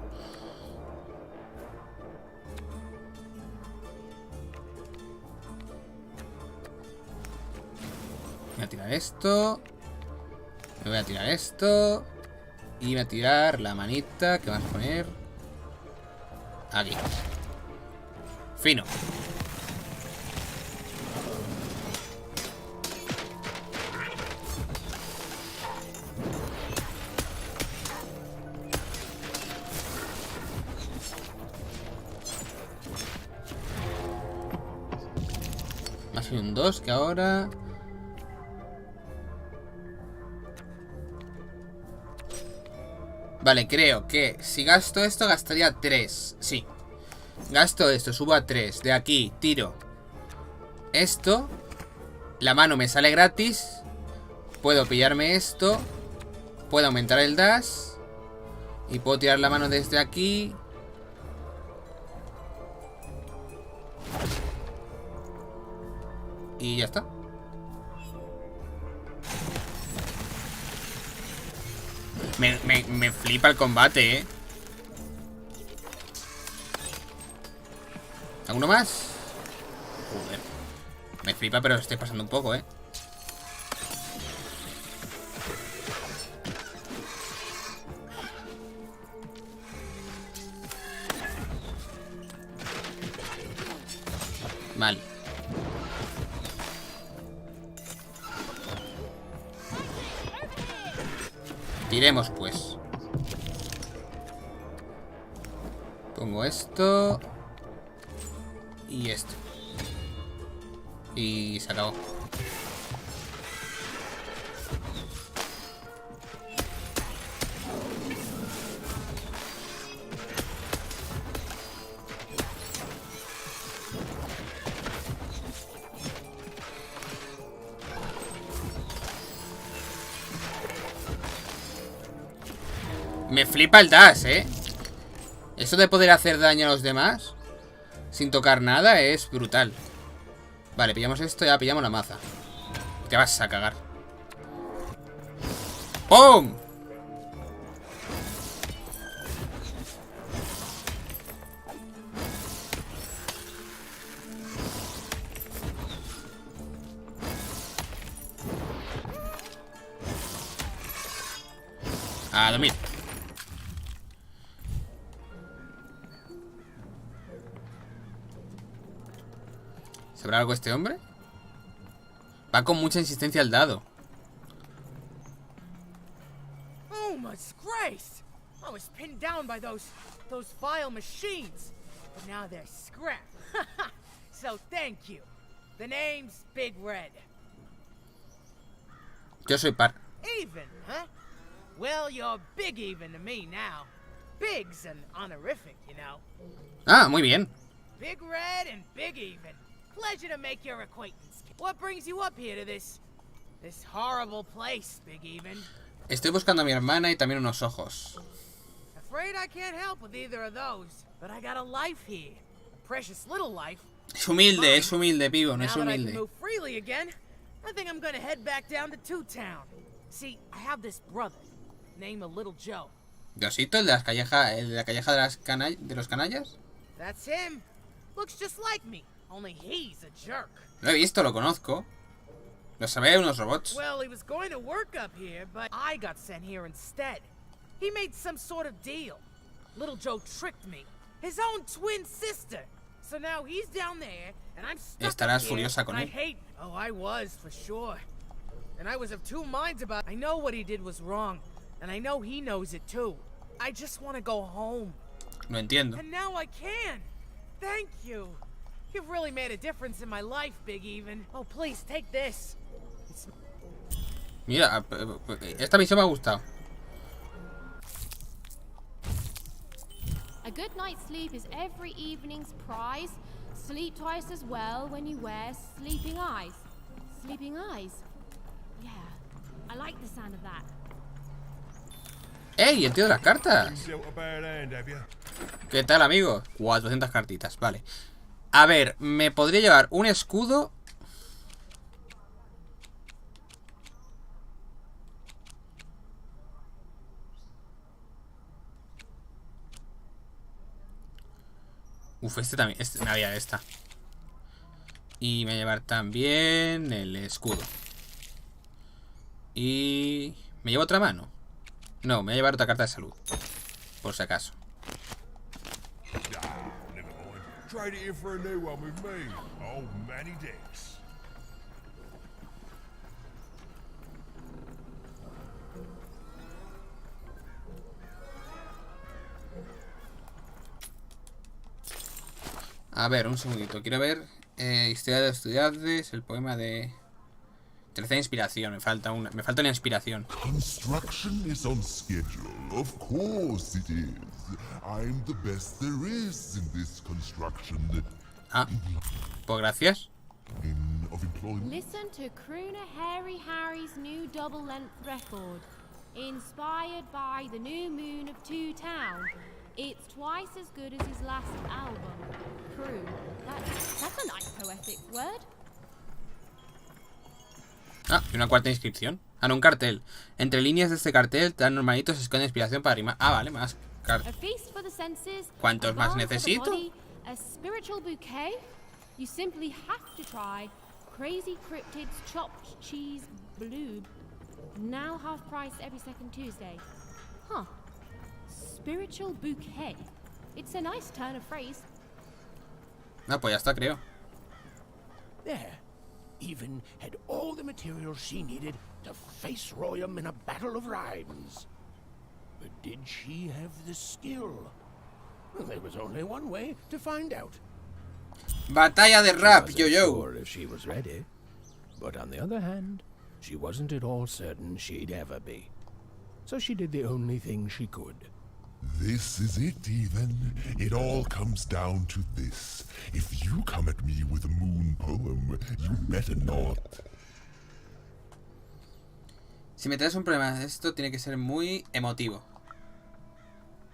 Voy a tirar esto. Me voy a tirar esto. Y voy a tirar la manita que vamos a poner aquí. Fino. Más un 2 que ahora. Vale, creo que si gasto esto gastaría 3. Sí. Gasto esto, subo a 3. De aquí, tiro esto. La mano me sale gratis. Puedo pillarme esto. Puedo aumentar el dash. Y puedo tirar la mano desde aquí. Y ya está. Me flipa el combate, ¿eh? ¿Alguno más? Joder. Me flipa, pero estoy pasando un poco, ¿eh? Vale. Tiremos, pues. Pongo esto. Y esto. Y se acabó. Me flipa el dash, ¿eh? Eso de poder hacer daño a los demás sin tocar nada es brutal. Vale, pillamos esto y ya pillamos la maza. Te vas a cagar. ¡Pum! A dormir. ¿Sabrá algo este hombre? Va con mucha insistencia al dado. Oh my disgrace! I was pinned down by those vile machines, but now they're scrap. So thank you. The name's Big Red. Yo soy par. Even, huh? Well, you're big even to me now. Big's an honorific, you know. Ah, muy bien. Big Red and Big Even. Pleasure to make your acquaintance. What brings you up here to this horrible place, Big Even? Estoy buscando a mi hermana y también unos ojos. Afraid I can't help with either of those, but I got a life here. A precious little life. Es humilde, pibo, no es humilde. Now that I can move freely again, I think I'm gonna head back down to Two Town. See, I have this brother, named Little Joe. ¿Diosito, el de la calleja de los canallas? That's him. Looks just like me, only he's a jerk. Lo he visto, lo conozco. Lo sabe unos robots. Well, he was going to work up here, but I got sent here instead. He made some sort of deal. Little Joe tricked me. His own twin sister. So now he's down there, and I'm stuck Estarás up furiosa here, con and él. I hate. Oh, I was for sure. And I was of two minds about. I know what he did was wrong, and I know he knows it too. I just want to go home. No entiendo. And now I can. Thank you. You've really made a difference in my life, Big Even. Oh, please take this. It's... Mira, esta misión me ha gustado. A good night's sleep is every evening's prize. Sleep twice as well when you wear sleeping eyes. Sleeping eyes? Yeah, I like the sound of that. ¡Ey! El tío de las cartas. ¿Qué tal, amigo? 400 cartitas, vale. A ver, me podría llevar un escudo. Uf, este también. Me había esta. Y me voy a llevar también el escudo. Y... ¿me llevo otra mano? No, me voy a llevar otra carta de salud. Por si acaso. Trade it in for a new one with me. Oh, many dicks. A ver, un segundito. Quiero ver historia de estudiantes, el poema de... Tercera inspiración. Me falta una inspiración. Construction is on schedule. Of course it is. I'm the best there is in this construction. Ah, pues gracias. Listen to crooner Hairy Harry's new double-length record. Inspired by the new moon of Two Town. It's twice as good as his last album. Croon. That's a nice poetic word. Ah, y una cuarta inscripción. Ah, no, un cartel. Entre líneas de este cartel, tan normalito se esconde inspiración para rimar. Ah, vale, más cartas. ¿Cuántos más necesito? A spiritual bouquet. You simply have to try Crazy Cryptid's chopped cheese bloob. Now half price every second Tuesday. Huh. Spiritual bouquet. It's a nice turn of phrase. Ah, pues ya está, creo. There. Even had all the materials she needed to face Royam in a battle of rhymes. But did she have the skill? Well, there was only one way to find out. Batalla de rap, yo-yo. Sure if she was ready. But on the other hand, she wasn't at all certain she'd ever be. So she did the only thing she could. This is it, Ethan. It all comes down to this. If you come at me with a moon poem, you better not. Si me traes un problema, esto tiene que ser muy emotivo.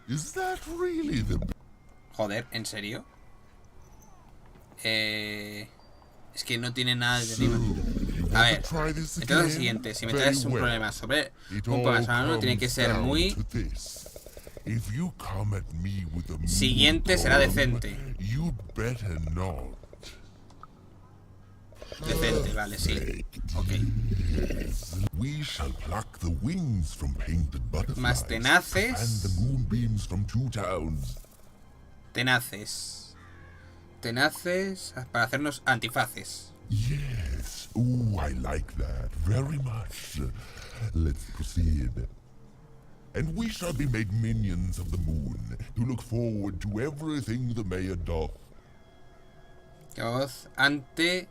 Is that really the... Joder, ¿en serio? Es que no tiene nada de rima. A ver, entonces es el siguiente. Si me traes un problema sobre un poema sonoro, tiene que ser muy... Siguiente será decente. Decente, vale, sí. Ok. Más tenaces. Tenaces. Tenaces para hacernos antifaces. Yes. Oh, I like that very much. Let's proceed. And we shall be made minions of the moon, to look forward to everything the mayor doth. Que voz ante...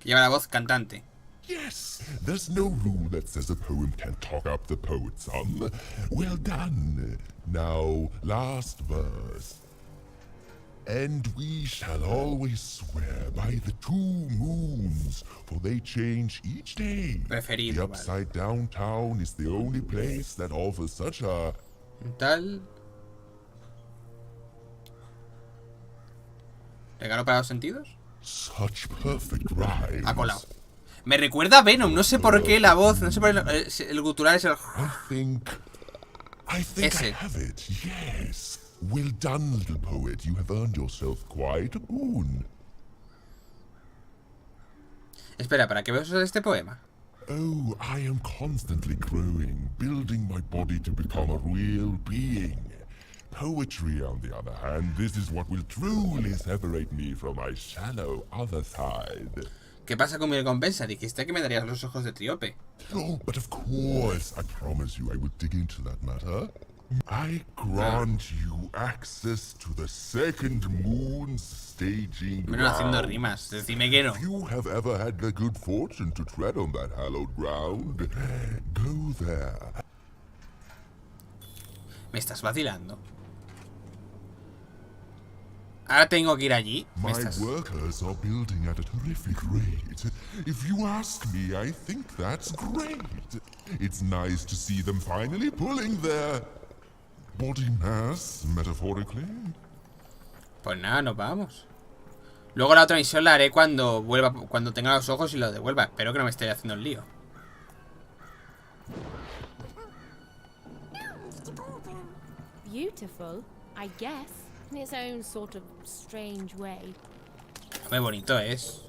Que lleva la voz cantante. Yes, there's no rule that says a poem can't talk up the poet, son. Well done. Now, last verse. And we shall always swear by the 2 moons, for they change each day. Preferido, the upside down town is the only place that offers such a... Tal... ¿Regalo para los sentidos? Such perfect rhymes. Ha colado. Me recuerda a Venom, no sé por qué la voz, no sé por qué el gutural es el... I think I have it, yes. Well done, little poet. You have earned yourself quite a boon. Espera, ¿para qué voy a usar este poema? Oh, I am constantly growing, building my body to become a real being. Poetry, on the other hand, this is what will truly separate me from my shallow other side. ¿Qué pasa con mi recompensa? Dijiste que me darías los ojos de Tríope. Oh, but of course, I promise you I will dig into that matter. I grant you access to the second moon's staging Bueno, haciendo ground. rimas, decime que no. If you have ever had the good fortune to tread on that hallowed ground, go there. Me estás vacilando. Ahora tengo que ir allí. My workers are building at a terrific rate. If you ask me, I think that's great. It's nice to see them finally pulling their body mass, metaphorically. Pues nada, nos vamos. Luego la otra misión la haré cuando vuelva, cuando tenga los ojos y lo devuelva. Espero que no me esté haciendo el lío. Beautiful, I guess, in its own sort of strange way. Qué bonito es.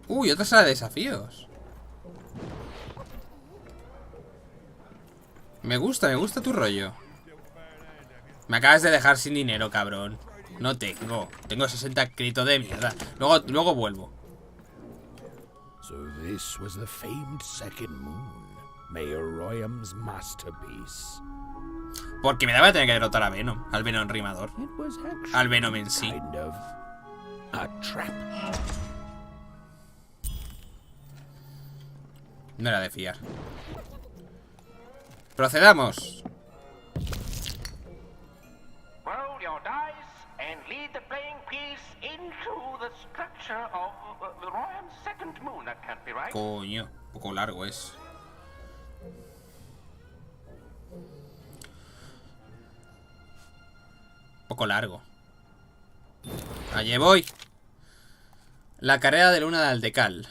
Uy, otra sala de desafíos. Me gusta tu rollo. Me acabas de dejar sin dinero, cabrón. No tengo. Tengo 60 créditos de mierda. Luego vuelvo. So this was the famed second moon, Mayor Royam's masterpiece. Porque me daba tener que derrotar a Venom. Al Venom rimador. Al Venom en sí. Kind of a trap. No era de fiar. Procedamos. Roll your dice and lead the playing piece into the structure of the Royam's second moon. That can't be right. Coño, un poco largo es. Poco largo. Allí voy. La carrera de luna de Aldecal.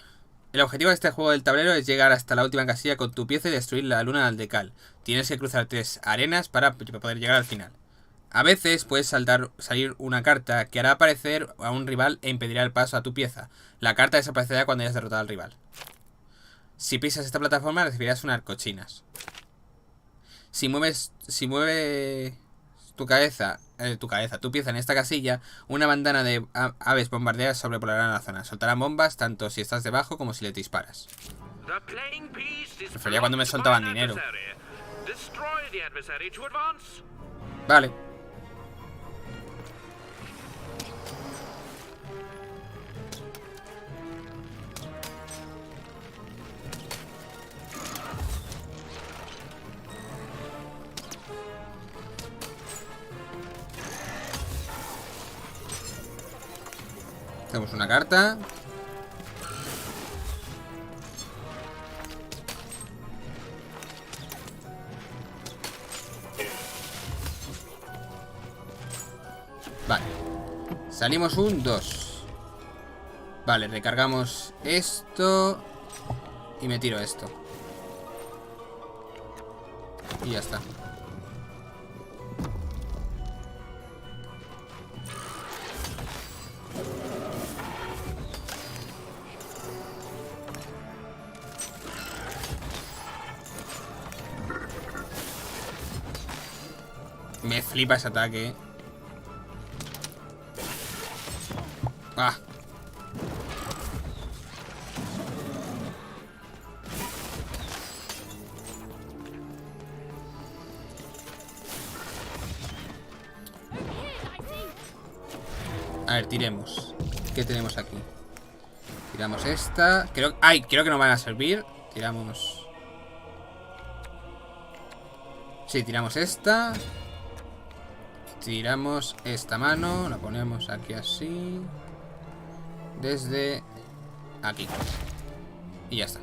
El objetivo de este juego del tablero es llegar hasta la última casilla con tu pieza y destruir la luna de Aldecal. Tienes que cruzar 3 arenas para poder llegar al final. A veces puedes salir una carta que hará aparecer a un rival e impedirá el paso a tu pieza. La carta desaparecerá cuando hayas derrotado al rival. Si pisas esta plataforma recibirás unas cochinas. Si mueves tu pieza en esta casilla, una bandana de aves bombarderas sobrevolarán la zona. Soltarán bombas tanto si estás debajo como si le disparas. Prefería cuando me soltaban dinero. Vale. Hacemos una carta. Vale. Salimos un 2. Vale, recargamos esto. Y me tiro esto. Y ya está. Me flipa ese ataque. Ah. A ver, tiremos. ¿Qué tenemos aquí? Tiramos esta. Creo que nos van a servir. Tiramos. Sí, tiramos esta. Tiramos esta mano. La ponemos aquí así. Desde aquí. Y ya está.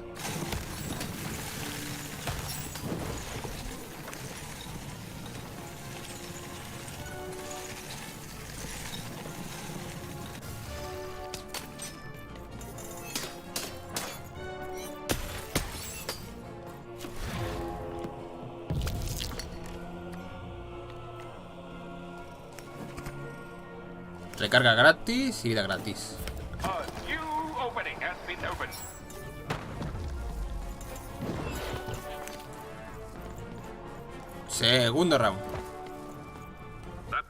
Recarga gratis y vida gratis. Segundo round.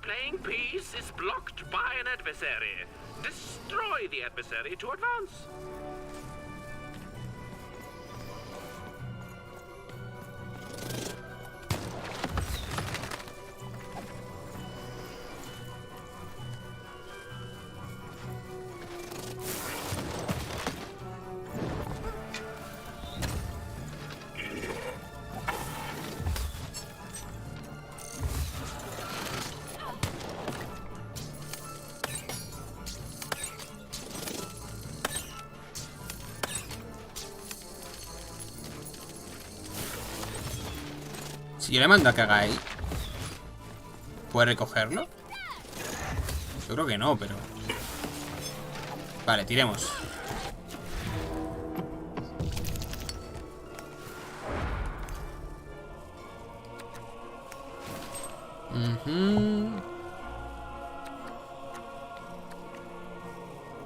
playing piece is blocked by an adversary. Destroy the adversary to advance. Si yo le mando a que haga ahí, ¿puede recogerlo? Yo creo que no, pero... Vale, tiremos.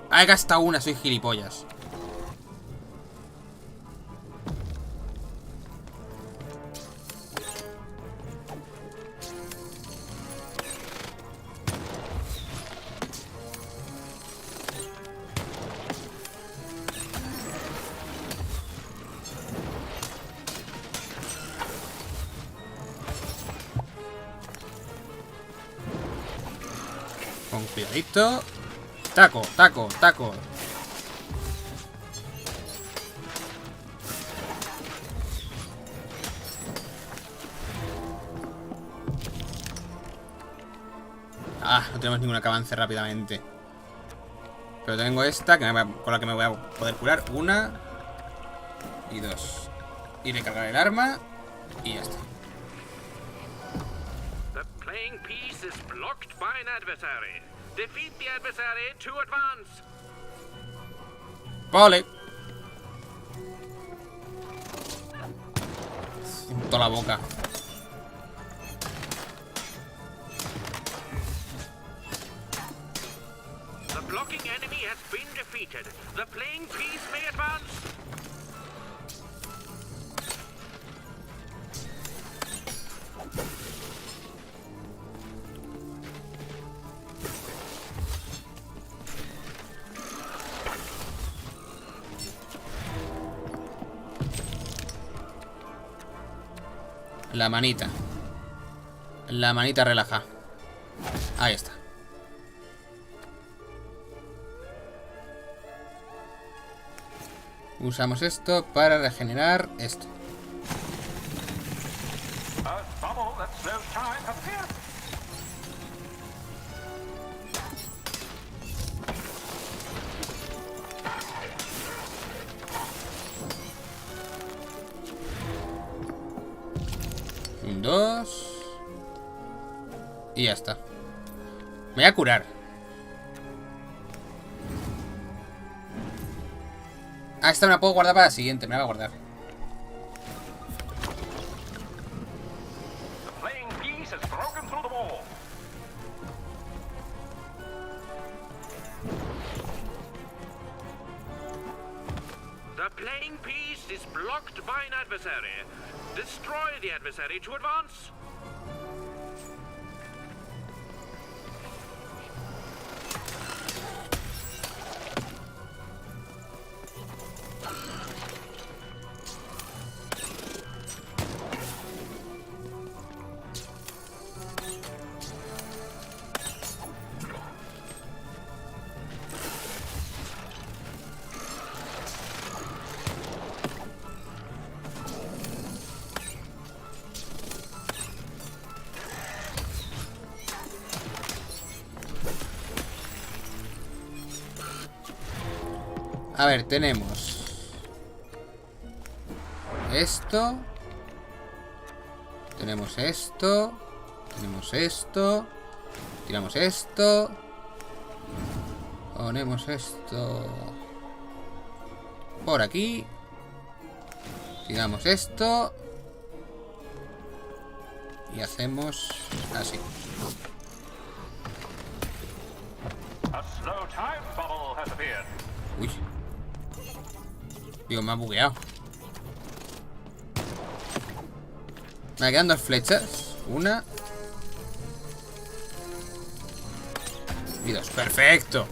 Ah, he gastado una, soy gilipollas. Con cuidadito. Taco, taco, taco. Ah, no tenemos ninguna que avance rápidamente. Pero tengo esta con la que me voy a poder curar. Una y dos. Y recargar el arma. Y ya está. The playing piece is blocked by an adversary. Defeat the adversary to advance. Vale. Siento la boca. The blocking enemy has been defeated. The playing piece may advance. La manita. La manita relaja. Ahí está. Usamos esto para regenerar esto. Un, dos. Y ya está. Me voy a curar. Ah, esta me la puedo guardar para la siguiente. Me la voy a guardar. The playing piece is blocked by an adversary. Destroy the adversary to advance. A ver, tenemos esto. Tenemos esto. Tenemos esto. Tiramos esto. Ponemos esto por aquí. Tiramos esto. Y hacemos así. Uy. Digo, me ha bugueado. Me quedan dos flechas. Una. Y 2. ¡Perfecto!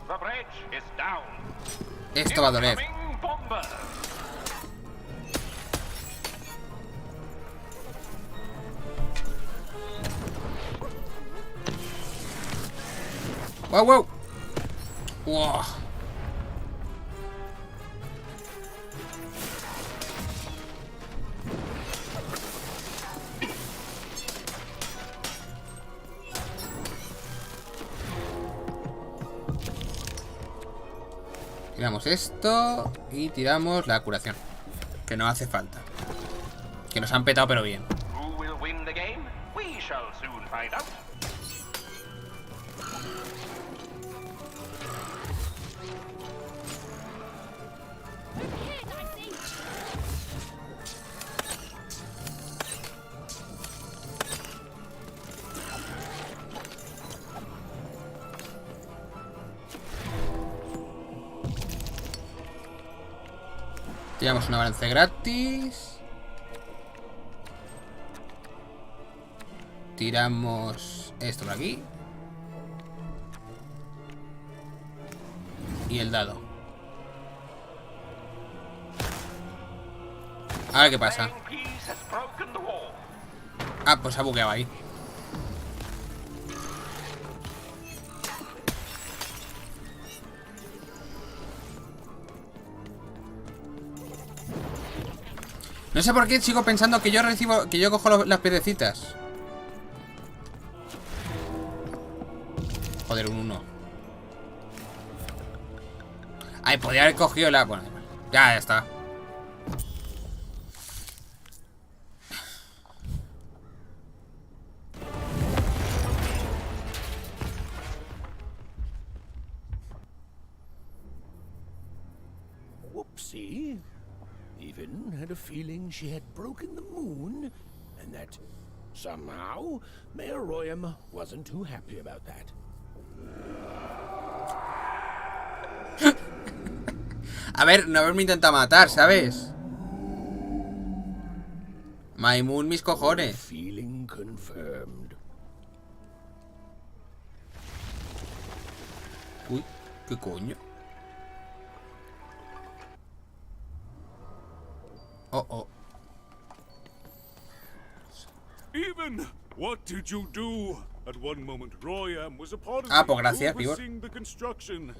The bridge is down. Esto va a doler. Incoming bomber. ¡Wow, wow! ¡Wow! Tiramos esto y tiramos la curación, que no hace falta. Que nos han petado pero bien. Who will win the game? We shall soon find out. Tiramos un avance gratis. Tiramos esto por aquí. Y el dado. A ver qué pasa. Ah, pues se ha bugueado ahí. No sé por qué sigo pensando que yo recibo, que yo cojo las piedecitas. Joder, un 1. Ay, podría haber cogido la... Bueno, ya está. Whoopsie. Even had a feeling she had broken the moon, and that somehow Mayor Royam wasn't too happy about that. A ver, no haberme intentado matar, ¿sabes? My moon, mis cojones. Feeling confirmed. Uy, ¿qué coño? Oh, oh. Even, what did you do? At one moment, Royam was a part of pues gracias, Pibor. overseeing the construction,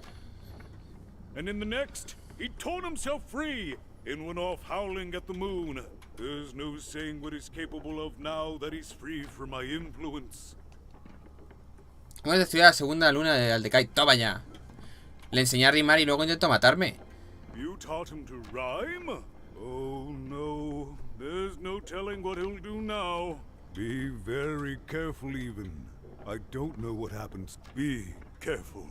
and in the next, he'd torn himself free and went off howling at the moon. There's no saying what he's capable of now that he's free from my influence. Hemos destruido la segunda luna de Aldecai. Toma ya. Le enseñé a rimar y luego intentó matarme. You taught him to rhyme? Oh no, there's no telling what he'll do now. Be very careful, Even. I don't know what happens. Be careful.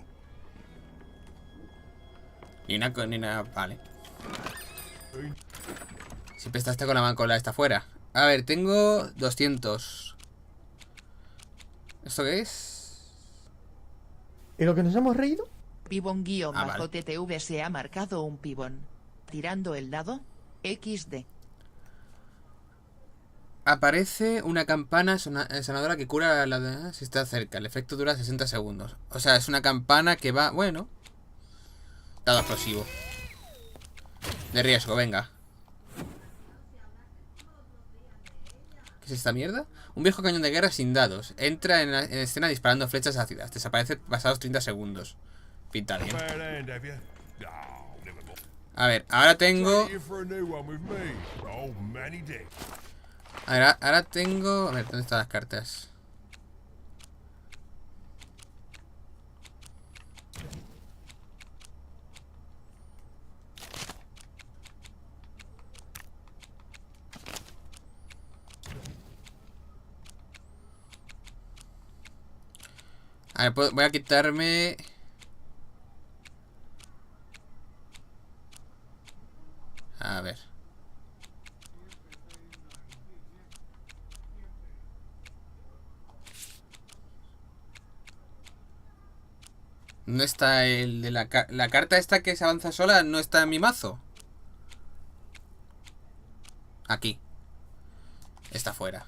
Ni una... Vale. Siempre estás con la mancola esta fuera. A ver, tengo 200. ¿Esto qué es? ¿Y lo que nos hemos reído? Pibón-TTV se ha marcado un pibón. Tirando el dado. XD. Aparece una campana sonadora que cura si está cerca. El efecto dura 60 segundos. O sea, es una campana que va... Bueno. Dado explosivo. De riesgo, venga. ¿Qué es esta mierda? Un viejo cañón de guerra sin dados. Entra en escena disparando flechas ácidas. Desaparece pasados 30 segundos. Pinta bien. A ver, ahora tengo... Ahora tengo... A ver, ¿dónde están las cartas? A ver, voy a quitarme... A ver. ¿Dónde está el de la carta esta que se avanza sola? ¿No está en mi mazo? Aquí. está fuera.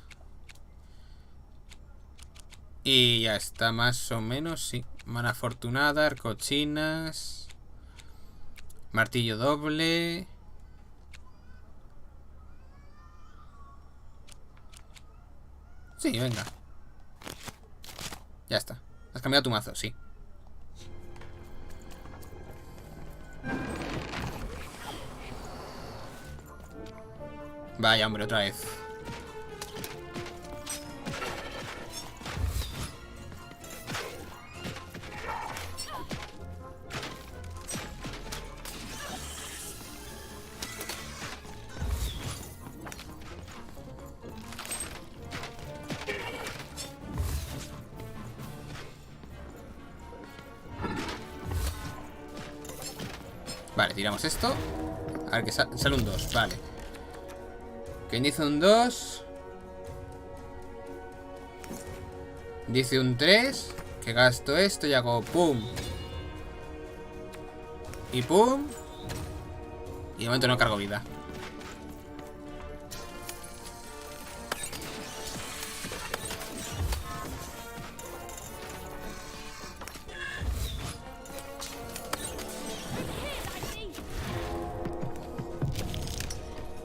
Y ya está, más o menos, sí. Mana afortunada, arcochinas, martillo doble. Sí, venga. Ya está. Has cambiado tu mazo, sí. Vaya, hombre, otra vez. Vale, tiramos esto. A ver que sale un 2, vale. ¿Quién dice un 2? Dice un 3. Que gasto esto y hago pum. Y pum. Y de momento no cargo vida.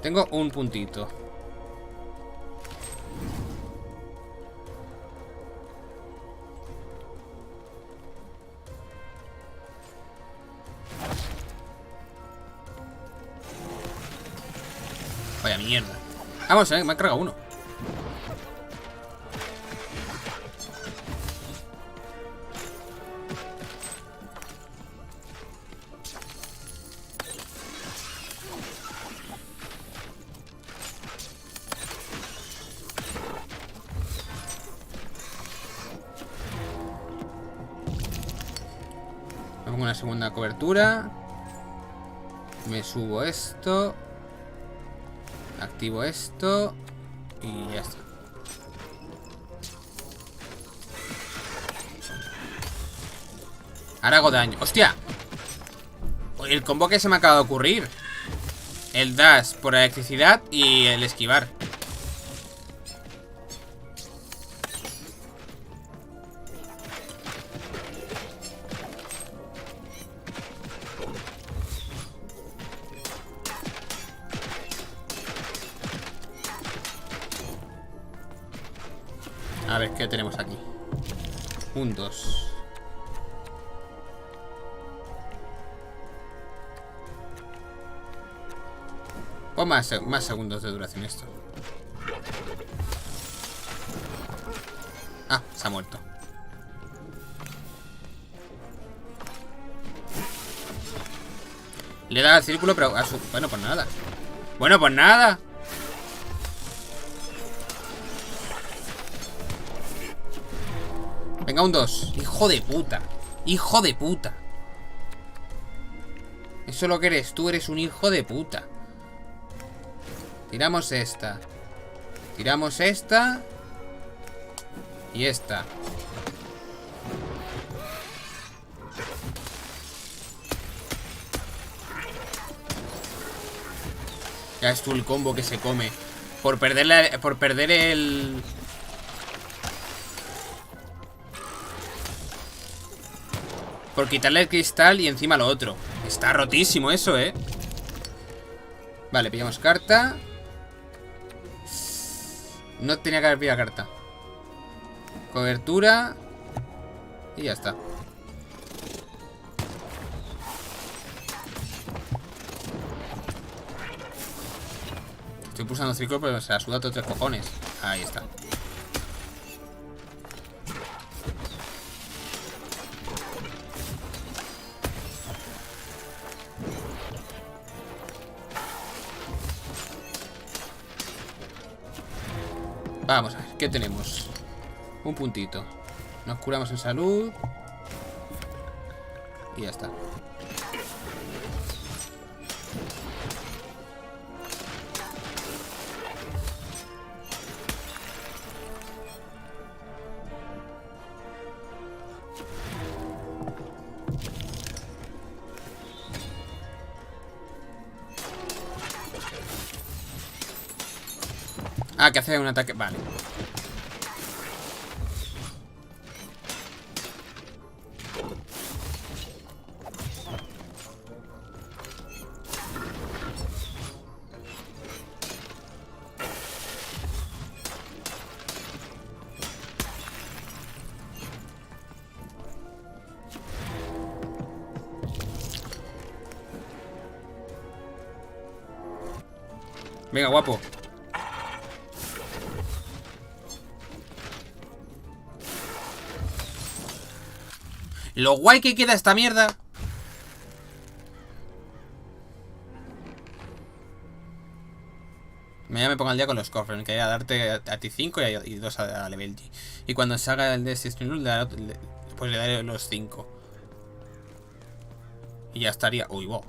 Tengo un puntito. Vaya mierda. Vamos, me ha cargado uno. Una segunda cobertura. Me subo esto. Activo esto. Y ya está. Ahora hago daño. ¡Hostia! El combo que se me acaba de ocurrir. El dash por electricidad y el esquivar. A ver, ¿qué tenemos aquí? Un 2. O más segundos de duración esto. Ah, se ha muerto. Le da al círculo, pero a su... Bueno, pues nada. Bueno, pues nada. Venga, un 2. Hijo de puta. Hijo de puta. Eso es lo que eres. Tú eres un hijo de puta. Tiramos esta. Tiramos esta. Y esta. Ya es tú el combo que se come. Por perder el... Por quitarle el cristal y encima lo otro. Está rotísimo eso, ¿eh? Vale, pillamos carta. No tenía que haber pillado carta. Cobertura. Y ya está. Estoy pulsando círculo, pero se la suda todo 3 cojones. Ahí está. Vamos a ver, ¿qué tenemos? Un puntito. Nos curamos en salud. Y ya está. Ah, que hace un ataque. Vale. Venga, guapo. Lo guay que queda esta mierda. Ya me pongo al día con los cofres. Que voy a darte a ti 5 y 2 a level G. Y cuando salga el de Stream pues le daré los 5. Y ya estaría. Uy, wow.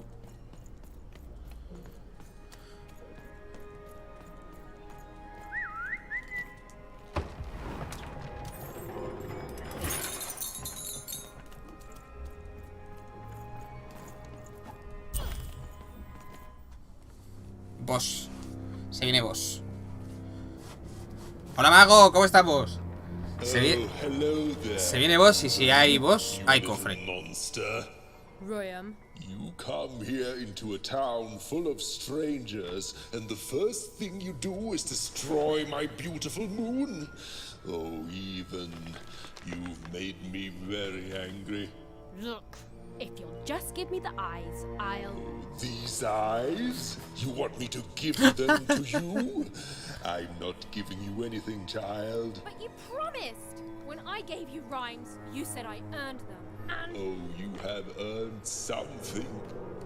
Boss. Se viene boss. Hola, mago, ¿cómo estamos? Se viene boss y si hay boss, hay cofre. Royam. You come here into a town full of strangers, and the first thing you do is destroy my beautiful moon. Oh, even you've made me very angry. Look, if you'll just give me the eyes, I'll... These eyes? You want me to give them to you? I'm not giving you anything, child. But you promised! When I gave you rhymes, you said I earned them, and... Oh, you have earned something.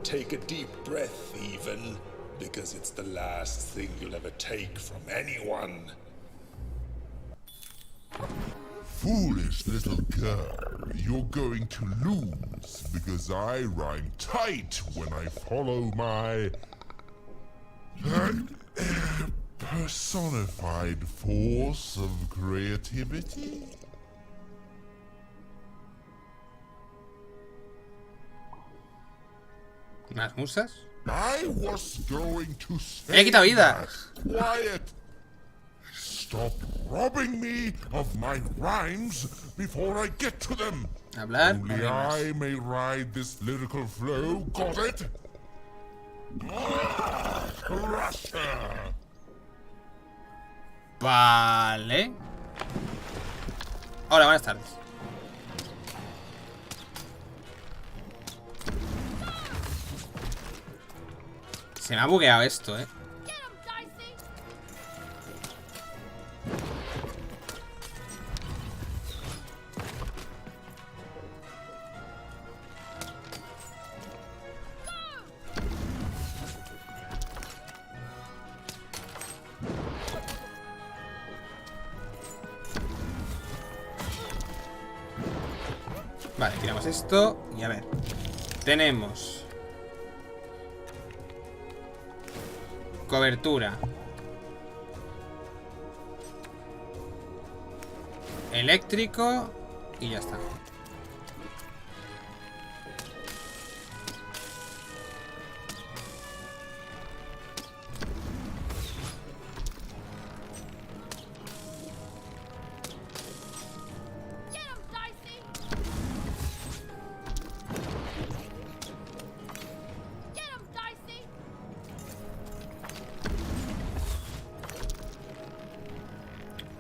Take a deep breath, even, because it's the last thing you'll ever take from anyone. Foolish little girl, you're going to lose, because I rhyme tight when I follow my... personified force of creativity? ¿Más musas? I was going to say... ¡He quitado vida! Quiet! Stop robbing me of my rhymes before I get to them. Hablar. Only I may ride this lyrical flow. Got it? Crusher. Vale. Hola, buenas tardes. Se me ha bugueado esto, Vale, tiramos esto. Y a ver. Tenemos cobertura, eléctrico y ya está.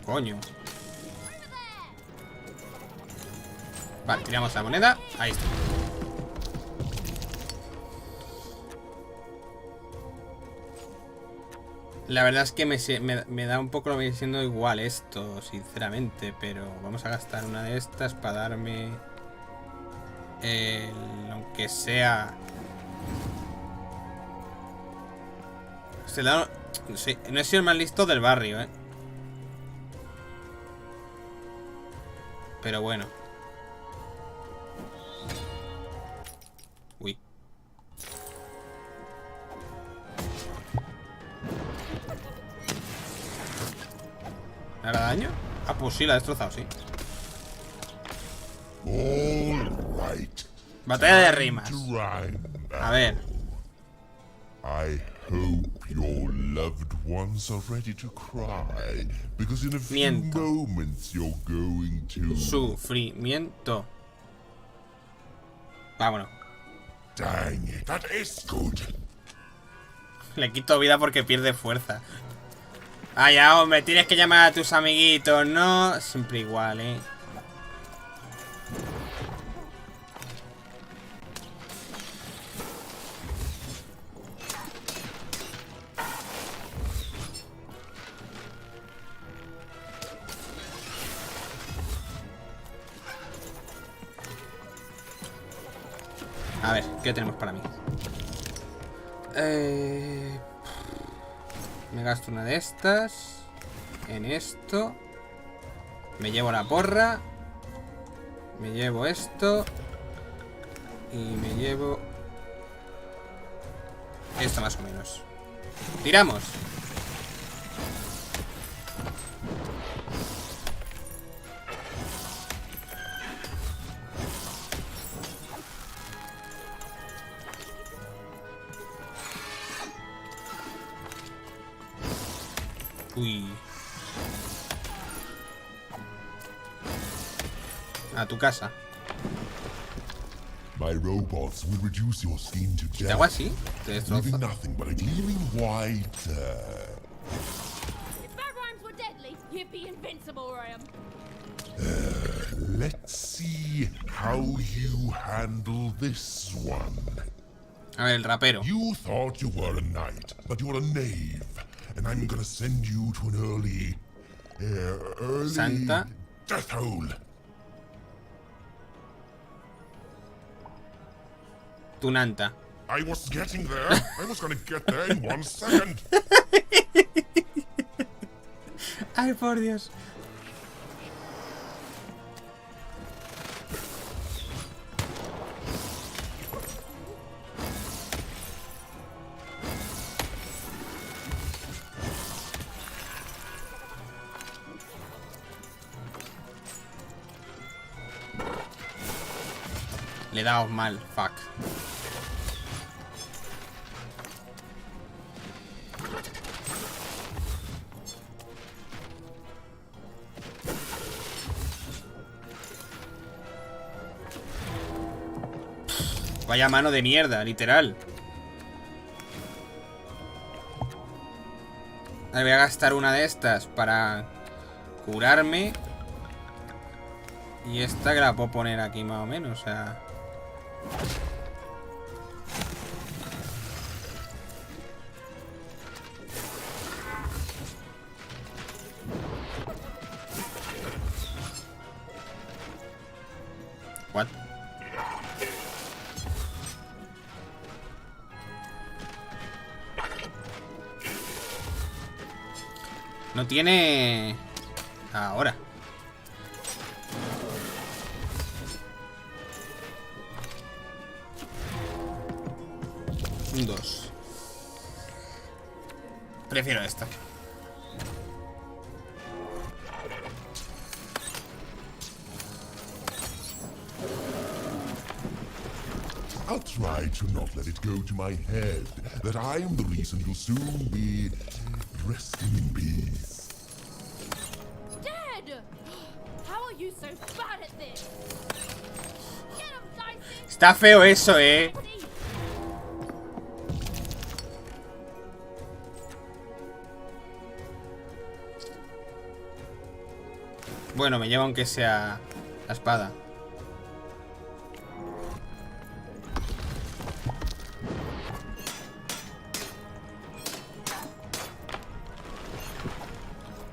Coño. Vale, tiramos la moneda. Ahí está. La verdad es que me da un poco lo que viene siendo igual esto, sinceramente. Pero vamos a gastar una de estas para darme... aunque sea... Sí, no he sido el más listo del barrio, Pero bueno. Uy. ¿Me hará daño? Ah, pues sí, la he destrozado, sí. Batalla de rimas. A ver. I hope your loved ones are ready to cry, because in a few moments you're going to... Sufrimiento. Vámonos. Dang it, that is good. Le quito vida porque pierde fuerza. Ah, ya, hombre, tienes que llamar a tus amiguitos, ¿no? Siempre igual, ¿eh? A ver, ¿qué tenemos para mí? Me gasto una de estas. En esto. Me llevo la porra. Me llevo esto. Y me llevo... esto más o menos. ¡Tiramos! Uy. A tu casa. My robots will reduce your skin to ¿Te hago así? Te destrozo. leaving nothing but a gleaming white. If bad rhymes were deadly, you'd be invincible, Ryan. Let's see how you handle this one. A ver, el rapero. You thought you were a knight, but you're a knave, and I'm gonna send you to an early Santa death hole. Tunanta. I was getting there. I was gonna get there in 1 second. Ay, por Dios. Le he dado mal, fuck. Vaya mano de mierda, literal. A ver, voy a gastar una de estas para curarme. Y esta que la puedo poner aquí más o menos, o sea... What? No tiene... ahora. Un 2. Prefiero esta. I'll try to not let it go to my head that I am the reason you'll soon be resting in peace. Dead! How are you so bad at this? Get him, Dicey! Está feo eso, Bueno, me lleva aunque sea la espada.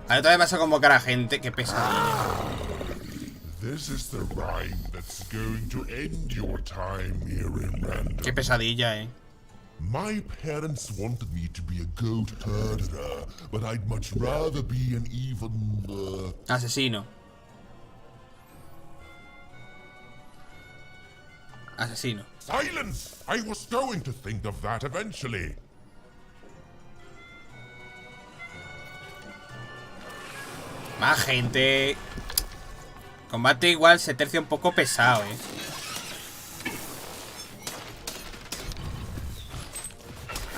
Ahora todavía vas a convocar a gente. Qué pesadilla. This is the rhyme that's going to end your time here in Random. Qué pesadilla, My parents wanted me to be a goat herder, but I'd much rather be an even... Asesino. Asesino. Silence! I was going to think of that eventually. Más gente. Combate igual se tercia un poco pesado,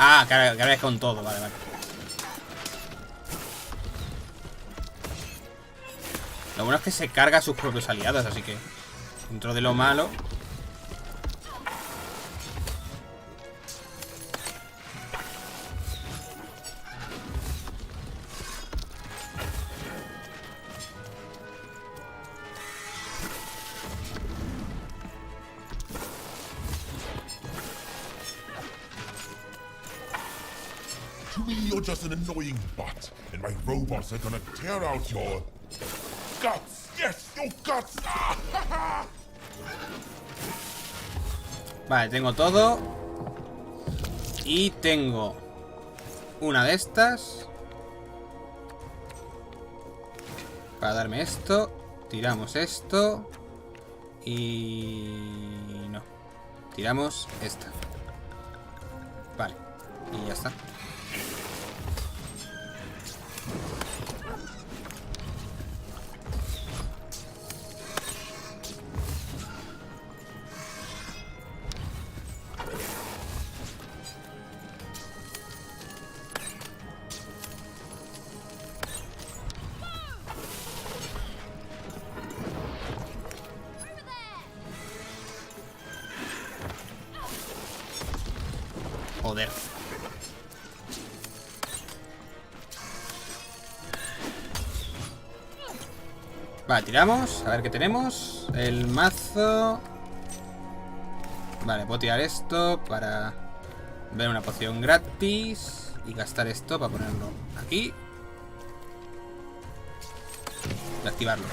Ah, carga con todo, vale. Lo bueno es que se carga a sus propios aliados, así que dentro de lo malo. To me, you're just an annoying butt, and my robots are gonna tear out your guts. Yes, your guts. Vale, tengo todo. Y tengo una de estas para darme esto. Tiramos esto. Y... no. Tiramos esta. Vale. Y ya está. Joder. Vale, tiramos. A ver qué tenemos. El mazo. Vale, puedo tirar esto para ver una poción gratis. Y gastar esto para ponerlo aquí. Y activarlo.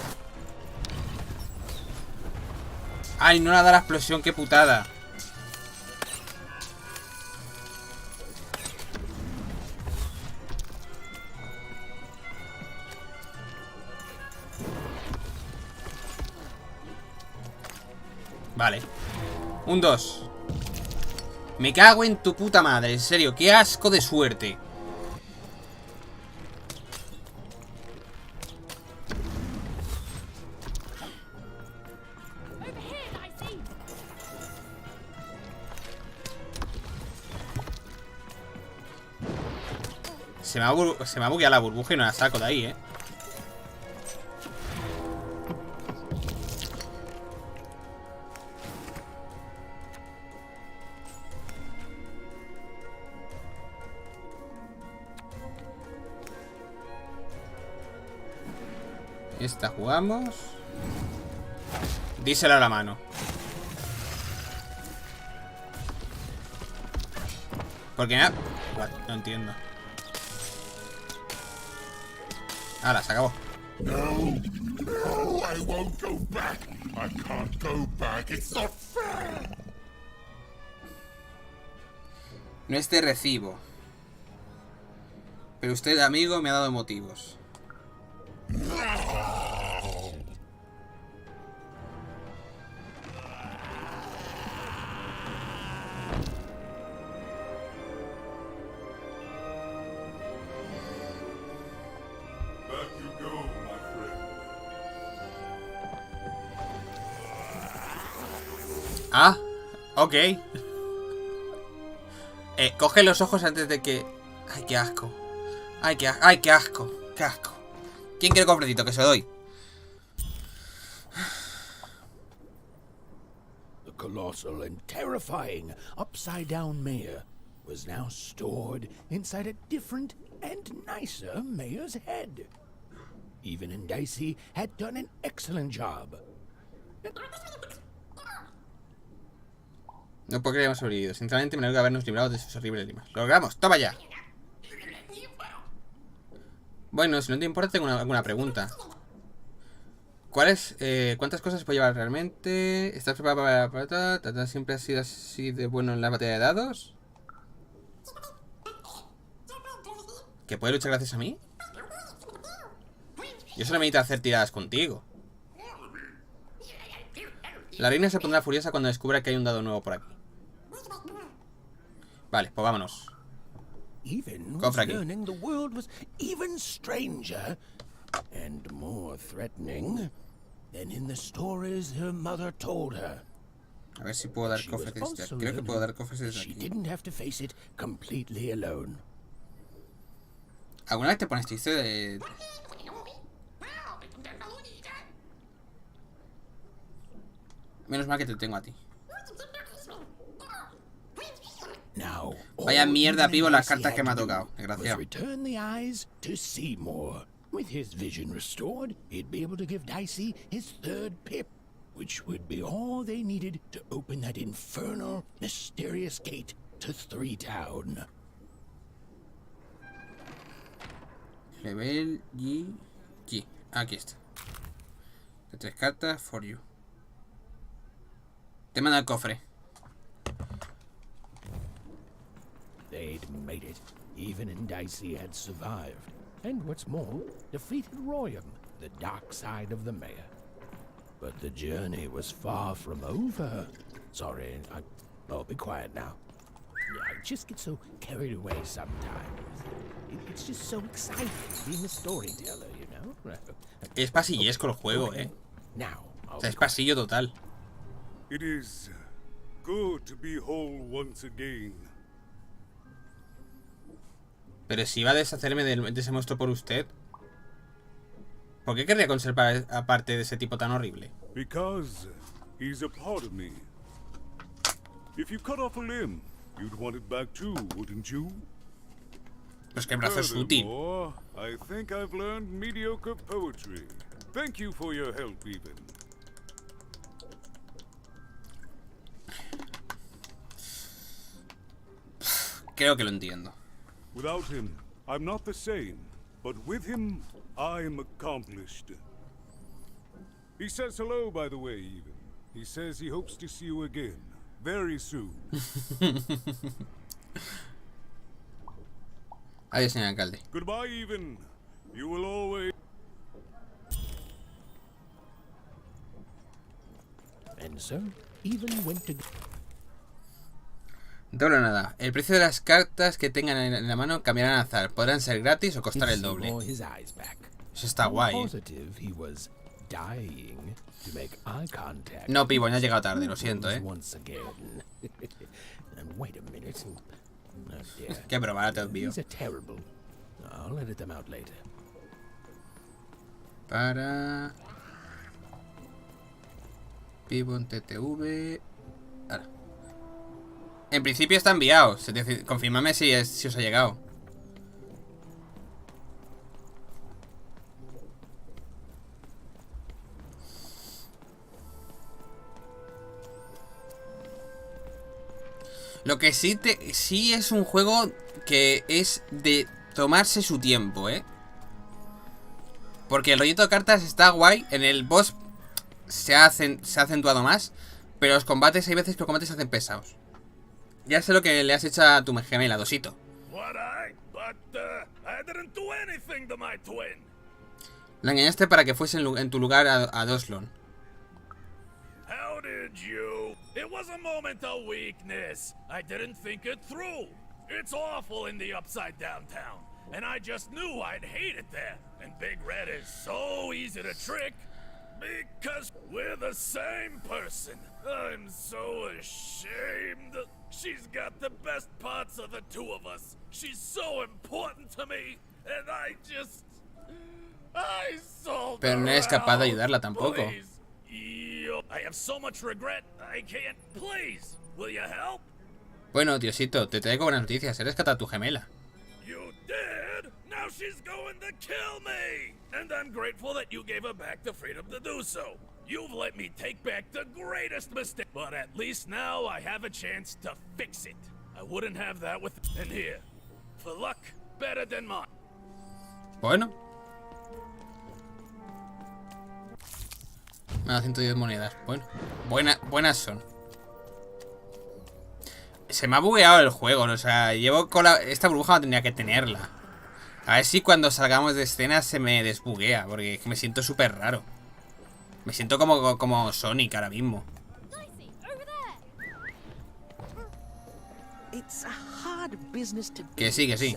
¡Ay, no la da la explosión! ¡Qué putada! Vale. Un 2. Me cago en tu puta madre. En serio, qué asco de suerte. Se me ha bugueado la burbuja y no la saco de ahí, Esta jugamos. Dísela a la mano. Porque nada. No entiendo. ¡Hala! Se acabó. No, no, I won't go back. I can't go back. It's not fair. No es de recibo. Pero usted, amigo, me ha dado motivos. Ah, ok. Coge los ojos antes de que... Ay, qué asco. Ay, qué asco. Qué asco. ¿Quién quiere cofrecito? Que se doy. The colossal and terrifying upside-down mayor was now stored inside a different and nicer mayor's head. Even and Dicey had done an excellent job. No puedo creer que hemos sobrevivido. Sinceramente me alegro de habernos librado de sus horribles limas. ¡Lo logramos! ¡Toma ya! Bueno, si no te importa, tengo alguna pregunta. ¿Cuántas cosas puede llevar realmente? ¿Estás preparado para... ¿Siempre has sido así de bueno en la batalla de dados? ¿Que puede luchar gracias a mí? Yo solo me necesito hacer tiradas contigo. La reina se pondrá furiosa cuando descubra que hay un dado nuevo por aquí. Vale, pues vámonos. Compra aquí. Learning the world was even stranger and more threatening than in the stories her mother told her. A ver si puedo dar cofres desde aquí. Creo que puedo dar cofres desde aquí. ¿Alguna vez te pones triste de...? Menos mal que te tengo a ti. Vaya mierda, pivo, las cartas que me ha tocado. Desgraciado. Return the eyes to see more. With his vision restored, he'd be able to give Dicey his third pip, which would be all they needed to open that infernal, mysterious gate to Three Town. Level G. Aquí está. De 3 cartas, for you. Te manda el cofre. They'd made it, even and Dicey had survived. And what's more, defeated Royam, the dark side of the mayor. But the journey was far from over. Sorry, I'll be quiet now. I just get so carried away sometimes. It's just so exciting being a storyteller, you know? Es pasillesco el juego, O sea, es pasillo total. It is good to be whole once again. Pero si iba a deshacerme de ese monstruo por usted, ¿por qué querría conservar aparte de ese tipo tan horrible? Because he's a part of me. If you cut off a limb, you'd want it back too, wouldn't you? Pues que el brazo es útil. I think I've learned mediocre poetry. Thank you for your help, even. Creo que lo entiendo. Without him, I'm not the same. But with him, I'm accomplished. He says hello, by the way, even. He says he hopes to see you again. Very soon. Adiós, señor alcalde. Goodbye, even. You will always... And so, even went to... Doble o nada. El precio de las cartas que tengan en la mano cambiarán al azar. Podrán ser gratis o costar el doble. Eso está guay, No, pivo, ya ha llegado tarde, lo siento, Qué broma, ahora te envío. Para... Pivo en TTV... Ahora. En principio está enviado. Confírmame si os ha llegado. Lo que sí es un juego que es de tomarse su tiempo, Porque el rollito de cartas está guay. En el boss se ha acentuado más. Pero los combates, hay veces que los combates se hacen pesados. Ya sé lo que le has hecho a tu gemela, Dosito. La engañaste para que fuese en tu lugar a Doslon. How did you? It was a moment of weakness. I didn't think it through. It's awful in the upside down town, and I just knew I'd hate it there. And Big Red is so easy to trick because we're the same person. I'm so ashamed. She's got the best parts of the two of us. She's so important to me, and I sold Pero no eres capaz de ayudarla tampoco. I have so much regret. I can't. Please, will you help? Bueno, Diosito, te traigo buenas noticias. He rescatado a tu gemela. You did? Now she's going to kill me. And I'm grateful that you gave her back the freedom to do so. You've let me take back the greatest mistake. But at least now I have a chance to fix it. I wouldn't have that with... And here, for luck, better than mine. Bueno. Me da 110 monedas. Bueno, buenas son. Se me ha bugueado el juego. O sea, llevo con esta burbuja no tenía que tenerla. A ver si cuando salgamos de escena se me desbuguea. Porque es que me siento súper raro. Me siento como Sonic ahora mismo. Que sí, que sí.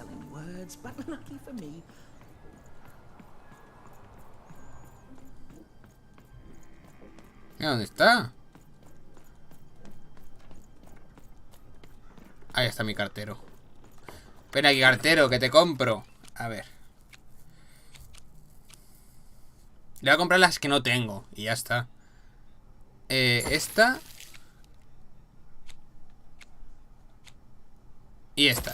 Mira, ¿dónde está? Ahí está mi cartero. Ven aquí, cartero, que te compro. A ver. Le voy a comprar las que no tengo. Y ya está. Esta. Y esta.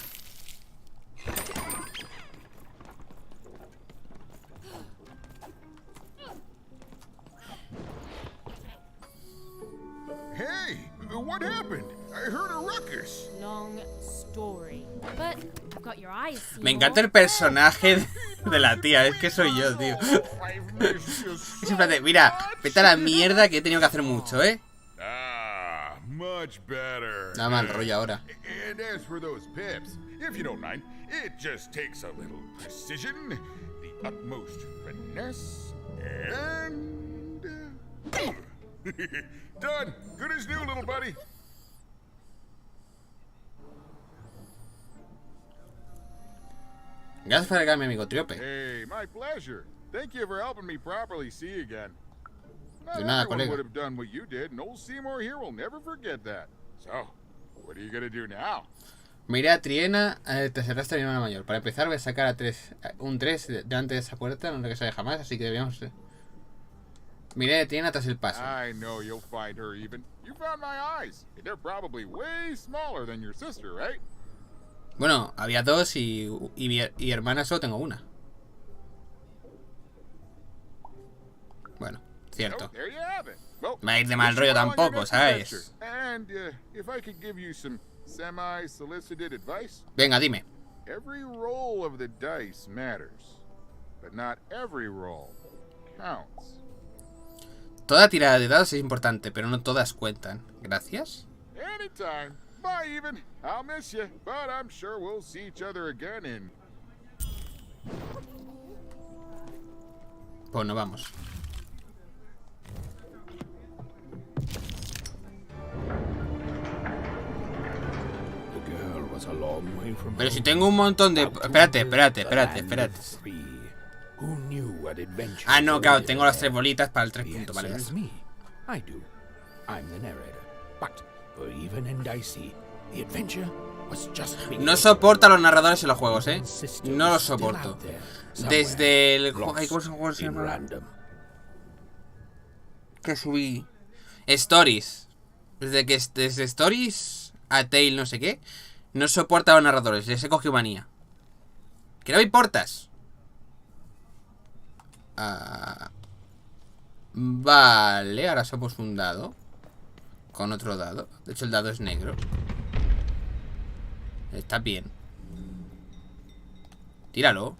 Hey, what happened? I heard a ruckus. Long story. But I've got your eyes. Me encanta el personaje de la tía. Es que soy yo, tío. Es en plan de, mira, vete a la mierda que he tenido que hacer mucho, ¿eh? Ah, much better. Da mal rollo ahora. And as for those pips, if you don't mind, it just takes a little precision, the utmost finesse, and done. Good as new, little buddy. Gracias por agregarme, amigo Triope. Hey, my pleasure. Thank you for helping me properly see again. De nada, Everyone colega. would have done what you did, and old Seymour here will never forget that. So, what are you gonna do now? Miré a Triena, te cerraste mi hermana mayor. Para empezar voy a sacar a un 3 delante de esa puerta, no regresaré jamás, así que debíamos... Miré a Triena tras el paso. I know you'll find her even. You found my eyes. They're probably way smaller than your sister, right? Bueno, había dos y hermana solo tengo una. Bueno, cierto. There you have it. Well, Me va a ir de mal rollo tampoco, ¿sabes? And if I could give you some semi-solicited advice. Venga, dime. Every roll of the dice matters, but not every roll counts. Toda tirada de dados es importante, pero no todas cuentan. Gracias. Anytime. Bye, even. I'll miss you, but I'm sure we'll see each other again in... Pues nos vamos. Pero si tengo un montón de... Espérate. Ah, no, claro, tengo las 3 bolitas para el 3 puntos, vale. No soporto a los narradores en los juegos, ¿eh? No los soporto. Desde el... ¿Cómo se llama? Que subí... Stories. Desde Stories a Tale no sé qué. No soporta a los narradores. Les he cogido manía. ¿Que no me importas? Vale, ahora somos un dado. Con otro dado. De hecho el dado es negro. Está bien. Tíralo.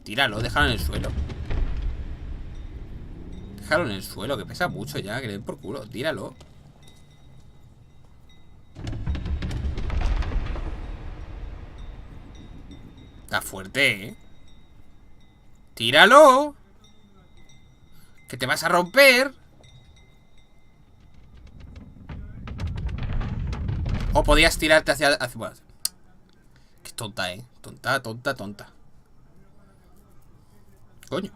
Tíralo, déjalo en el suelo. Déjalo en el suelo, que pesa mucho ya. Que le den por culo, tíralo. Está fuerte, ¿eh? ¡Tíralo! ¡Que te vas a romper! O podías tirarte hacia... Bueno, qué tonta, ¿eh? Tonta. Coño.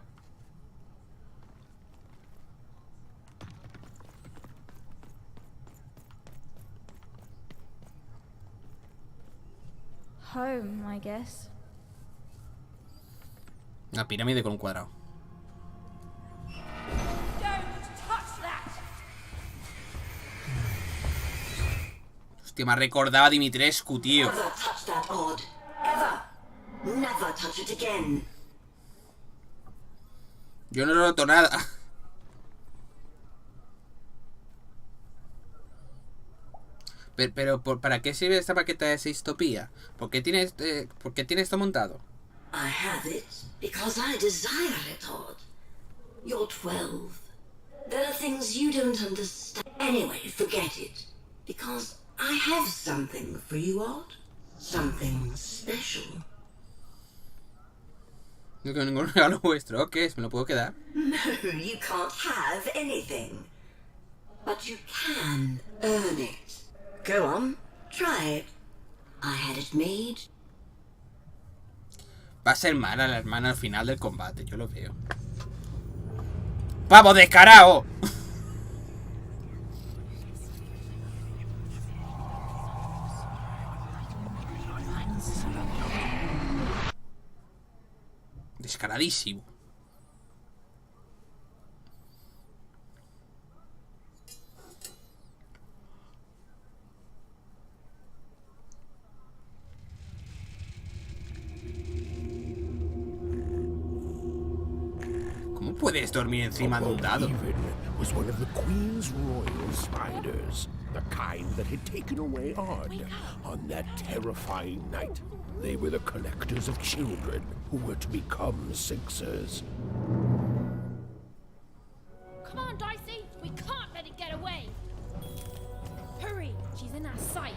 Home, I guess. Una pirámide con un cuadrado. Hostia, me ha recordado a Dimitrescu, tío. Yo no noto nada. Pero ¿para qué sirve esta paqueta de sextopía? ¿Por qué tiene esto montado? I have it because I desire it, Odd. You're 12. There are things you don't understand. Anyway, forget it. Because I have something for you, Odd. Something special. No tengo ningún regalo vuestro. ¿Qué es? ¿Me lo puedo quedar? No, you can't have anything. But you can earn it. Go on, try it. I had it made. Va a ser mala la hermana al final del combate, yo lo veo. ¡Pavo descarado! rarísimo. ¿Cómo puedes dormir encima de un dado? Was one of the Queen's royal spiders, the kind that had taken away Ard on that terrifying night. They were the collectors of children who were to become Sixers. Come on, Dicey! We can't let it get away! Hurry! She's in our sights!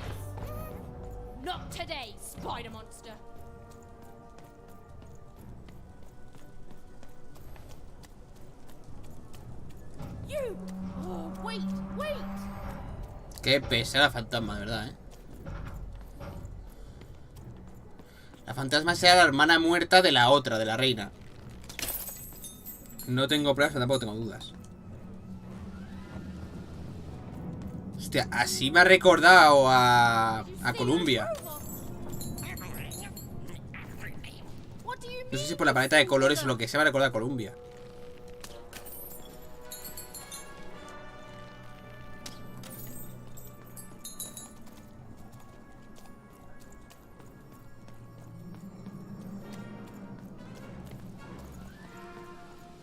Not today, spider monster! You! Oh, wait! Qué pesa la fantasma, ¿verdad? La fantasma sea la hermana muerta de la otra, de la reina. No tengo pruebas, pero tampoco tengo dudas. Hostia, así me ha recordado a Columbia. No sé si por la paleta de colores o lo que sea me ha recordado a Columbia.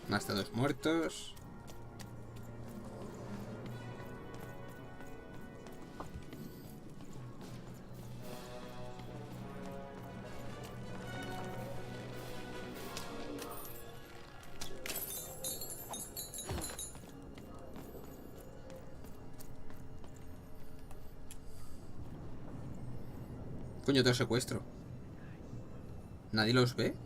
Hasta 2 muertos. Coño, otro secuestro. ¿Nadie los ve?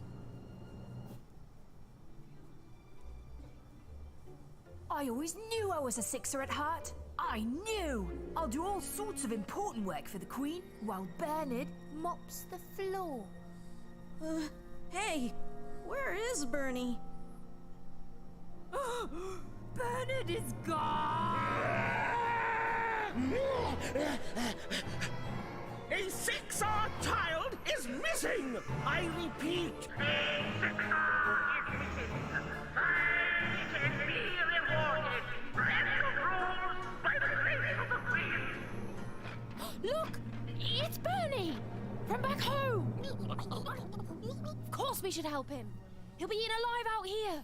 I always knew I was a Sixer at heart. I knew! I'll do all sorts of important work for the Queen, while Bernard mops the floor. Hey! Where is Bernie? Bernard is gone! A Sixer child is missing! I repeat, a Sixer is missing. I can be rewarded. Ransom rules by the grace of the Queen. Look! It's Bernie! From back home! Of course we should help him. He'll be eaten alive out here.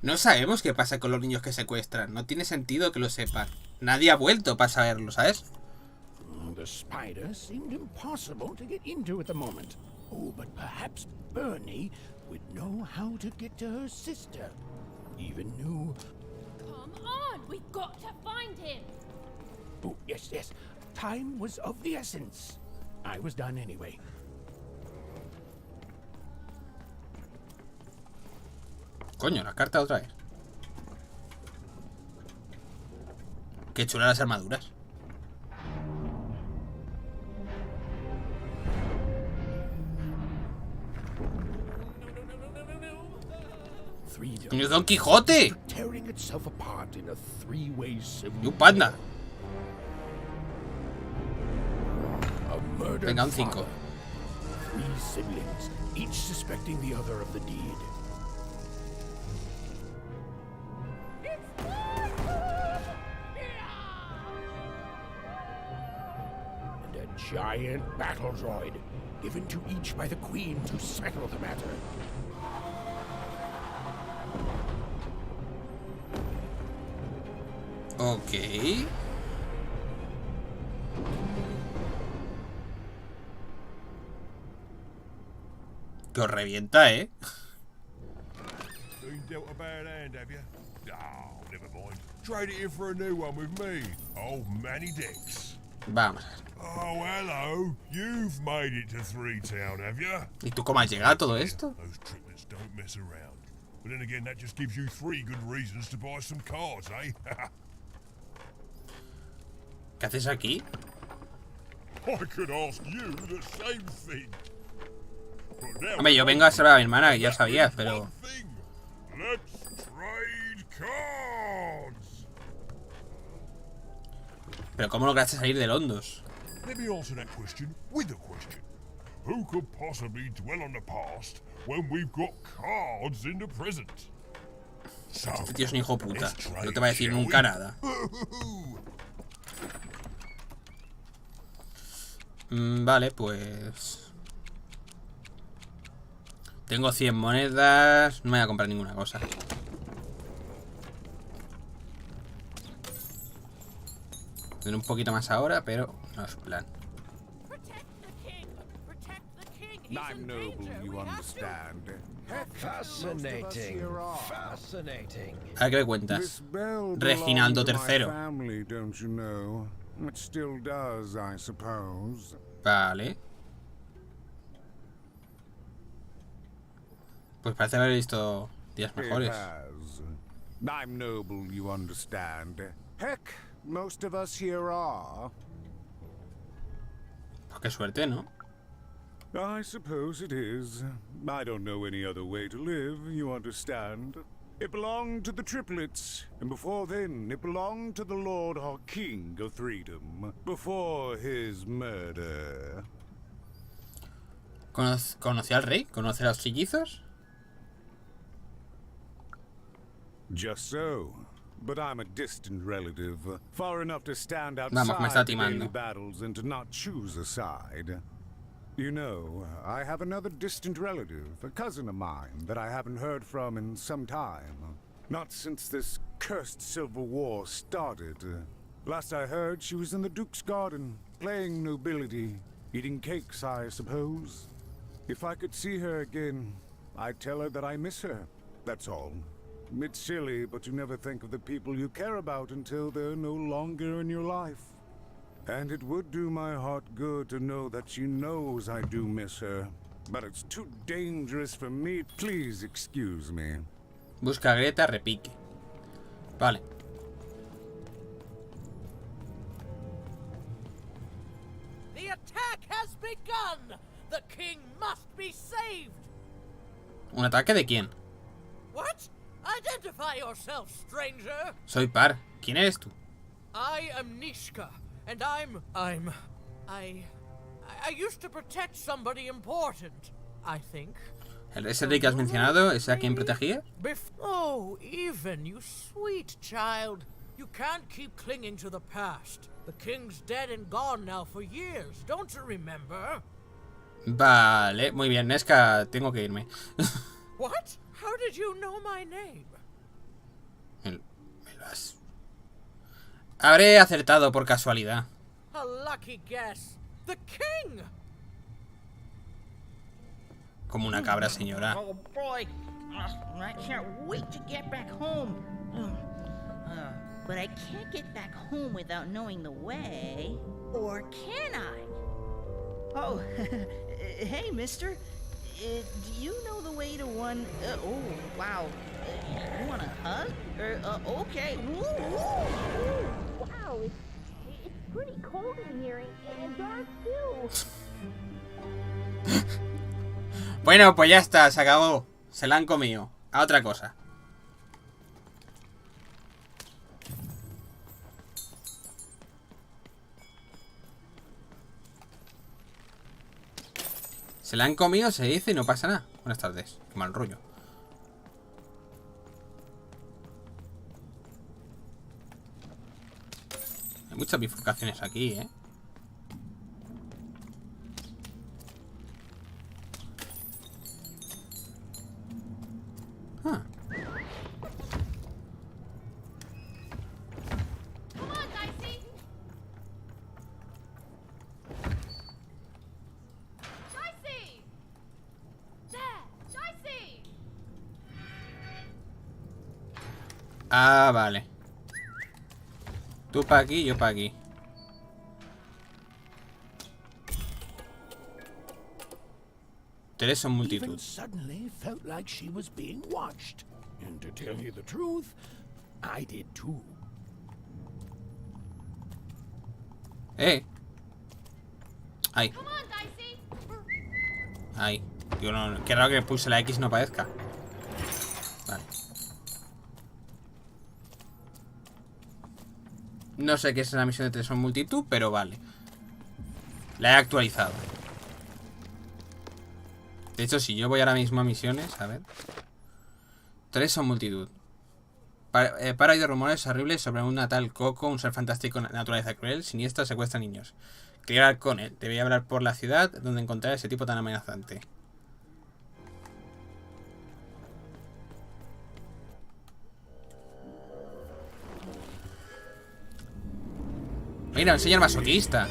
No sabemos qué pasa con los niños que secuestran. No tiene sentido que lo sepan. Nadie ha vuelto para saberlo, ¿sabes? The spider seemed impossible to get into at the moment. Oh, but perhaps Bernie would know how to get to her sister. Even knew... Come on! We've got to find him! Oh, yes, yes. Time was of the essence. I was done anyway. Coño, la carta otra vez. Qué chulas las armaduras. ¡Coño, Don Quijote! ¡Y un panda! Venga, un 5. 3 siblings, each suspecting the other of the deed. And a giant battle droid, given to each by the Queen to settle the matter. Ok. Que os revienta, ¿eh? Been dealt a bad hand, have you? Oh, never mind. Trade it in for a new one with me. Old Manny Dix. Vamos. Oh, hello. You've made it to 3 Town, have you? ¿Y tú cómo has llegado a todo esto? Those triplets don't mess around. But then again, that just gives you 3 good reasons to buy some cards, eh? ¿Qué haces aquí? I could ask you the same thing. Hombre, yo vengo a salvar a mi hermana, que ya sabías, pero... Let's trade cards. Pero ¿cómo lograste salir de Londos? Let me answer that question with a question. Who could possibly dwell on the past when we've got cards in the present? So, este tío es un hijo puta. No te va a decir nunca nada. Vale, pues... Tengo 100 monedas. No me voy a comprar ninguna cosa. Tendré un poquito más ahora, pero no es plan. I'm noble, you understand. Fascinating. Fascinating. A ver qué me cuentas. Reginaldo III. Family, don't you know? It still does, I suppose. Vale. Pues parece haber visto días mejores. I'm noble, you understand. Heck, most of us here are. Pues qué suerte, ¿no? I suppose it is. I don't know any other way to live, you understand. It belonged to the triplets, and before then it belonged to the Lord our King of Freedom, before his murder. ¿Conoció al rey? ¿Conoce a los trillizos? Just so. But I'm a distant relative, far enough to stand Vamos, me está outside the daily timando. battles and to not choose a side. You know, I have another distant relative, a cousin of mine, that I haven't heard from in some time. Not since this cursed Civil War started. Last I heard, she was in the Duke's garden, playing nobility, eating cakes, I suppose. If I could see her again, I'd tell her that I miss her, that's all. It's silly, but you never think of the people you care about until they're no longer in your life. And it would do my heart good to know that she knows I do miss her. But it's too dangerous for me. Please excuse me. Busca a Greta, repique. Vale. The attack has begun. The king must be saved. ¿Un ataque de quién? What? Identify yourself, stranger. Soy Par. ¿Quién eres tú? I am Nishka, and I used to protect somebody important, I think. ¿Ese rey que has mencionado es a quien protegía? Oh, even, you sweet child. You can't keep clinging to the past. The king's dead and gone now for years, don't you remember? Vale, muy bien, Nesca, tengo que irme. What? How did you know my name? Me lo has... Habré acertado por casualidad. A lucky guess. The king. Como una cabra, señora. Oh boy, I can't wait to get back home. But I can't get back home without knowing the way. Or can I? Oh, hey, mister. Do you know the way to one... oh, wow. You want a hug? Okay. Wow, it's pretty cold in here and dark too. Bueno, pues ya está, se acabó. Se la han comido. A otra cosa. Se la han comido, se dice y no pasa nada. Buenas tardes. Qué mal rollo. Hay muchas bifurcaciones aquí, ¿eh? Ah. Come on, Dicey! Dicey! There! Dicey! Ah, vale. Tú para aquí, yo para aquí. Tres son multitud. Even suddenly felt like she was being watched. And to tell you the truth, I did too. Ay. Ay. Digo, no, qué raro que pulse la X y no aparezca. Vale. No sé qué es la misión de tres son multitud, pero vale. La he actualizado. De hecho, si yo voy ahora mismo a misiones, a ver. 3 son multitud. Para oír rumores horribles sobre una tal Coco, un ser fantástico, naturaleza cruel, siniestra, secuestra niños. Quería hablar con él. Debía hablar por la ciudad donde encontrar a ese tipo tan amenazante. Mira, un señor masoquista.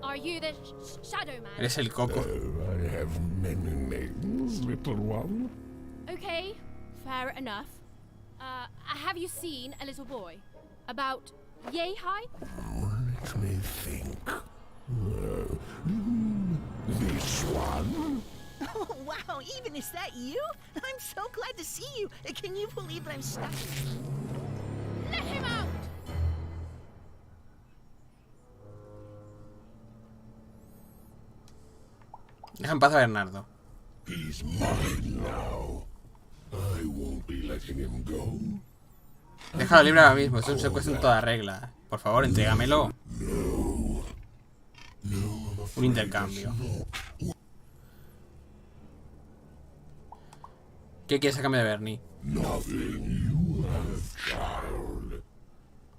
Are you the shadow man? Eres el Coco. I have many names, little one. Okay, fair enough. Have you seen a little boy? About yay high? Let me think. This one? Oh, wow, even is that you? I'm so glad to see you. Can you believe I'm stuck? Let him out! Deja en paz a Bernardo. He's mine now. I won't be letting him go. Déjalo libre ahora mismo. Es un secuestro en toda regla. Por favor, entrégamelo. Un intercambio. ¿Qué quieres a cambio de Bernie? Nothing. You have child.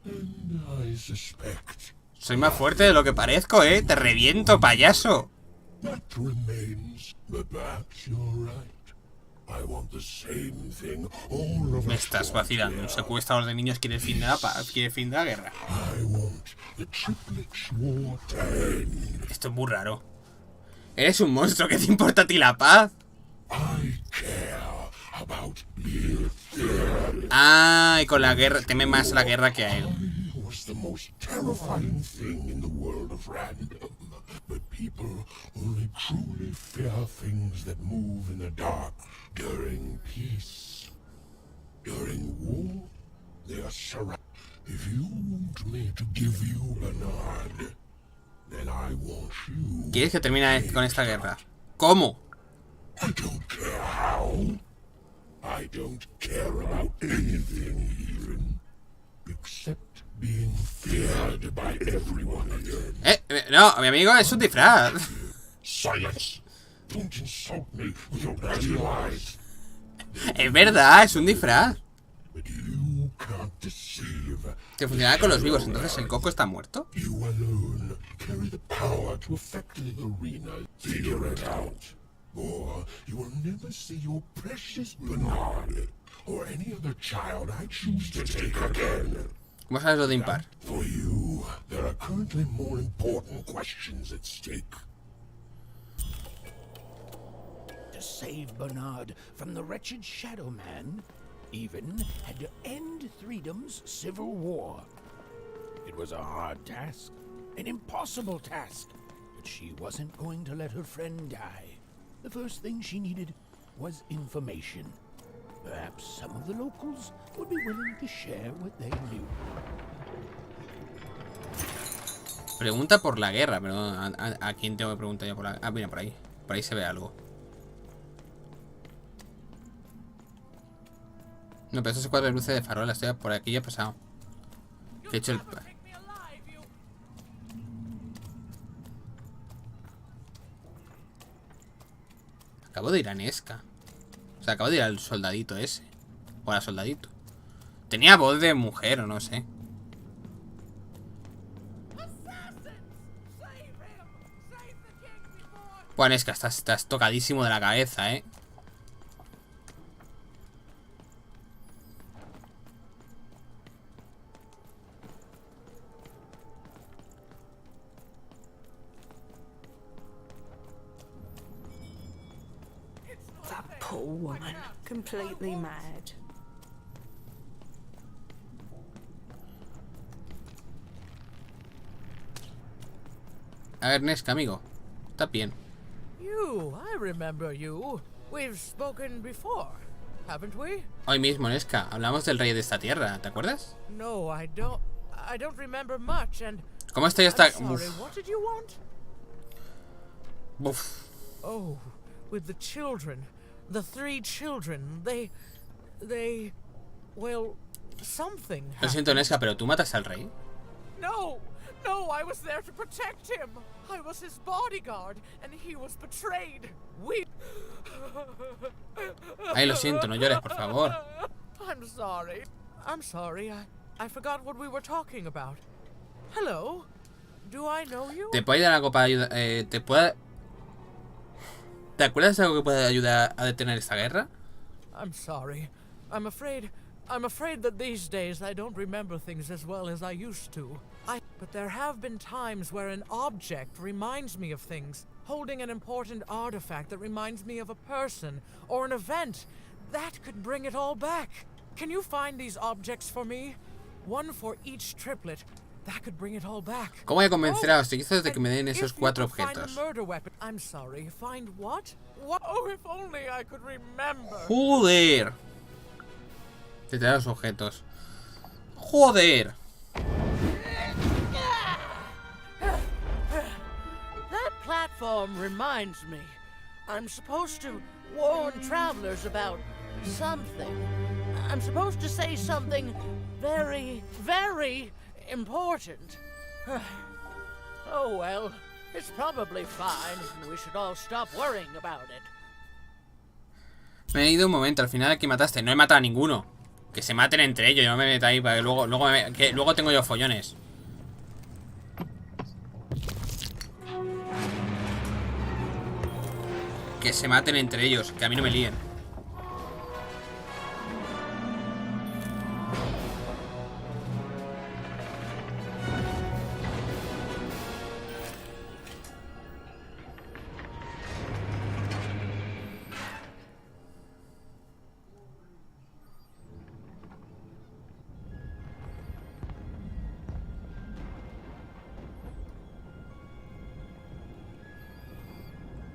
And I suspect Soy más fuerte de lo que parezco, ¿eh? Te reviento, payaso. that remains, but perhaps you're right. I want the same thing all of Me us estás want. vacilando. Un secuestrador de niños quiere el fin de la paz, quiere el fin de la guerra. I want the triplets war to end. Esto es muy raro. Eres un monstruo. ¿Qué te importa a ti la paz? I care about being feared. Ah, y con la guerra. Teme más la guerra que a él. It was the most terrifying thing in the world of random. But people only truly fear things that move in the dark. During peace, during war, they are surrounded. If you want me to give you Bernard, then I want you. ¿Quieres que termine con esta guerra? ¿Cómo? I don't care how. I don't care about anything even, except being feared by everyone again. No, mi amigo es un disfraz. Silence! Don't insult me with your bloody lies. Es verdad, es un disfraz. But you can't deceive. Que funcionaba con los vivos, entonces el Coco está muerto. You alone carry the power to affect the arena. Figure it out. Or you will never see your precious Bernard or any other child I choose to take again. ¿Cómo sabes lo de impar? For you, there are currently more important questions at stake. To save Bernard from the wretched Shadow Man, even had to end Threedom's civil war. It was a hard task, an impossible task, but she wasn't going to let her friend die. The first thing she needed was information. Perhaps some of the locals would be willing to share what they knew. Pregunta por la guerra, pero ¿a quién tengo que preguntar yo por la... Ah, mira, por ahí. Por ahí se ve algo. No, pero esos 4 luces de farol, estoy por aquí ya he pasado. Que he hecho el... Acabo de ir a Nesca. O sea, acabo de ir al soldadito ese. O a la soldadito. Tenía voz de mujer o no sé. Buah, Nesca, estás tocadísimo de la cabeza, ¿eh? That poor woman, completely mad. A ver, Nesca, amigo. Está bien. You, I remember you. We've spoken before, haven't we? Hoy mismo, Nesca, hablamos del rey de esta tierra, ¿te acuerdas? No, I don't remember much and ¿Cómo estoy hasta...? I'm sorry, what did you want? Uf. Oh, with the children. The 3 children. Well, something Lo siento, Nesca, pero tú matas al rey. No, No, I was there to protect him. I was his bodyguard, and he was betrayed. We... Ay, lo siento, no llores, por favor. I'm sorry. I'm sorry. I forgot what we were talking about. Hello? Do I know you? ¿Te puede dar algo para ayudar? ¿Te acuerdas de algo que puede ayudar a detener esta guerra? I'm sorry. I'm afraid that these days I don't remember things as well as I used to. But there have been times where an object reminds me of things, holding an important artifact that reminds me of a person or an event. That could bring it all back. Can you find these objects for me? One for each triplet. That could bring it all back. ¿Cómo voy a convencer a los hechizos de que me den esos 4 objetos? I'm sorry. Find what? Oh, if only I could remember. Joder. Te trae los objetos. Joder. That platform reminds me. I'm supposed to warn travelers about something. I'm supposed to say something very, very important. Oh well, it's probably fine. We should all stop worrying about it. Me he ido un momento, al final aquí mataste. No he matado a ninguno. Que se maten entre ellos, no me metáis para que luego tengo yo follones. Que se maten entre ellos, que a mí no me líen.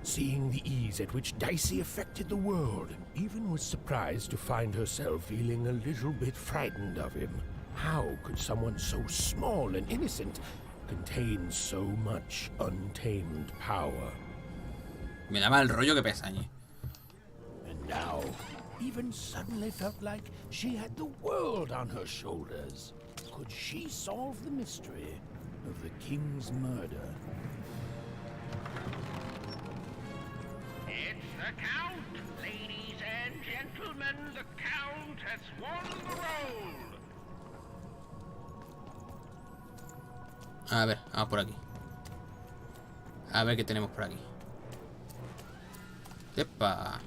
Seeing the ease at which Dicey affected the world, even was surprised to find herself feeling a little bit frightened of him. How could someone so small and innocent contain so much untamed power? Me da mal rollo que pestañe. And now, even suddenly felt like she had the world on her shoulders. Could she solve the mystery of the king's murder? It's the Count, ladies and gentlemen. The Count has won the roll. A ver, vamos por aquí. A ver qué tenemos por aquí. ¡Epa!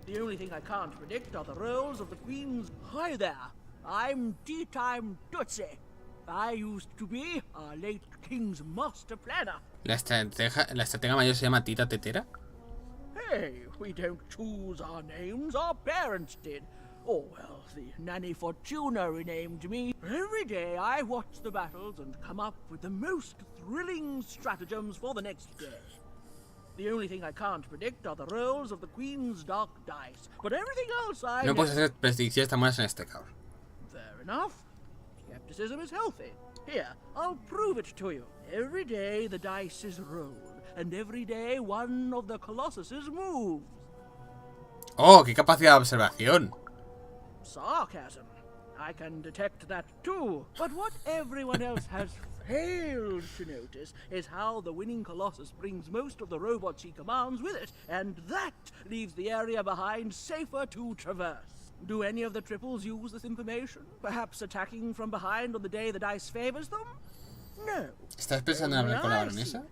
The only thing I can't predict are the rolls of the Queen's... Hi there, I'm Tea Time Tootsie. I used to be our late King's master planner. La estratega mayor se llama Tita Tetera. Hey, we don't choose our names, our parents did. Oh, well, the Nanny Fortuna renamed me. Every day I watch the battles and come up with the most thrilling stratagems for the next day. The only thing I can't predict are the rolls of the Queen's dark dice, but everything else I No puedes hacer predicciones tan buenas en este caos. Fair enough. Skepticism is healthy. Here, I'll prove it to you. Every day the dice is rolled, and every day one of the Colossuses moves. Oh, qué capacidad de observación. Sarcasm. I can detect that too. But what everyone else has failed to notice is how the winning Colossus brings most of the robots he commands with it, and that leaves the area behind safer to traverse. Do any of the triples use this information? Perhaps attacking from behind on the day the dice favors them? No. ¿Estás pensando en hablar con la baronesa?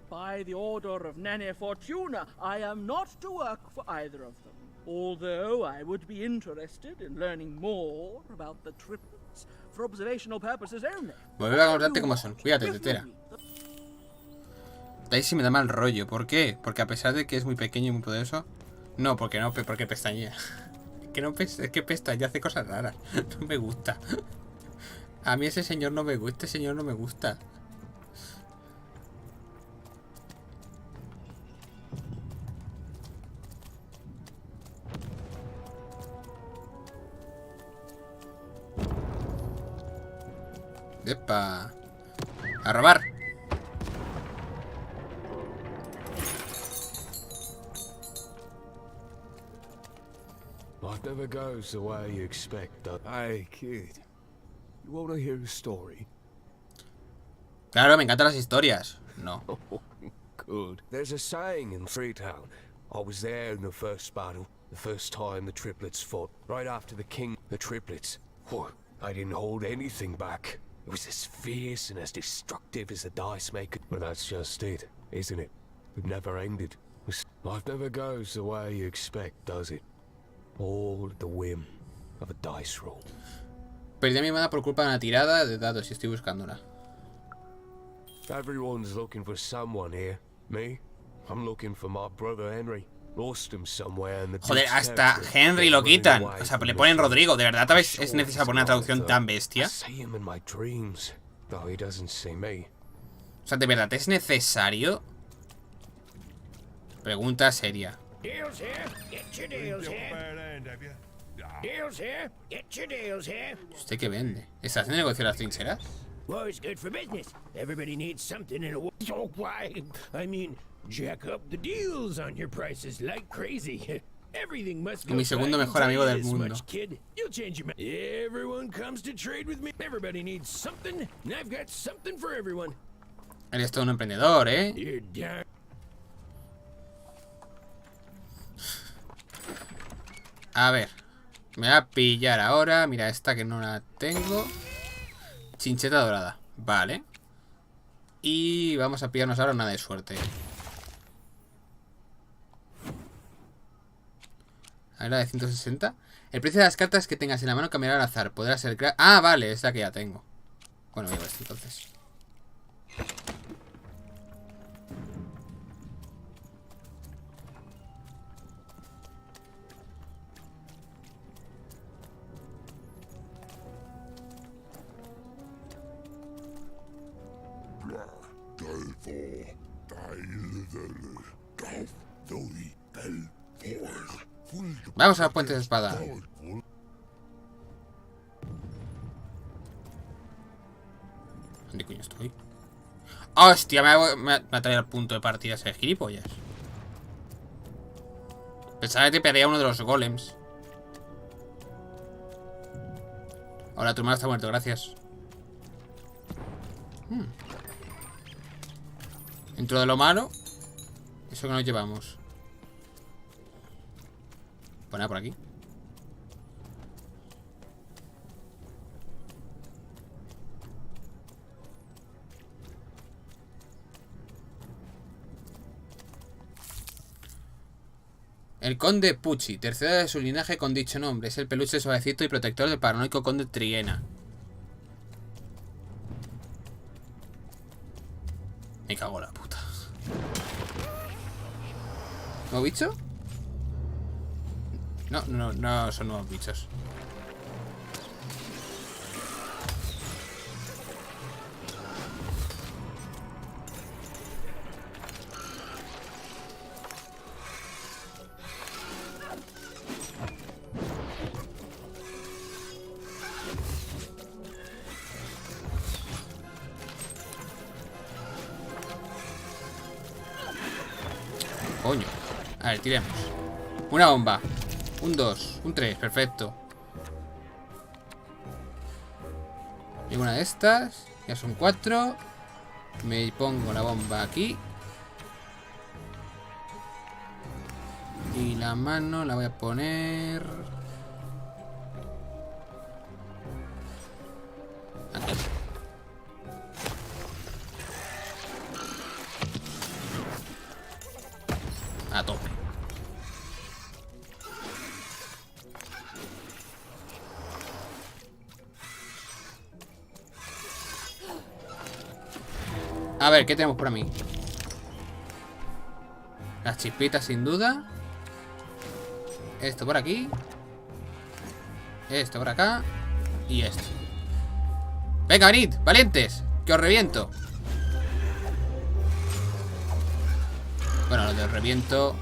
By the order of Nanny Fortuna, I am not to work for either of them. Although I would be interested in learning more about the triplets for observational purposes only. Volver a acordarte cómo son. Cuídate, tetera. Daisy me da mal rollo. ¿Por qué? Porque a pesar de que es muy pequeño y muy poderoso. No, porque pestañea. Es que pestañea, hace cosas raras. No me gusta. A mí ese señor no me gusta. Este señor no me gusta. ¡Epa! ¡A robar! never goes the way you expect. Hey, kid. You want to hear a story? Claro, me encantan las historias. No. Good. There's a saying in Freetown. I was there in the first battle. The first time the triplets fought. Right after the king. The triplets. Oh, I didn't hold anything back. It was as fierce and as destructive as a dice maker. But that's just it, isn't it? It never ended. Life never goes the way you expect, does it? All at the whim of a dice roll. Perdí a mi hermana por culpa de una tirada de dados y estoy buscándola. Everyone's looking for someone here. Me? I'm looking for my brother Henry. Lost him somewhere in the Joder, hasta Henry lo quitan. O sea, le ponen Rodrigo. ¿De verdad es necesario poner una traducción tan bestia? O sea, ¿de verdad es necesario? Pregunta seria. ¿Usted qué vende? ¿Estás en el negocio de las trincheras? War's good for business. Everybody needs something in a war. Oh, why? I mean, jack up the deals on your prices like crazy. Everything must go. Mi segundo mejor amigo del mundo. Kid. You'll change your mind. Everyone comes to trade with me. Everybody needs something, and I've got something for everyone. Eres todo un emprendedor, ¿eh? You're darn. A ver. Me voy a pillar ahora. Mira, esta que no la tengo. Chincheta dorada. Vale. Y vamos a pillarnos ahora una de suerte. A ver, la de 160. El precio de las cartas que tengas en la mano cambiará al azar. Podrá ser... Ah, vale, esa que ya tengo. Bueno, llevo esto entonces. Vamos a la puente de espada. ¿Dónde coño estoy? ¡Hostia! Me ha traído al punto de partida ese gilipollas. Pensaba que te perdía uno de los golems. Ahora tu hermano está muerto, gracias. Dentro de lo malo, eso que nos llevamos. Poner por aquí. El conde Pucci, tercero de su linaje con dicho nombre, es el peluche suavecito y protector del paranoico conde Triena. Me cago en la puta. ¿Nuevo bicho? No son nuevos bichos. Coño. A ver, tiremos. Una bomba. Un 2, un 3, perfecto. Y una de estas. Ya son 4. Me pongo la bomba aquí. Y la mano la voy a poner aquí. A tope. A ver, ¿qué tenemos por mí? Las chispitas sin duda. Esto por aquí. Esto por acá. Y esto. Venga, venid, valientes, que os reviento. Bueno, lo de reviento.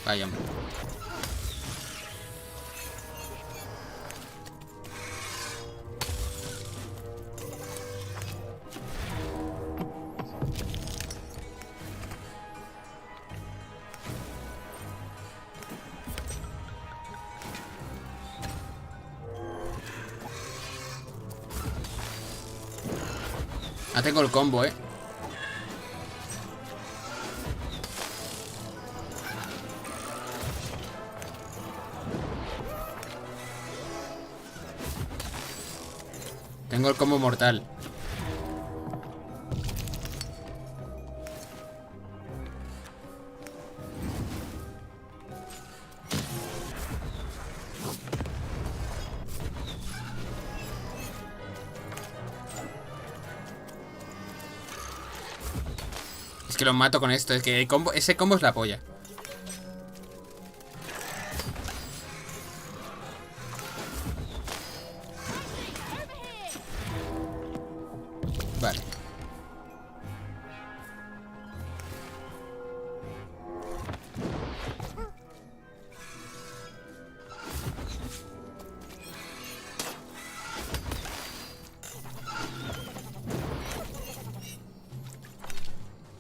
Vaya, hombre. Ah, tengo el combo, Tengo el combo mortal. Es que los mato con esto. Es que el combo, ese combo es la polla. Vale.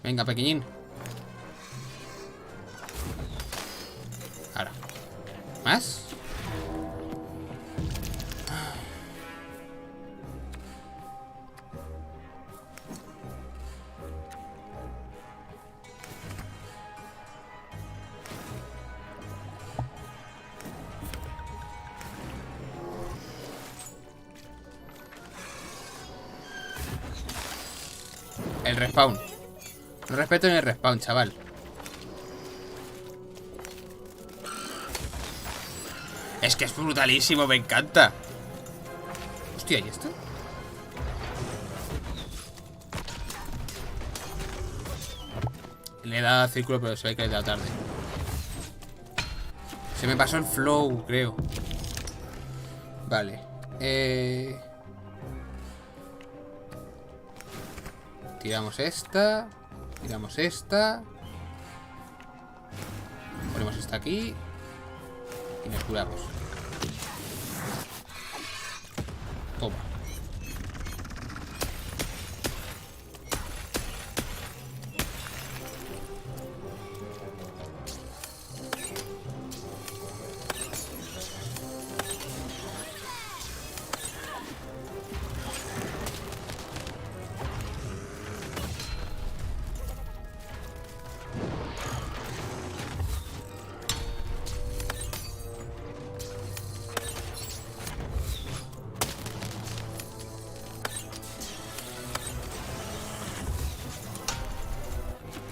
Venga, pequeñín. Ahora. ¿Más? El respawn. No respeto en el respawn, chaval. Es que es brutalísimo, me encanta. Hostia, ¿y esto? Le he dado al círculo, pero se ve que le he dado tarde. Se me pasó el flow, creo. Vale. Tiramos esta. Tiramos esta. Ponemos esta aquí. Y nos curamos. Toma.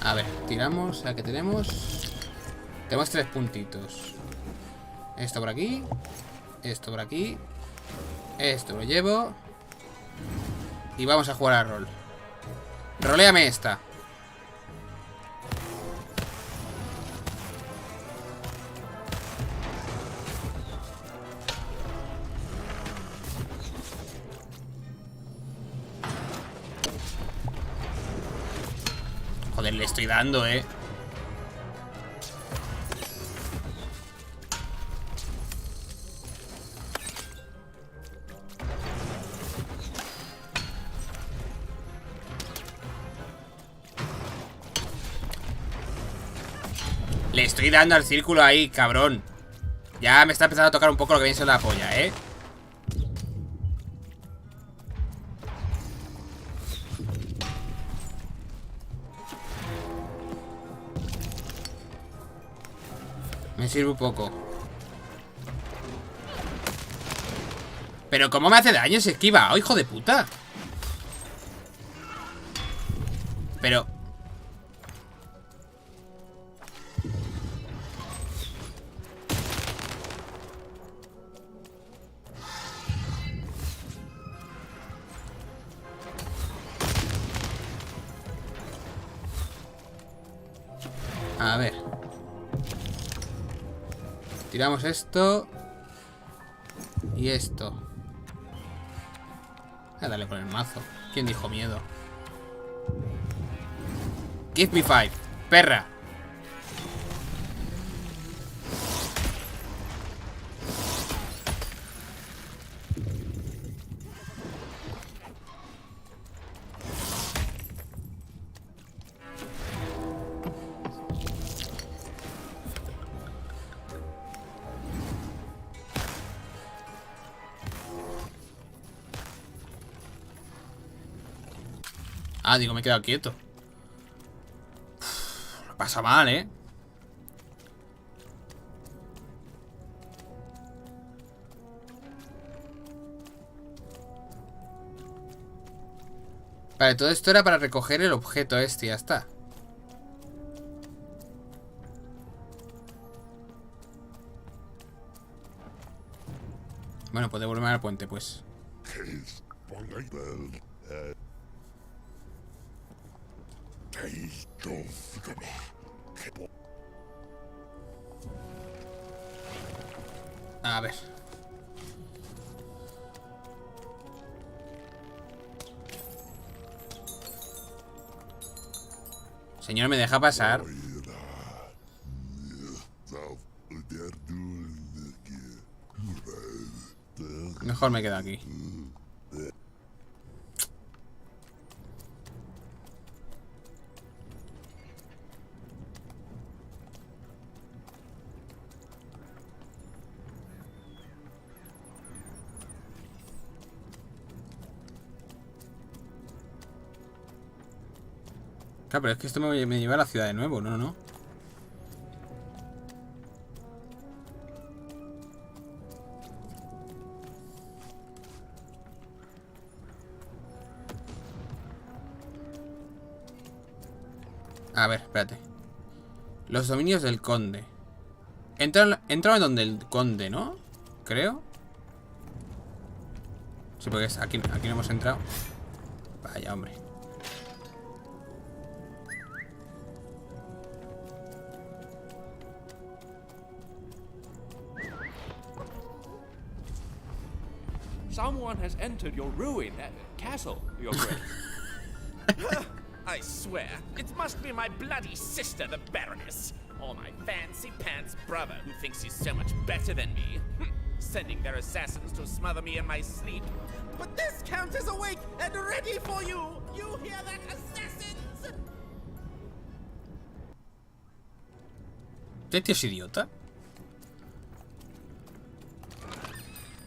A ver, tiramos. ¿A qué tenemos? Tenemos 3 puntitos. Esto por aquí. Esto por aquí. Esto lo llevo. Y vamos a jugar a rol. Roléame esta. Joder, le estoy dando, Le estoy dando al círculo ahí, cabrón. Ya me está empezando a tocar un poco lo que viene siendo la polla, Me sirve un poco. Pero ¿cómo me hace daño? Se esquiva. ¡Oh, hijo de puta! Pero... A ver. Tiramos esto. Y esto. A darle con el mazo. ¿Quién dijo miedo? Give me 5. Perra. Ah, digo, me he quedado quieto. Lo pasa mal, ¿eh? Vale, todo esto era para recoger el objeto este, ya está. Bueno, pues devolverme al puente, pues. A ver. Señor, ¿me deja pasar? Mejor me quedo aquí. Claro, pero es que esto me lleva a la ciudad de nuevo, ¿no? A ver, espérate. Los dominios del conde. Entra en donde el conde, ¿no? Creo. Sí, porque es aquí no hemos entrado. Vaya, hombre. Someone has entered your ruin, castle, your grace. I swear, it must be my bloody sister, the Baroness, or my fancy-pants brother who thinks he's so much better than me, sending their assassins to smother me in my sleep. But this count is awake and ready for you! You hear that, assassins? ¿Este tío es idiota?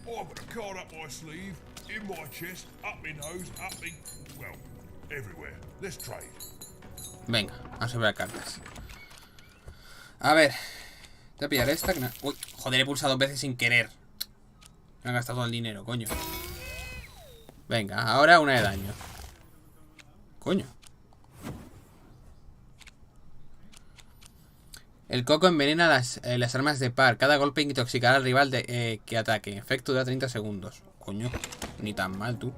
I've got a card up my sleeve, in my chest, up my nose, up me... well, everywhere. Let's trade. Venga, vamos a ver cartas. A ver. Voy a pillar esta que no... Uy, joder, he pulsado 2 veces sin querer. Me han gastado todo el dinero, coño. Venga, ahora una de daño. Coño. El coco envenena las armas de par. Cada golpe intoxicará al rival que ataque. Efecto dura 30 segundos. Coño, ni tan mal, tú.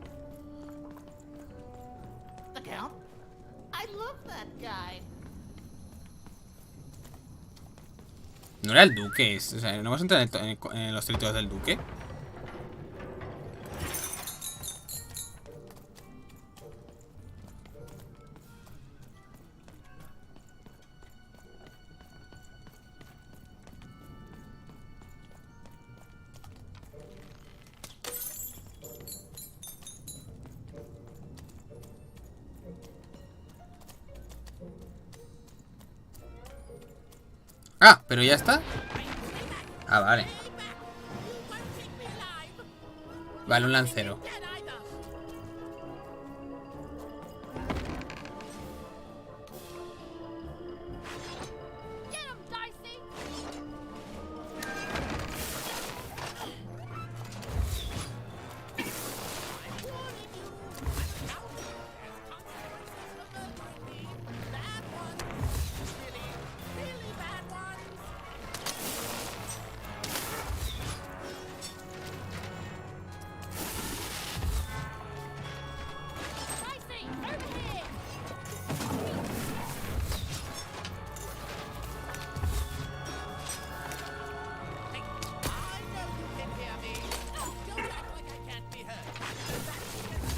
¿No era el duque? O sea, ¿no vas a entrar en los territorios del duque? Ah, pero ya está. Ah, vale. Vale, un lancero.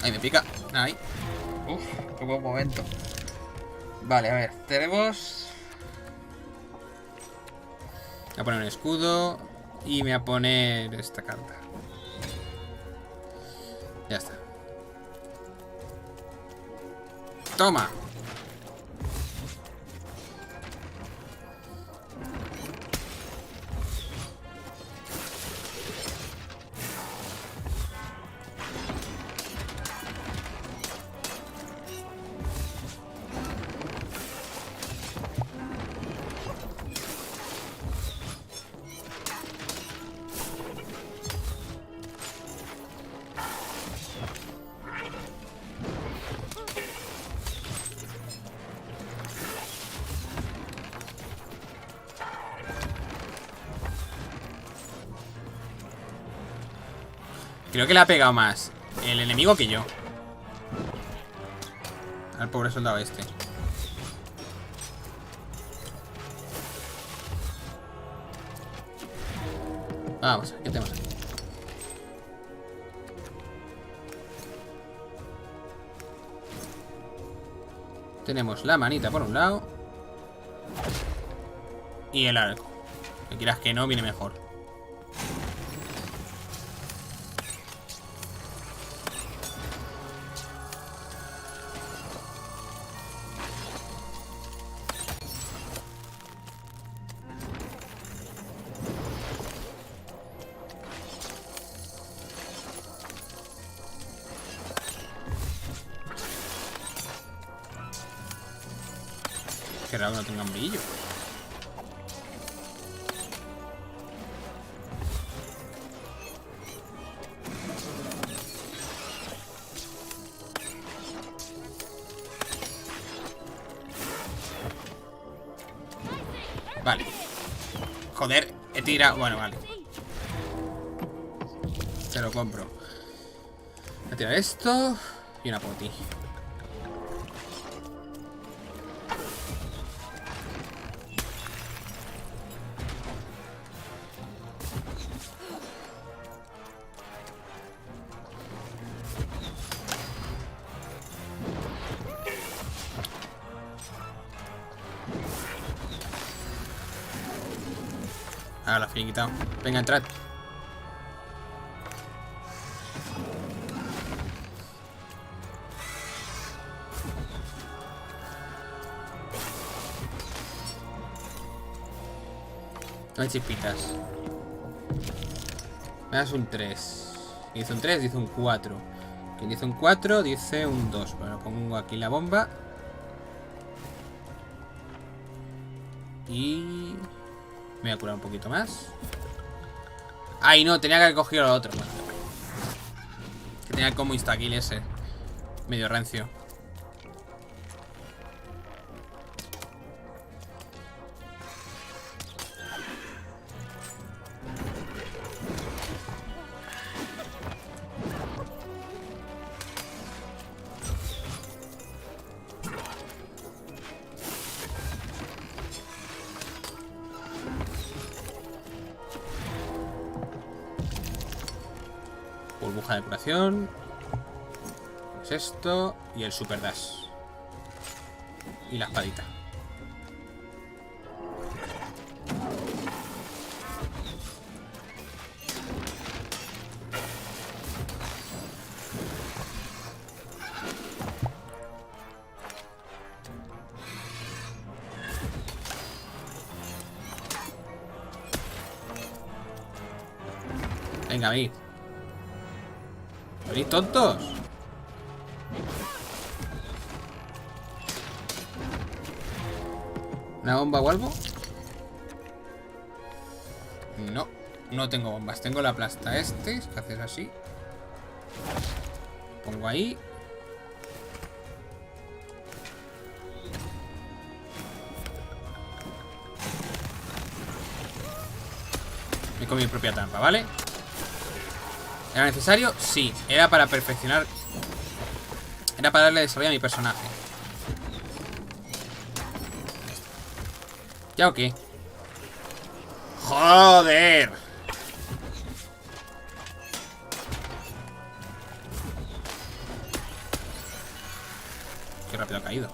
Ahí me pica. Ahí. Uf, qué buen momento. Vale, a ver. Tenemos... Voy a poner un escudo. Y me voy a poner esta carta. Ya está. Toma. Creo que le ha pegado más el enemigo que yo. Al pobre soldado este. Vamos, ¿qué tenemos aquí? Tenemos la manita por un lado. Y el arco. Que quieras que no, viene mejor. Qué raro que no tenga un brillo. Vale. Joder, he tirado. Bueno, vale. Te lo compro. Voy a tirar esto y una poti. Ah, la finiquitado. Venga, entrad. No hay chispitas. Me das un 3. Dice un 3, dice un 4. Quien dice un 4, dice un 2. Bueno, pongo aquí la bomba. Y... me voy a curar un poquito más. Ay, no, tenía que haber cogido lo otro. Bueno, que tenía como instakill ese. Medio rancio. Burbuja de curación. Es esto. Y el super dash. Y la espadita. Venga, venid. ¿Venís tontos? ¿Una bomba o algo? No, no tengo bombas. Tengo la plasta este, que haces así. Pongo ahí. Me con mi propia trampa, ¿vale? ¿Era necesario? Sí. Era para perfeccionar. Era para darle desarrollo a mi personaje. ¿Ya o qué? ¡Joder! Qué rápido ha caído.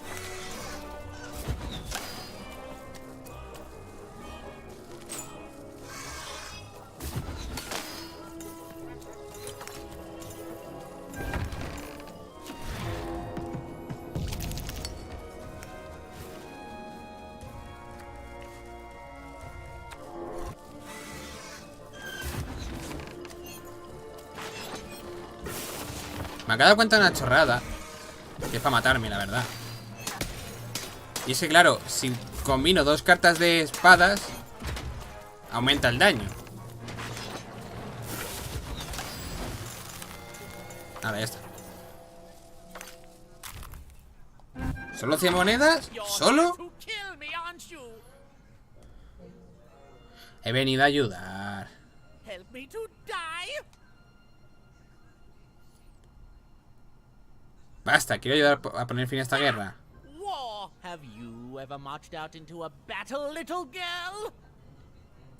Me acabo de dar cuenta de una chorrada. Que es para matarme, la verdad. Y es que claro, si combino dos cartas de espadas, aumenta el daño. Ahora, ya está. ¿Solo 100 monedas? ¿Solo? He venido a ayudar. Basta, quiero ayudar a poner fin a esta guerra. War! Have you ever marched out into a battle, little girl?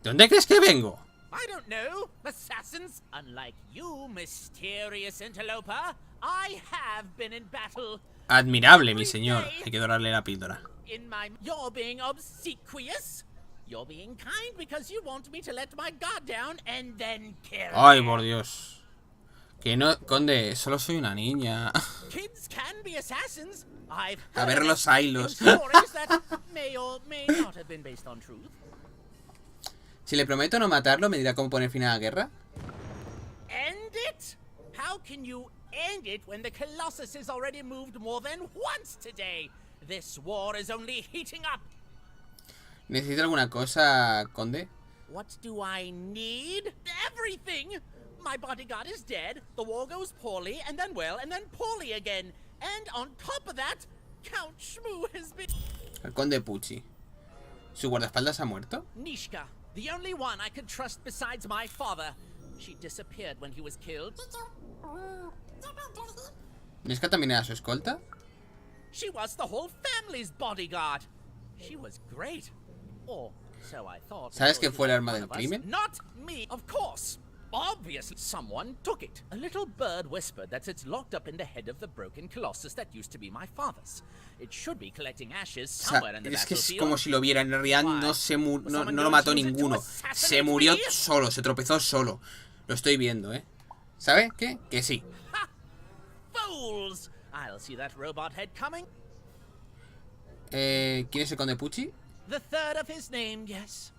¿De dónde crees que vengo? I don't know. Assassins? Unlike you, mysterious interloper, I have been in battle. Admirable, mi señor. Hay que dorarle la píldora. You're being obsequious. You're being kind because you want me to let my guard down and then kill. Ay, por Dios. Que no, conde, solo soy una niña. Kids can be assassins. I've A ver los hilos. may or may not have been based on truth. Si le prometo no matarlo, ¿me dirá cómo poner fin a la guerra? End it? How can you end it when the Colossus has already moved more than once today? This war is only heating up. ¿Necesita alguna cosa, conde? What do I need? Everything! My bodyguard is dead, the war goes poorly, and then well, and then poorly again. And on top of that, Count Shmoo has been... El conde Pucci. ¿Su guardaespaldas ha muerto? Nishka, the only one I could trust besides my father. She disappeared when he was killed. ¿Nishka también era su escolta? She was the whole family's bodyguard. She was great. Or so I thought. ¿Sabes quién fue el arma del crimen? Not me, of course. Obviously, someone took it. A little bird whispered that it's locked up in the head of the broken colossus that used to be my father's. It should be collecting ashes somewhere in the Es que es battlefield. como si lo viera. En realidad no lo mató ninguno. Se murió solo, se tropezó solo. Lo estoy viendo, ¿eh? ¿Sabe qué? Que sí. Fools! I'll see that robot head coming. ¿Quién es el conde Pucci? The third of his name, yes.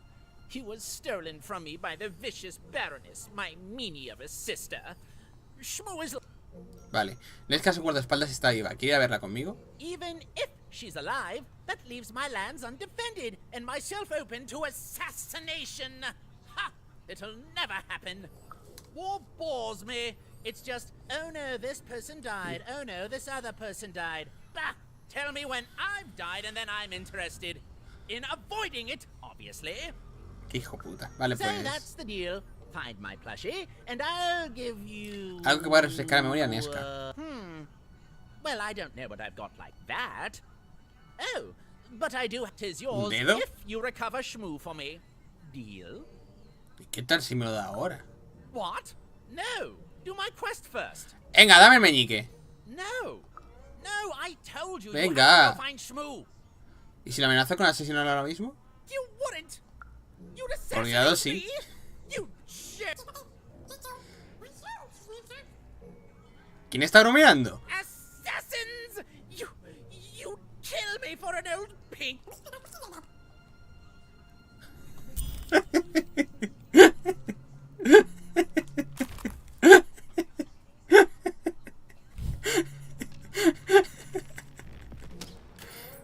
He was stolen from me by the vicious Baroness, my meanie of a sister. Shmoo is... Vale. Nishka, su guardaespaldas está viva. ¿Quiere ir a verla conmigo? Even if she's alive, that leaves my lands undefended and myself open to assassination. Ha! It'll never happen. War bores me. It's just, oh no, this person died. Oh no, this other person died. Bah! Tell me when I've died and then I'm interested. In avoiding it, obviously. Qué hijo puta. Vale, So pues. that's the deal. Find my plushie, and I'll give you... Algo que pueda refrescar la memoria a Nishka. Well, I don't know what I've got like that. Oh, but I do. It is yours dedo? if you recover Shmoo for me. Deal? ¿Y qué tal si me lo da ahora? What? No. Do my quest first. Venga, dame el meñique. No. No, I told you. Venga. You have to go find Shmoo. ¿Y si la amenazo con asesinarlo ahora mismo? You wouldn't. You'd Olvidado, assassinate sí. me. You shit. ¿Quién está bromeando? Assassins! You kill me for an old pink.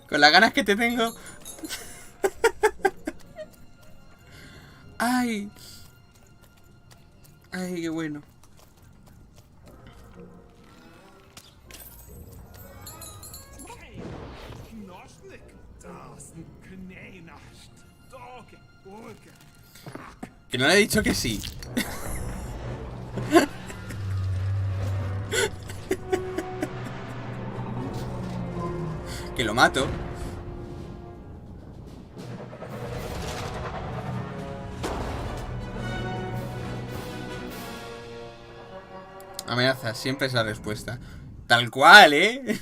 Con las ganas que te tengo. Ay. Ay, qué bueno. Que no le he dicho que sí. Que lo mato. Amenaza, siempre es la respuesta. Tal cual, ¿eh?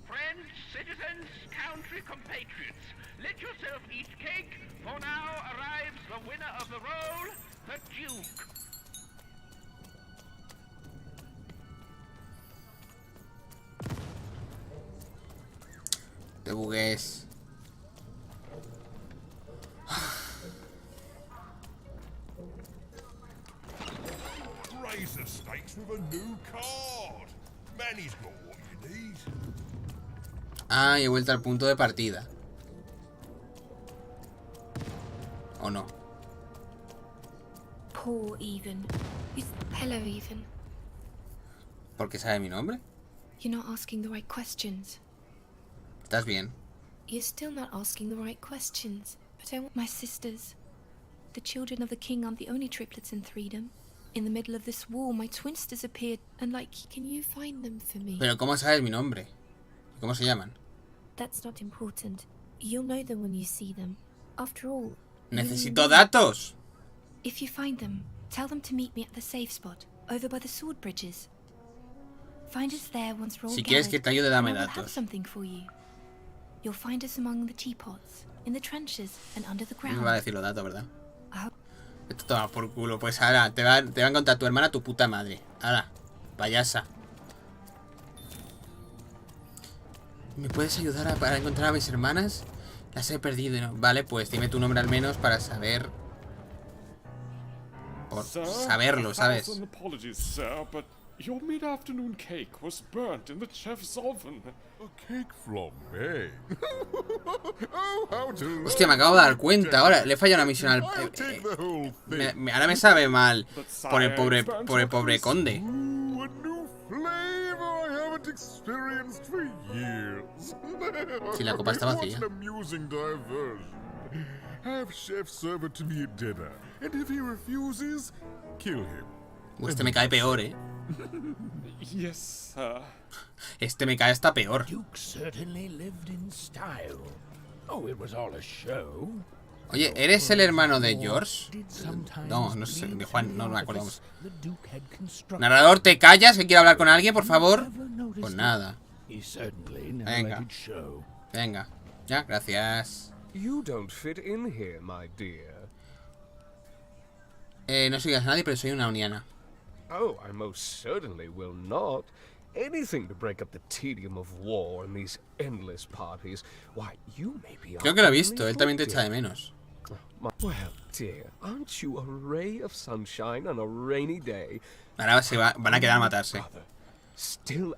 Friends, citizens, country compatriots, let yourself eat cake, for now arrives the winner of the role, the Duke. Te bugues. Raise the stakes with a new card. Manny's got what you need. Ah, y he vuelto al punto de partida. ¿O no? Poor Even. Hello, Even. ¿Por qué sabe mi nombre? You're not asking the right questions. ¿Estás bien? You're still not asking the right questions. But I want my sisters. The children of the king aren't the only triplets in Threedom. In the middle of this war, my twins disappeared, and like, can you find them for me? Pero ¿cómo sabes mi nombre? ¿Cómo se llaman? That's not important. You'll know them when you see them. After all, Necesito datos. if you find them, tell them to meet me at the safe spot, over by the sword bridges. Find us there once we're all Si quieres que te ayude, dame and I will have datos. something for you. You'll find us among the teapots, in the trenches, and under the No ground. me va a decir los datos, ¿verdad? Ah. Esto toma por culo. Pues ahora te va a encontrar tu hermana, tu puta madre. Ahora, payasa. ¿Me puedes ayudar para encontrar a mis hermanas? Las he perdido, ¿no? Vale, pues dime tu nombre al menos para saber. Por saberlo, ¿sabes? Apologies, sir, but your mid-afternoon cake was burnt in the chef's oven. A cake from me. Oh, how delightful. Hostia, me acabo de dar cuenta. Ahora le falla una misión al. Ahora me sabe mal por el pobre conde. Ooh, a new flavor I haven't experienced for years. Si la copa está vacía. What an amusing diversion. Have chef serve it to me at dinner, and if he refuses, kill him. Este me cae peor, Yes, sir. Este me cae hasta peor. Duke certainly lived in style. Oh, it was all a show. Oye, ¿eres el hermano de George? No, no sé, de Juan, no me acuerdo. Narrador, ¿te callas? ¿Que quiero hablar con alguien, por favor? Pues nada. Venga. Venga. Ya, gracias. You don't fit in here, my dear. No soy a nadie, pero soy una uniana. Oh, I most certainly will not. Anything to break up the tedium of war and these endless parties. Why, you may be. Creo que lo he visto, él también te echa de menos. Well, dear, aren't you a ray of sunshine on a rainy day? Ahora van a quedar a matarse. Still.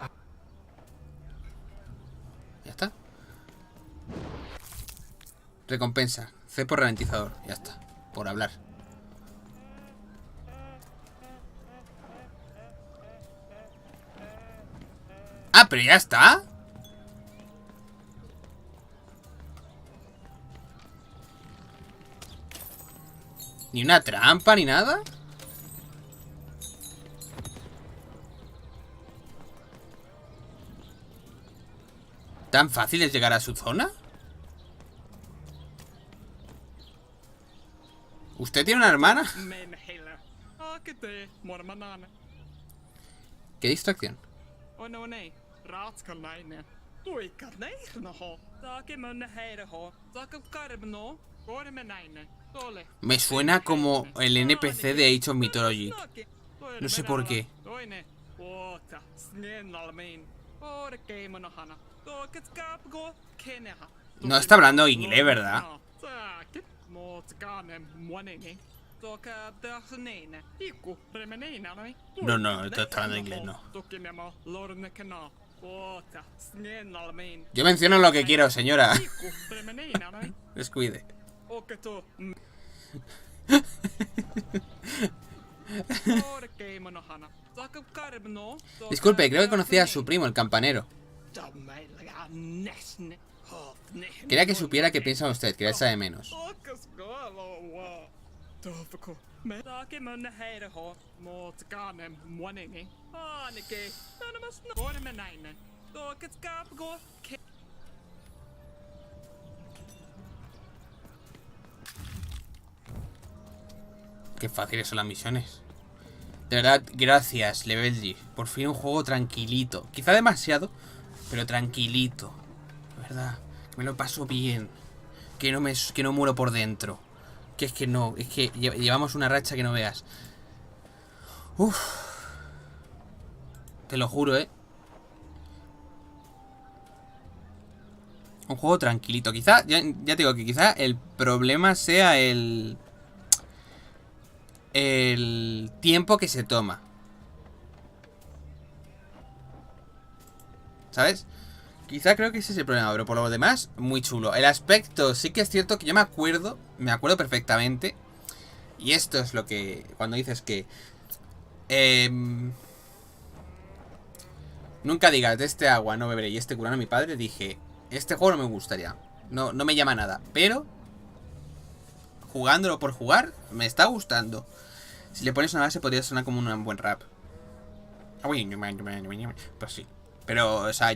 Ya está. Recompensa. C por ralentizador. Ya está. Por hablar. Ah, pero ya está. Ni una trampa ni nada. ¿Tan fácil es llegar a su zona? ¿Usted tiene una hermana? ¿Qué distracción? Me suena como el NPC de Age of Mythology. No sé por qué. No está hablando inglés, ¿verdad? No, no, está hablando inglés, no. Yo menciono lo que quiero, señora. Descuide. Disculpe, creo que conocía a su primo, el campanero. Quería que supiera que piensa usted, que le echa de menos. Qué fáciles son las misiones. De verdad, gracias, Levelgy. Por fin un juego tranquilito. Quizá demasiado, pero tranquilito. De verdad, me lo paso bien. Que no muero por dentro. Que es que no, es que llevamos una racha que no veas. Uf. Te lo juro, Un juego tranquilito. Quizá, ya te digo que quizá el problema sea el tiempo que se toma. ¿Sabes? Quizá creo que ese es el problema, pero por lo demás, muy chulo. El aspecto, sí que es cierto que yo me acuerdo perfectamente. Y esto es lo que, cuando dices que nunca digas, de este agua no beberé y este curano a mi padre, dije, este juego no me gustaría. No me llama nada, pero jugándolo por jugar, me está gustando. Si le pones una base podría sonar como un buen rap. Pues sí. Pero, o sea,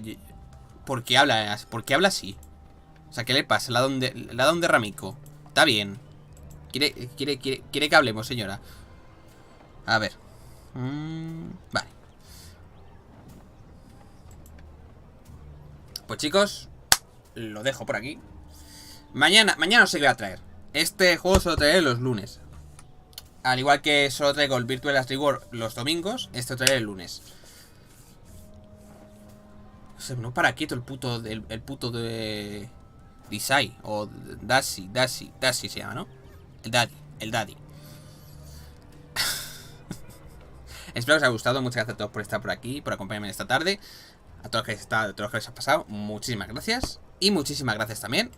¿por qué habla así? O sea, ¿qué le pasa? ¿La donde Ramico? Está bien. Quiere que hablemos, señora. A ver. Vale. Pues chicos, lo dejo por aquí. Mañana no sé qué voy a traer. Este juego solo traeré los lunes. Al igual que solo traigo el Virtual Last Reward los domingos, este lo traeré el lunes. Se no para quieto el puto de Disai o Dasi se llama, ¿no? El Daddy. Espero que os haya gustado. Muchas gracias a todos por estar por aquí, por acompañarme esta tarde. A todos los que les ha pasado, muchísimas gracias. Y muchísimas gracias también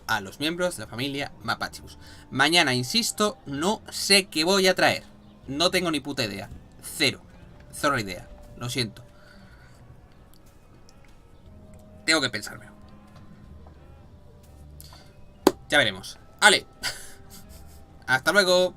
a los miembros de la familia Mapachibus. Mañana, insisto, no sé qué voy a traer. No tengo ni puta idea. Cero idea. Lo siento. Tengo que pensármelo. Ya veremos. ¡Ale! Hasta luego.